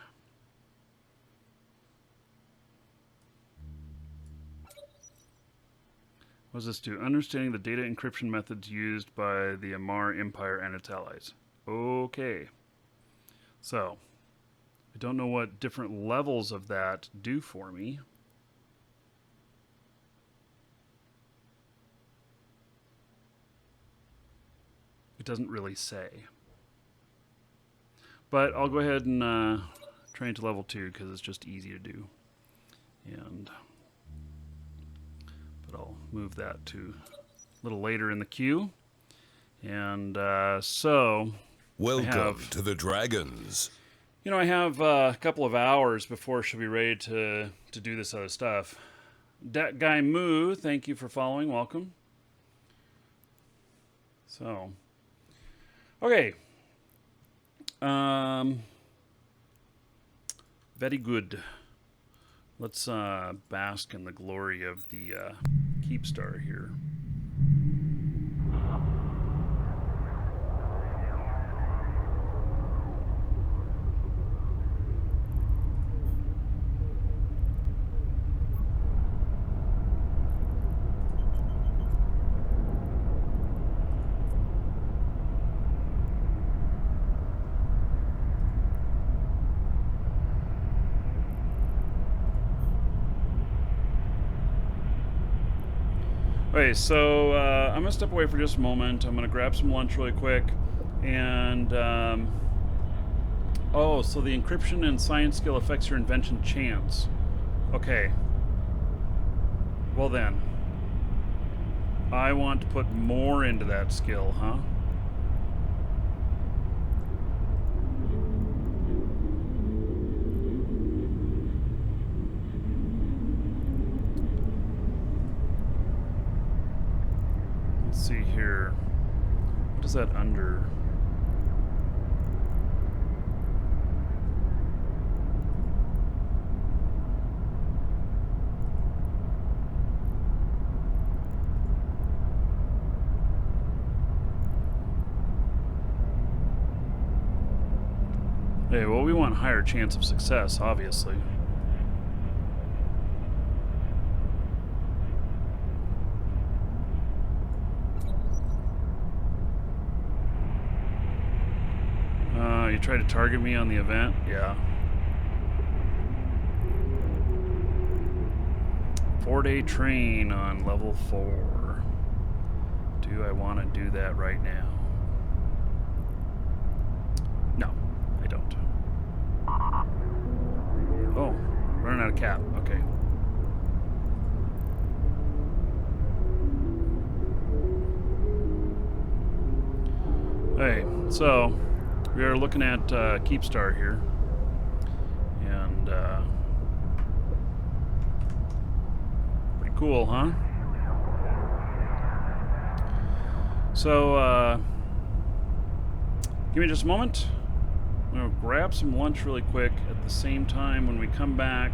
What does this do? Understanding the data encryption methods used by the Amar Empire and its allies. Okay. So, I don't know what different levels of that do for me. It doesn't really say. But I'll go ahead and train to level 2 because it's just easy to do. But I'll move that to a little later in the queue. And so... Welcome to the Dragons. You know, I have a couple of hours before she'll be ready to do this other stuff. Dat Guy Moo, thank you for following. Welcome. So... Okay. Very good. Let's bask in the glory of the Keepstar here. Okay, so I'm going to step away for just a moment. I'm going to grab some lunch really quick. And, oh, so the encryption and science skill affects your invention chance. Okay. Well then. I want to put more into that skill, huh? See here. What is that under? Hey, well, we want higher chance of success, obviously. You tried to target me on the event? Yeah. 4-day train on level 4. Do I want to do that right now? No, I don't. Oh, running out of cap. Okay. Hey, so we are looking at Keepstar here, and pretty cool, huh? So, give me just a moment. I'm going to grab some lunch really quick. At the same time, when we come back,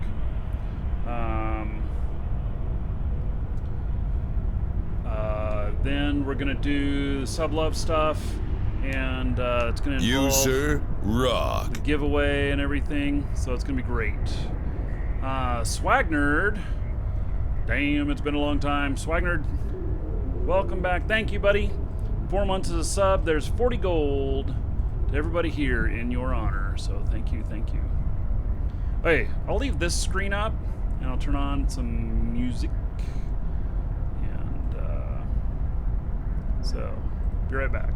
then we're going to do the sub-love stuff. And it's going to involve You, sir, rock. the giveaway and everything, so it's going to be great. Swag Nerd, damn, it's been a long time. Swag Nerd, welcome back. Thank you, buddy. 4 months as a sub. There's 40 gold. to everybody here in your honor. So thank you, thank you. Hey, I'll leave this screen up and I'll turn on some music. And so, be right back.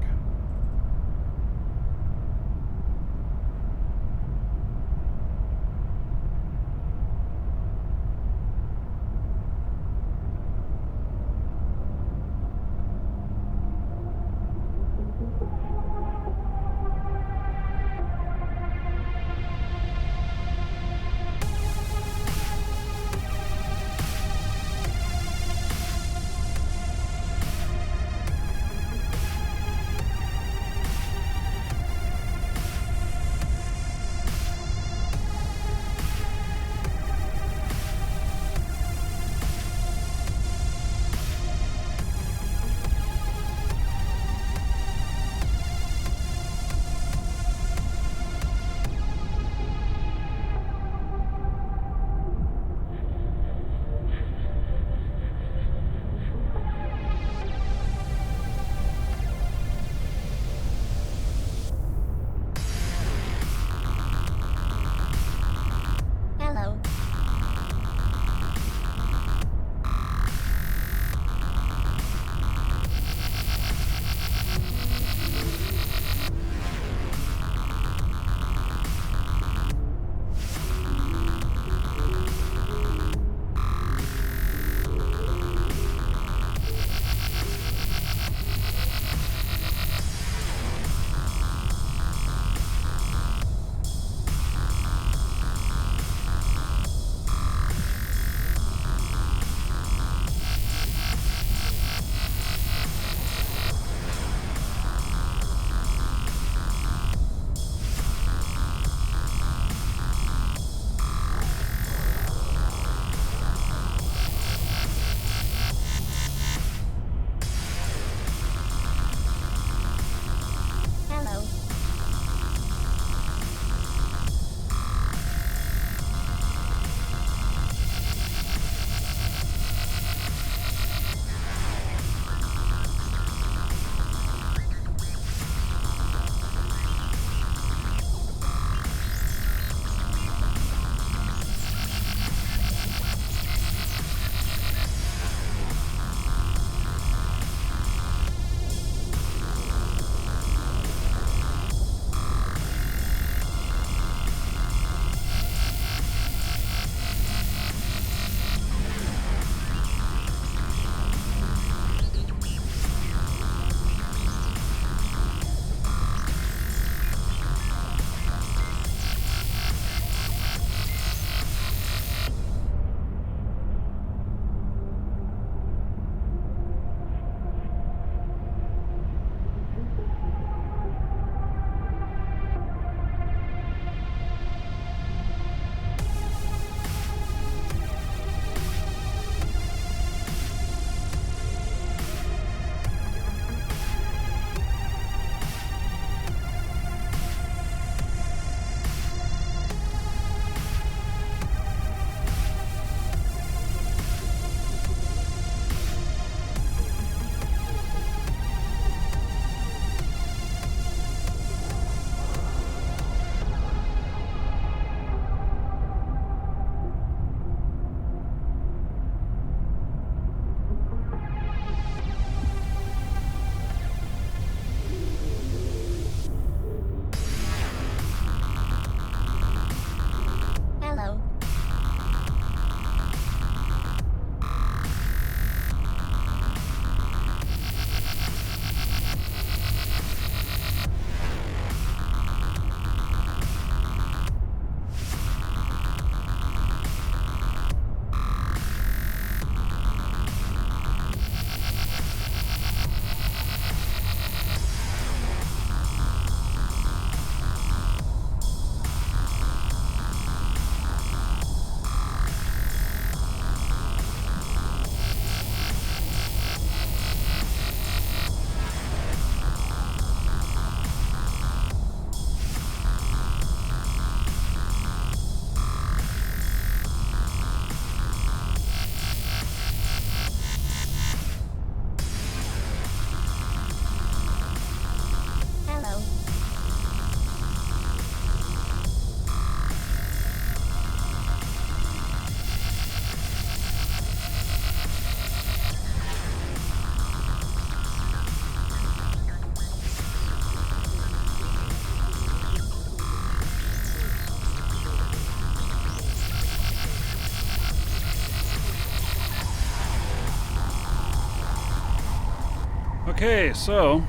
Okay, so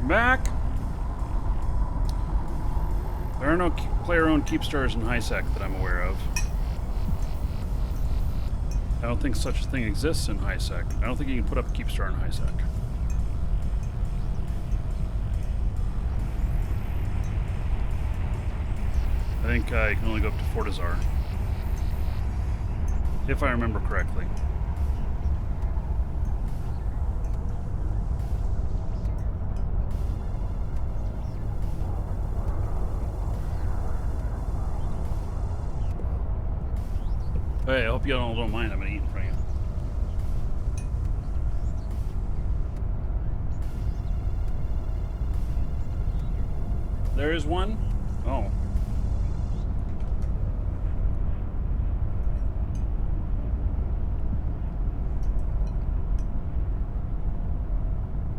back. There are no player-owned keep stars in HiSec that I'm aware of. I don't think such a thing exists in HiSec. I don't think you can put up a keep star in HiSec. I think you can only go up to Fortizar, if I remember correctly. Hey, I hope you all don't mind. I'm gonna eat in front of you. There is one? Oh.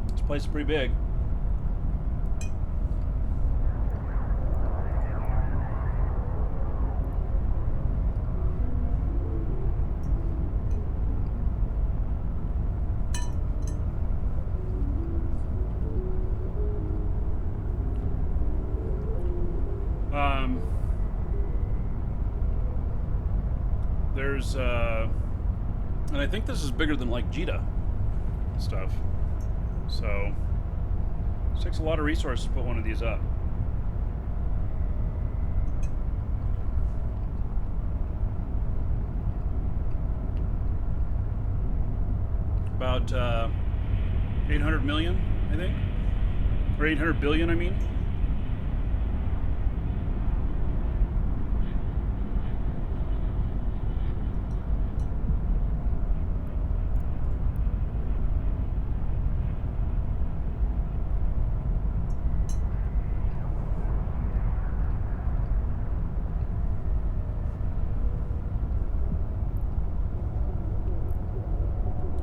This place is pretty big. There's, and I think this is bigger than like Jita stuff. So, it takes a lot of resources to put one of these up. About 800 million, I think. Or 800 billion, I mean.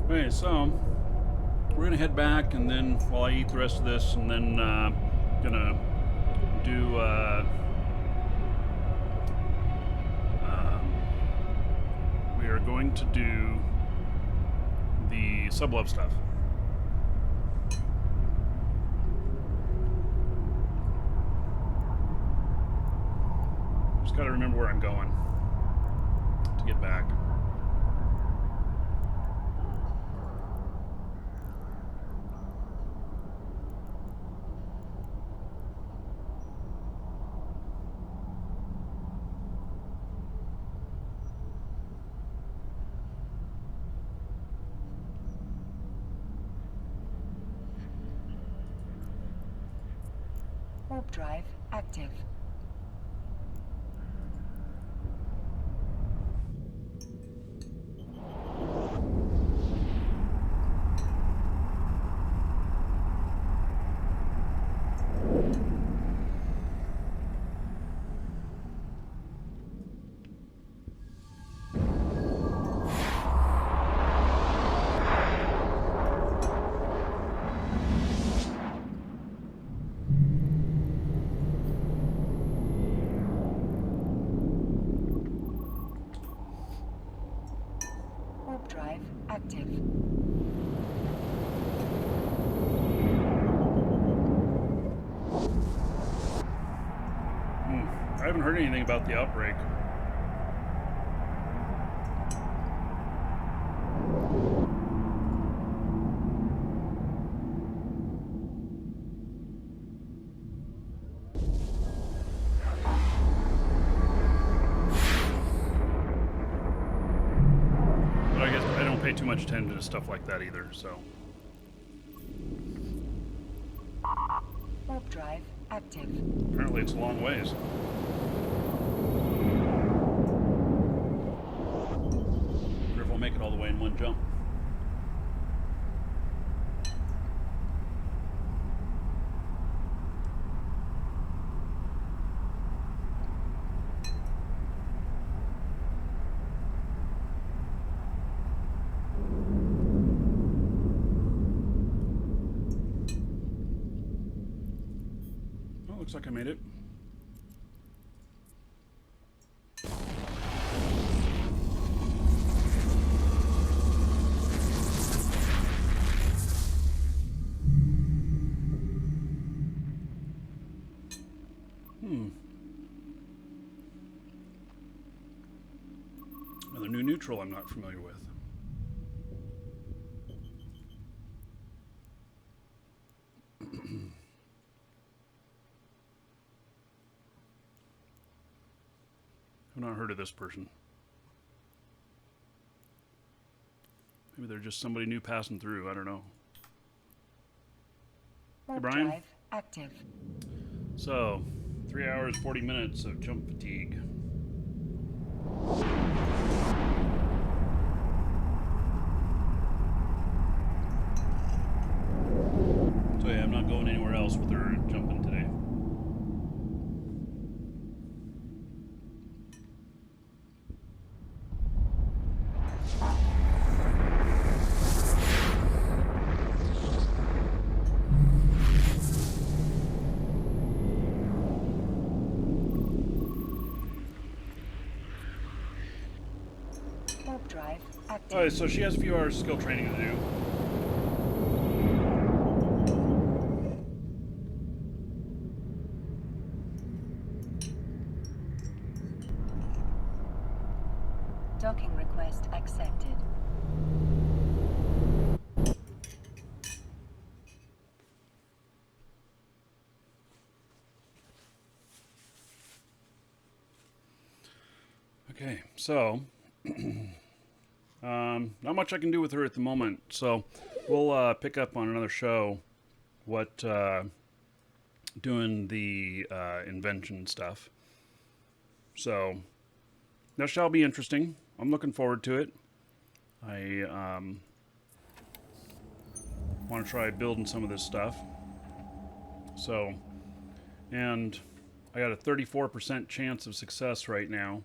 Okay, so we're gonna head back, and then while I eat the rest of this, and then gonna do we are going to do the sublove stuff. Just gotta remember where I'm going to get back. Warp drive active. Warp drive active. I haven't heard anything about the outbreak. But I guess I don't pay too much attention to stuff like that either, so. Warp drive active. Apparently it's a long ways. Wonder if we'll make it all the way in one jump. Oh, looks like I made it. neutral I'm not familiar with. I've not heard of this person. Maybe they're just somebody new passing through. I don't know. Hey, Brian. Drive active. So, 3 hours, 40 minutes of jump fatigue. So yeah, I'm not going anywhere else with her jumping today. Warp drive active. Alright, so she has a few hours skill training to do. Docking request accepted. Okay, so not much I can do with her at the moment. So we'll pick up on another show what doing the invention stuff. So that shall be interesting. I'm looking forward to it. I want to try building some of this stuff. So, and I got a 34% chance of success right now.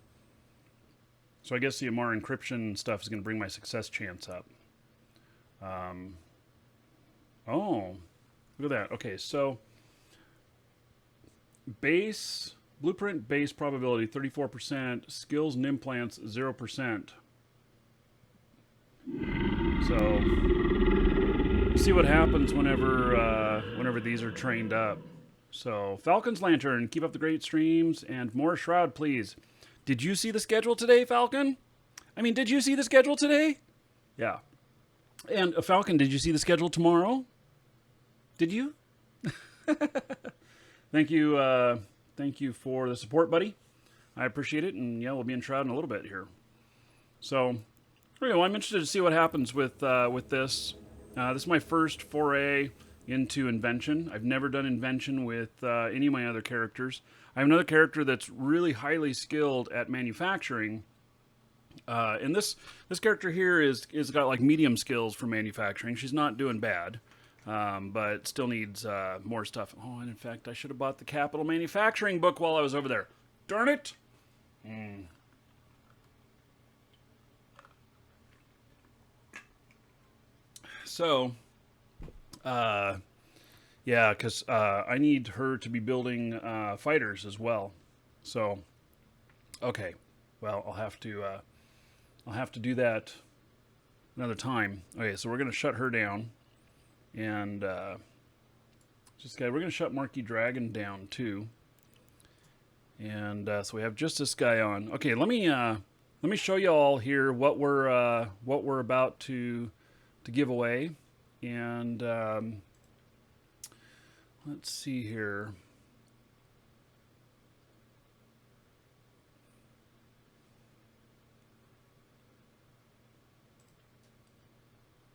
So I guess the Amar encryption stuff is going to bring my success chance up. Oh, look at that. Okay, so blueprint base probability 34%, skills and implants 0%. So see what happens whenever these are trained up. So Falcon's Lantern, keep up the great streams, and more Shroud, please. Did you see the schedule today, Falcon? I mean, did you see the schedule today? Yeah. And Falcon, did you see the schedule tomorrow? Did you? Thank you for the support, buddy. I appreciate it, and yeah, we'll be in Shroud in a little bit here. So, anyway, I'm interested to see what happens with this. This is my first foray into Invention. I've never done Invention with any of my other characters. I have another character that's really highly skilled at manufacturing, and this character here is got like medium skills for manufacturing. She's not doing bad, but still needs more stuff. Oh, and in fact, I should have bought the Capital Manufacturing book while I was over there. Darn it! So, yeah, because I need her to be building fighters as well. So, okay, well, I'll have to do that another time. Okay, so we're gonna shut her down, and we're gonna shut Markee Dragon down too. And so we have just this guy on. Okay, let me show you all here what we're about to give away, and let's see here.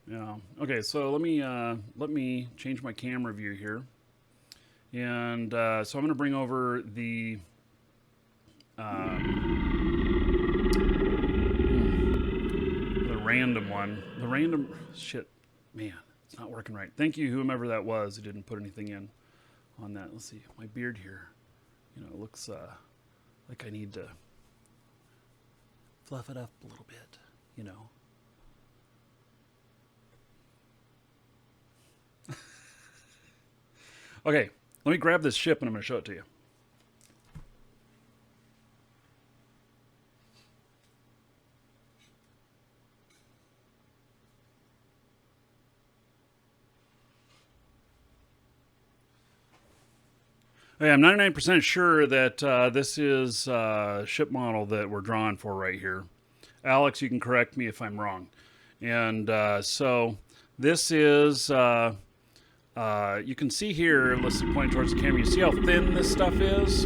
Yeah. Okay. So let me change my camera view here, and so I'm going to bring over the random one. The random shit, man, it's not working right. Thank you, whomever that was who didn't put anything in on that. Let's see, my beard here, it looks like I need to fluff it up a little bit, Okay, let me grab this ship and I'm going to show it to you. Okay, I'm 99% sure that this is a ship model that we're drawing for right here. Alex, you can correct me if I'm wrong. And so this is, you can see here, let's see, pointing towards the camera, you see how thin this stuff is?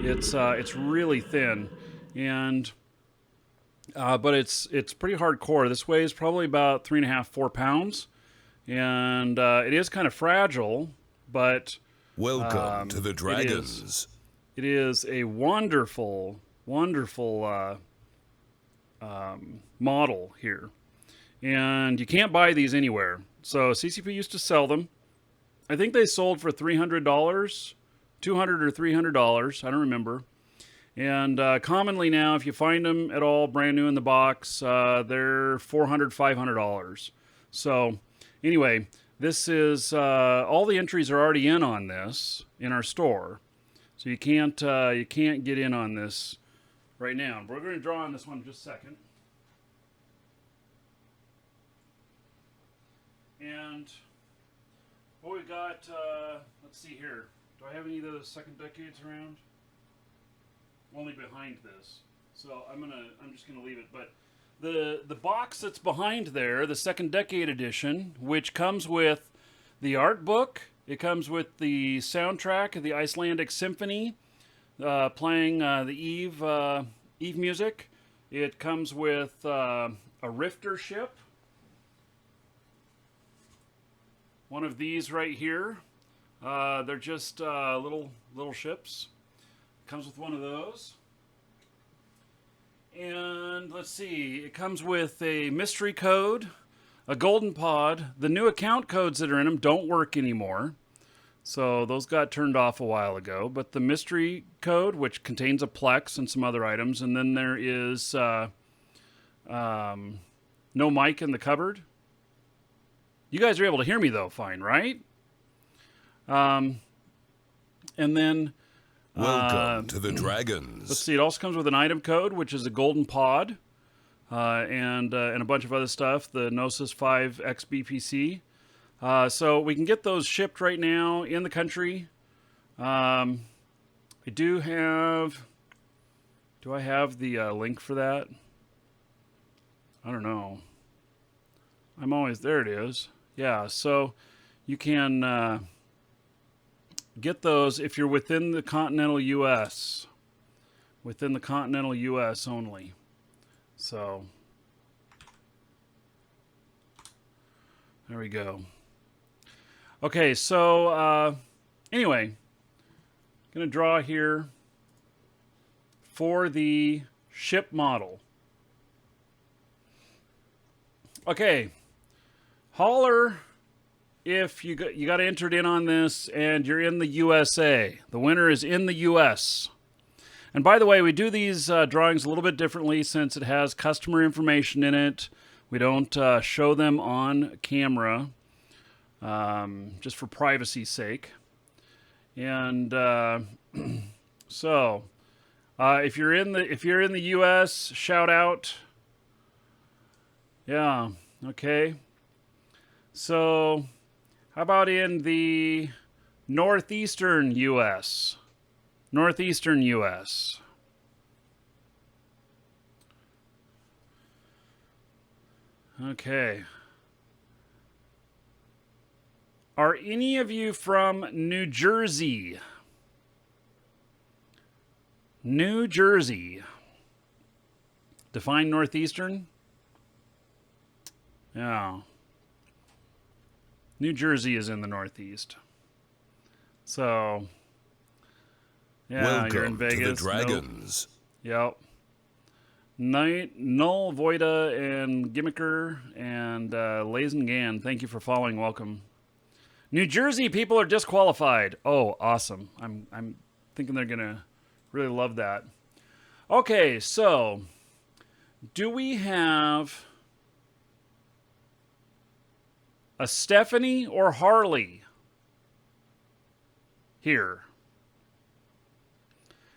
It's really thin. And, but it's pretty hardcore. This weighs probably about 3.5, 4 pounds. And it is kind of fragile, but Welcome to the Dragons. it is a wonderful, wonderful model here. And you can't buy these anywhere. So CCP used to sell them. I think they sold for $300, $200 or $300. I don't remember. And commonly now, if you find them at all brand new in the box, they're $400, $500. So anyway, this is all the entries are already in on this in our store. So you can't get in on this right now. We're going to draw on this one in just a second. And what we got, let's see here. Do I have any of those second decades around? Only behind this. So I'm just gonna leave it. But the box that's behind there, the second decade edition, which comes with the art book, it comes with the soundtrack of the Icelandic Symphony, playing the Eve music. It comes with a rifter ship. One of these right here. They're just little ships. Comes with one of those. And let's see, it comes with a mystery code, a golden pod. The new account codes that are in them don't work anymore. So those got turned off a while ago. But the mystery code, which contains a Plex and some other items. And then there is no mic in the cupboard. You guys are able to hear me though, fine, right? And then Welcome to the Dragons. let's see, it also comes with an item code, which is a golden pod, and a bunch of other stuff, the Gnosis 5 XBPC. So we can get those shipped right now in the country. I do I have the link for that? I don't know. There it is. Yeah, so you can get those if you're within the continental U.S. Within the continental U.S. only. So, there we go. Okay, so anyway, I'm going to draw here for the ship model. Okay. Holler if you got entered in on this and you're in the USA. The winner is in the US. And by the way, we do these drawings a little bit differently since it has customer information in it. We don't show them on camera, just for privacy's sake. And so, if you're in the US, shout out. Yeah. Okay. So, how about in the northeastern U.S.? Northeastern U.S. Okay. Are any of you from New Jersey? New Jersey. Define northeastern? Yeah. New Jersey is in the Northeast. So, yeah, Welcome you're in Vegas. to the Dragons. Nope. Yep. Null, Voida, and Gimmicker, and Lazengan, thank you for following. Welcome. New Jersey people are disqualified. Oh, awesome. I'm thinking they're going to really love that. Okay, so, do we have a Stephanie or Harley here?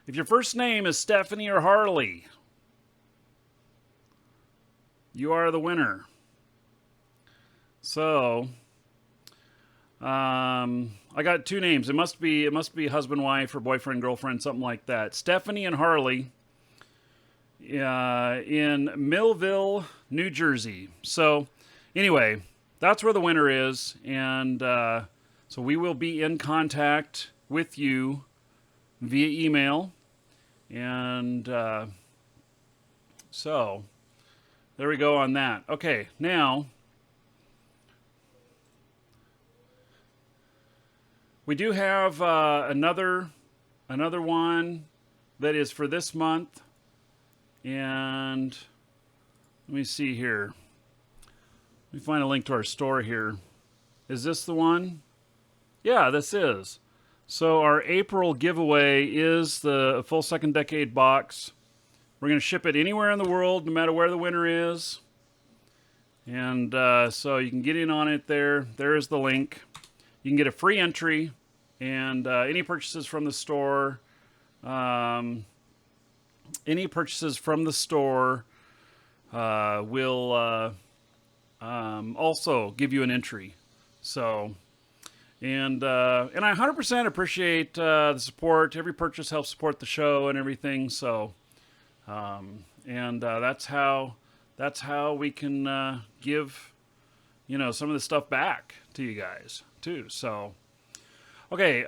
If your first name is Stephanie or Harley, you are the winner. So, I got two names. It must be husband, wife, or boyfriend, girlfriend, something like that. Stephanie and Harley. in Millville, New Jersey. So anyway, that's where the winner is, and so we will be in contact with you via email, and so there we go on that. Okay, now we do have another one that is for this month, and let me see here. Let me find a link to our store here. Is this the one? Yeah, this is. So our April giveaway is the full second decade box. We're going to ship it anywhere in the world, no matter where the winner is. And so you can get in on it there. There's the link. You can get a free entry, and any purchases from the store, will also give you an entry. So, and I 100% appreciate the support. Every purchase helps support the show and everything. So, that's how we can give, some of the stuff back to you guys too. So, okay,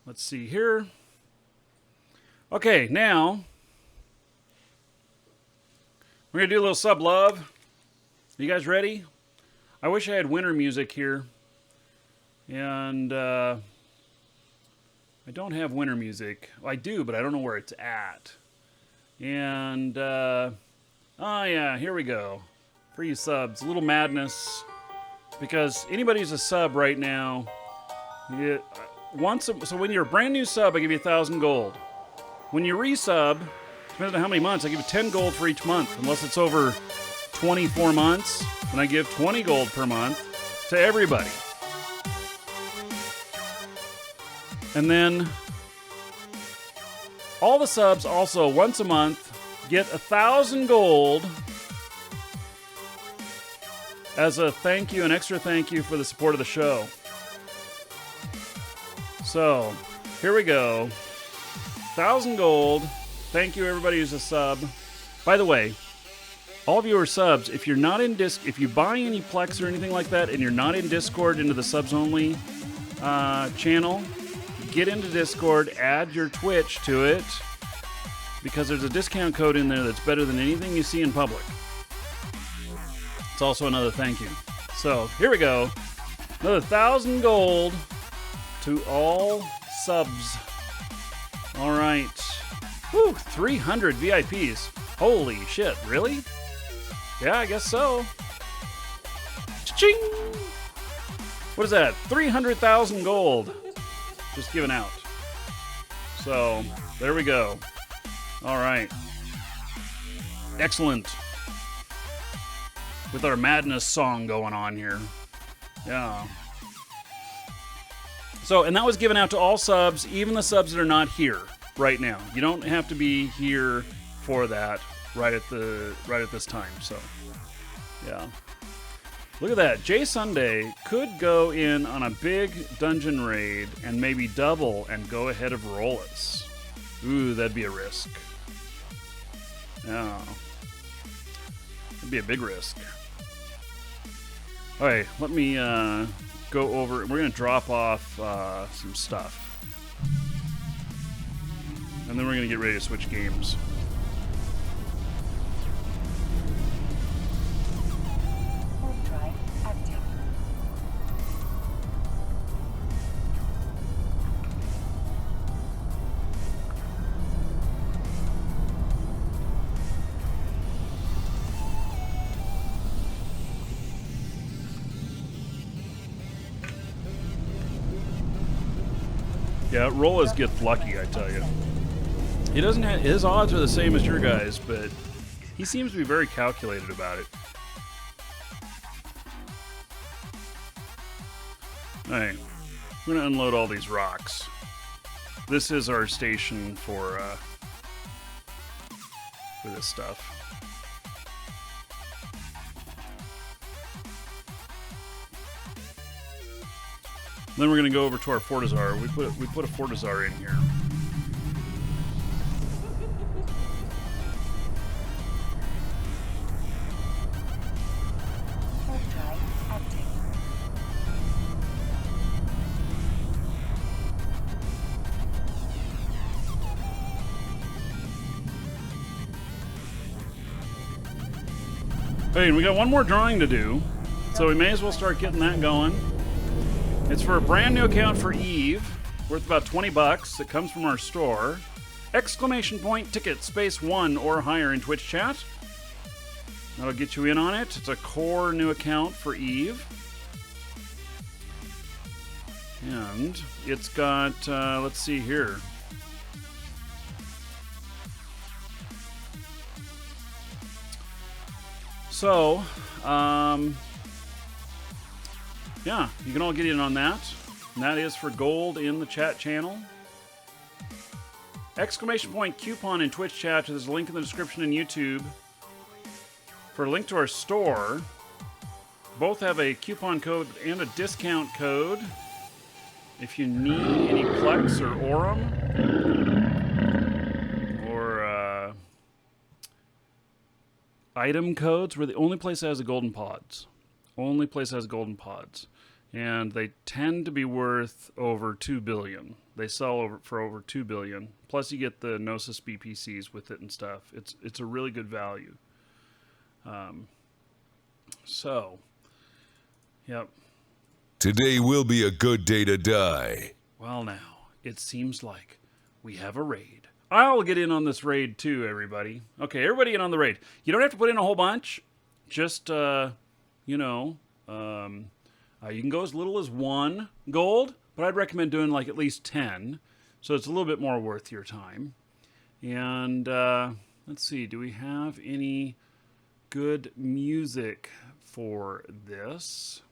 let's see here. Okay, now we're gonna do a little sub love. You guys ready? I wish I had winter music here, and I don't have winter music. Well, I do, but I don't know where it's at. And oh yeah, here we go. For you subs, a little madness, because anybody who's a sub right now, so when you're a brand new sub, I give you 1,000 gold. When you resub, depending on how many months, I give you 10 gold for each month, unless it's over 24 months, and I give 20 gold per month to everybody. And then all the subs also once a month get 1,000 gold as a thank you, an extra thank you for the support of the show. So here we go. 1,000 gold. Thank you, everybody who's a sub. By the way, all of you are subs. If you're not in if you buy any Plex or anything like that, and you're not in Discord into the subs only channel, get into Discord, add your Twitch to it, because there's a discount code in there that's better than anything you see in public. It's also another thank you. So here we go. Another 1,000 gold to all subs. All right. Whew, 300 VIPs. Holy shit, really? Yeah, I guess so. Cha-ching! What is that? 300,000 gold. Just giving out. So, there we go. All right. Excellent. With our madness song going on here. Yeah. So, and that was given out to all subs, even the subs that are not here right now. You don't have to be here for that right at this time. So, yeah. Look at that. Jay Sunday could go in on a big dungeon raid and maybe double and go ahead of Rollis. Ooh, that'd be a risk. Yeah. It'd be a big risk. All right, let me go over. We're going to drop off some stuff. And then we're going to get ready to switch games. Drive active. Yeah, Rollis gets lucky, I tell you. He doesn't have, his odds are the same as your guys, but he seems to be very calculated about it. Alright, we're gonna unload all these rocks. This is our station for this stuff. Then we're gonna go over to our Fortizar. We put a Fortizar in here. Hey, and we got one more drawing to do, so we may as well start getting that going. It's for a brand new account for Eve, worth about $20. It comes from our store. Exclamation point ticket space 1 or higher in Twitch chat. That'll get you in on it. It's a core new account for Eve. And it's got, let's see here. So, yeah, you can all get in on that. And that is for gold in the chat channel. Exclamation point coupon in Twitch chat. There's a link in the description in YouTube. For a link to our store, both have a coupon code and a discount code. If you need any Plex or Aurum, or item codes, we're the only place that has the golden pods. Only place that has golden pods. And they tend to be worth over $2 billion. They sell for over $2 billion. Plus you get the Gnosis BPCs with it and stuff. It's a really good value. So, yep. Today will be a good day to die. Well, now, it seems like we have a raid. I'll get in on this raid too, everybody. Okay, everybody in on the raid. You don't have to put in a whole bunch. Just, you know, you can go as little as 1 gold, but I'd recommend doing like at least 10. So it's a little bit more worth your time. And let's see, do we have any good music for this?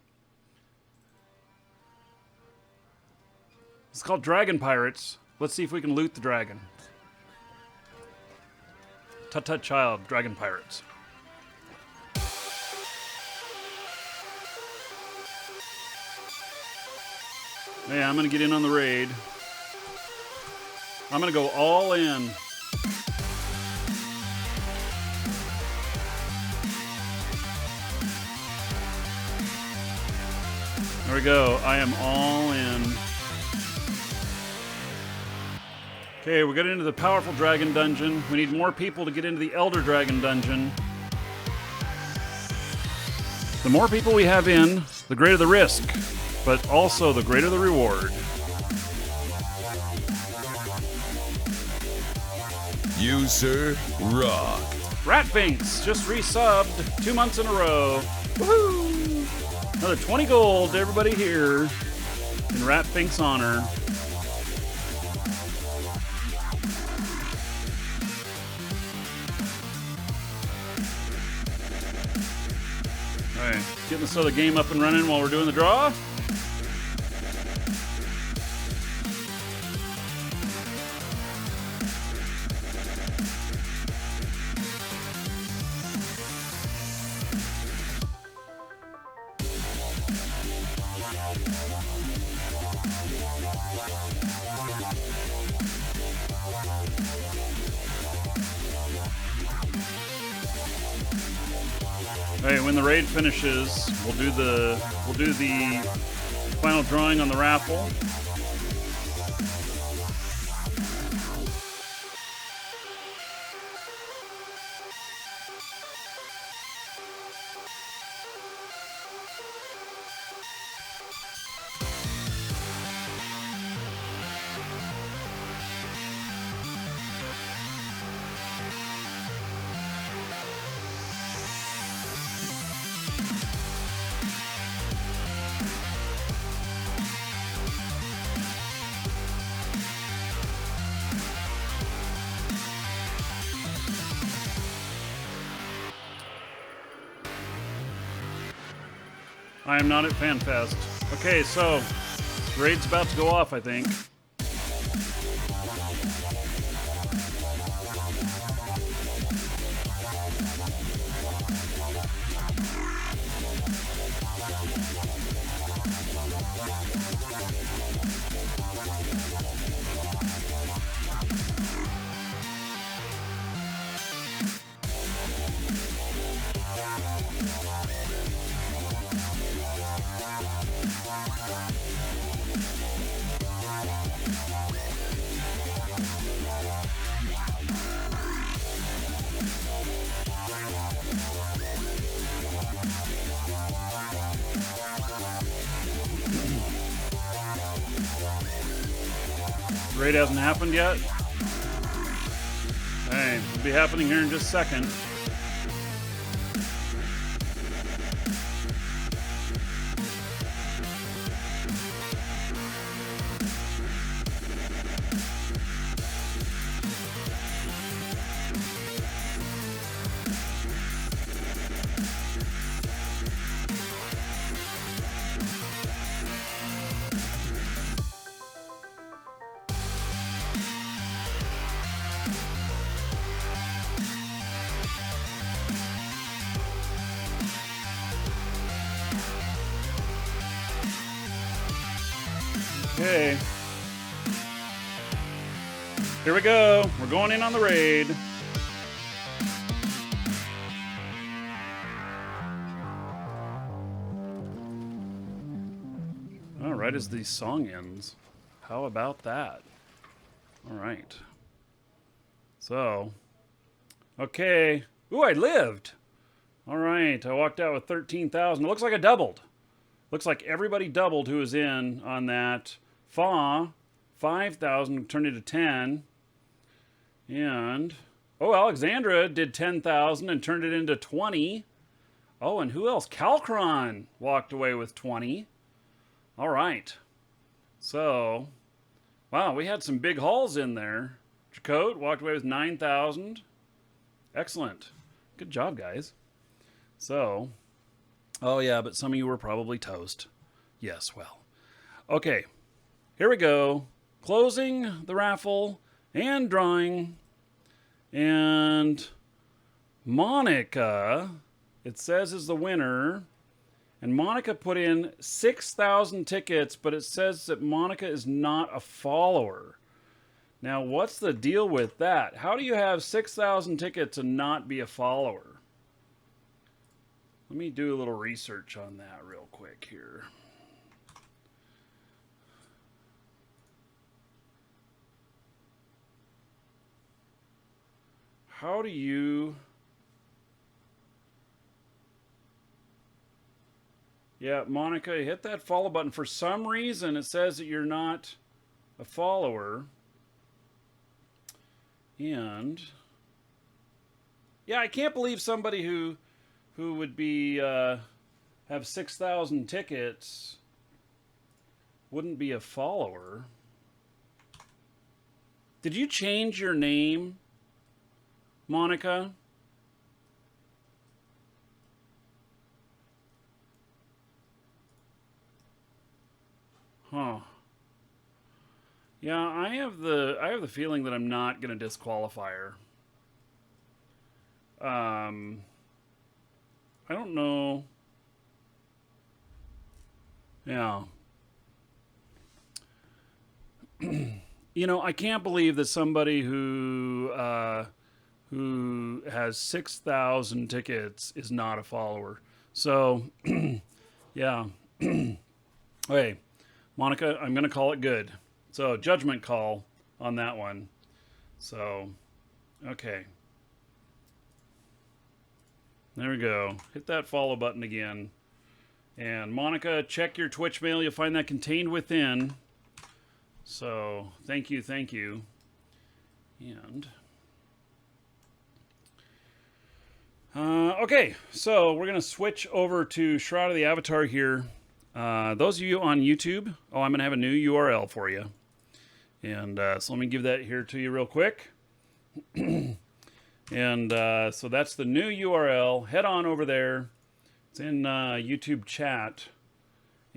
It's called Dragon Pirates. Let's see if we can loot the dragon. Tut Tut Child, Dragon Pirates. Hey, I'm gonna get in on the raid. I'm gonna go all in. There we go. I am all in. Okay, we're getting into the powerful dragon dungeon. We need more people to get into the elder dragon dungeon. The more people we have in, the greater the risk, but also the greater the reward. You, sir, rock. Ratfinks just resubbed 2 months in a row. Woohoo! Another 20 gold to everybody here in Ratfinks' honor. Alright, getting this other game up and running while we're doing the draw. Hey, when the raid finishes, we'll do the final drawing on the raffle. I am not at FanFest. Okay, so raid's about to go off, I think. Raid hasn't happened yet. Hey, it'll be happening here in just a second. Okay. Here we go. We're going in on the raid. All right, as the song ends. How about that? All right. So, okay. Ooh, I lived. All right, I walked out with 13,000. It looks like I doubled. Looks like everybody doubled who was in on that. 5,000 turned into 10. And, oh, Alexandra did 10,000 and turned it into 20. Oh, and who else? Calcron walked away with 20. All right. So, wow, we had some big hauls in there. Chakotay walked away with 9,000. Excellent. Good job, guys. So, oh yeah, but some of you were probably toast. Yes, well. Okay, here we go. Closing the raffle and drawing. And Monica, it says, is the winner. And Monica put in 6,000 tickets, but it says that Monica is not a follower. Now, what's the deal with that? How do you have 6,000 tickets and not be a follower? Let me do a little research on that real quick here. How do you... Yeah, Monica, hit that follow button. For some reason, it says that you're not a follower. And... yeah, I can't believe somebody who would be have 6,000 tickets wouldn't be a follower. Did you change your name, Monica? Huh. Yeah, I have the feeling that I'm not going to disqualify her. I don't know. Yeah. You know, I can't believe that somebody who has 6,000 tickets is not a follower. So, yeah. Okay, Monica, I'm going to call it good. So, judgment call on that one. So, okay. There we go. Hit that follow button again. And Monica, check your Twitch mail. You'll find that contained within. So, thank you, thank you. And... okay, so we're going to switch over to Shroud of the Avatar here. Those of you on YouTube, I'm going to have a new URL for you. And so let me give that here to you real quick. And so that's the new URL. Head on over there. It's in YouTube chat.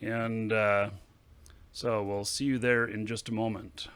And so we'll see you there in just a moment.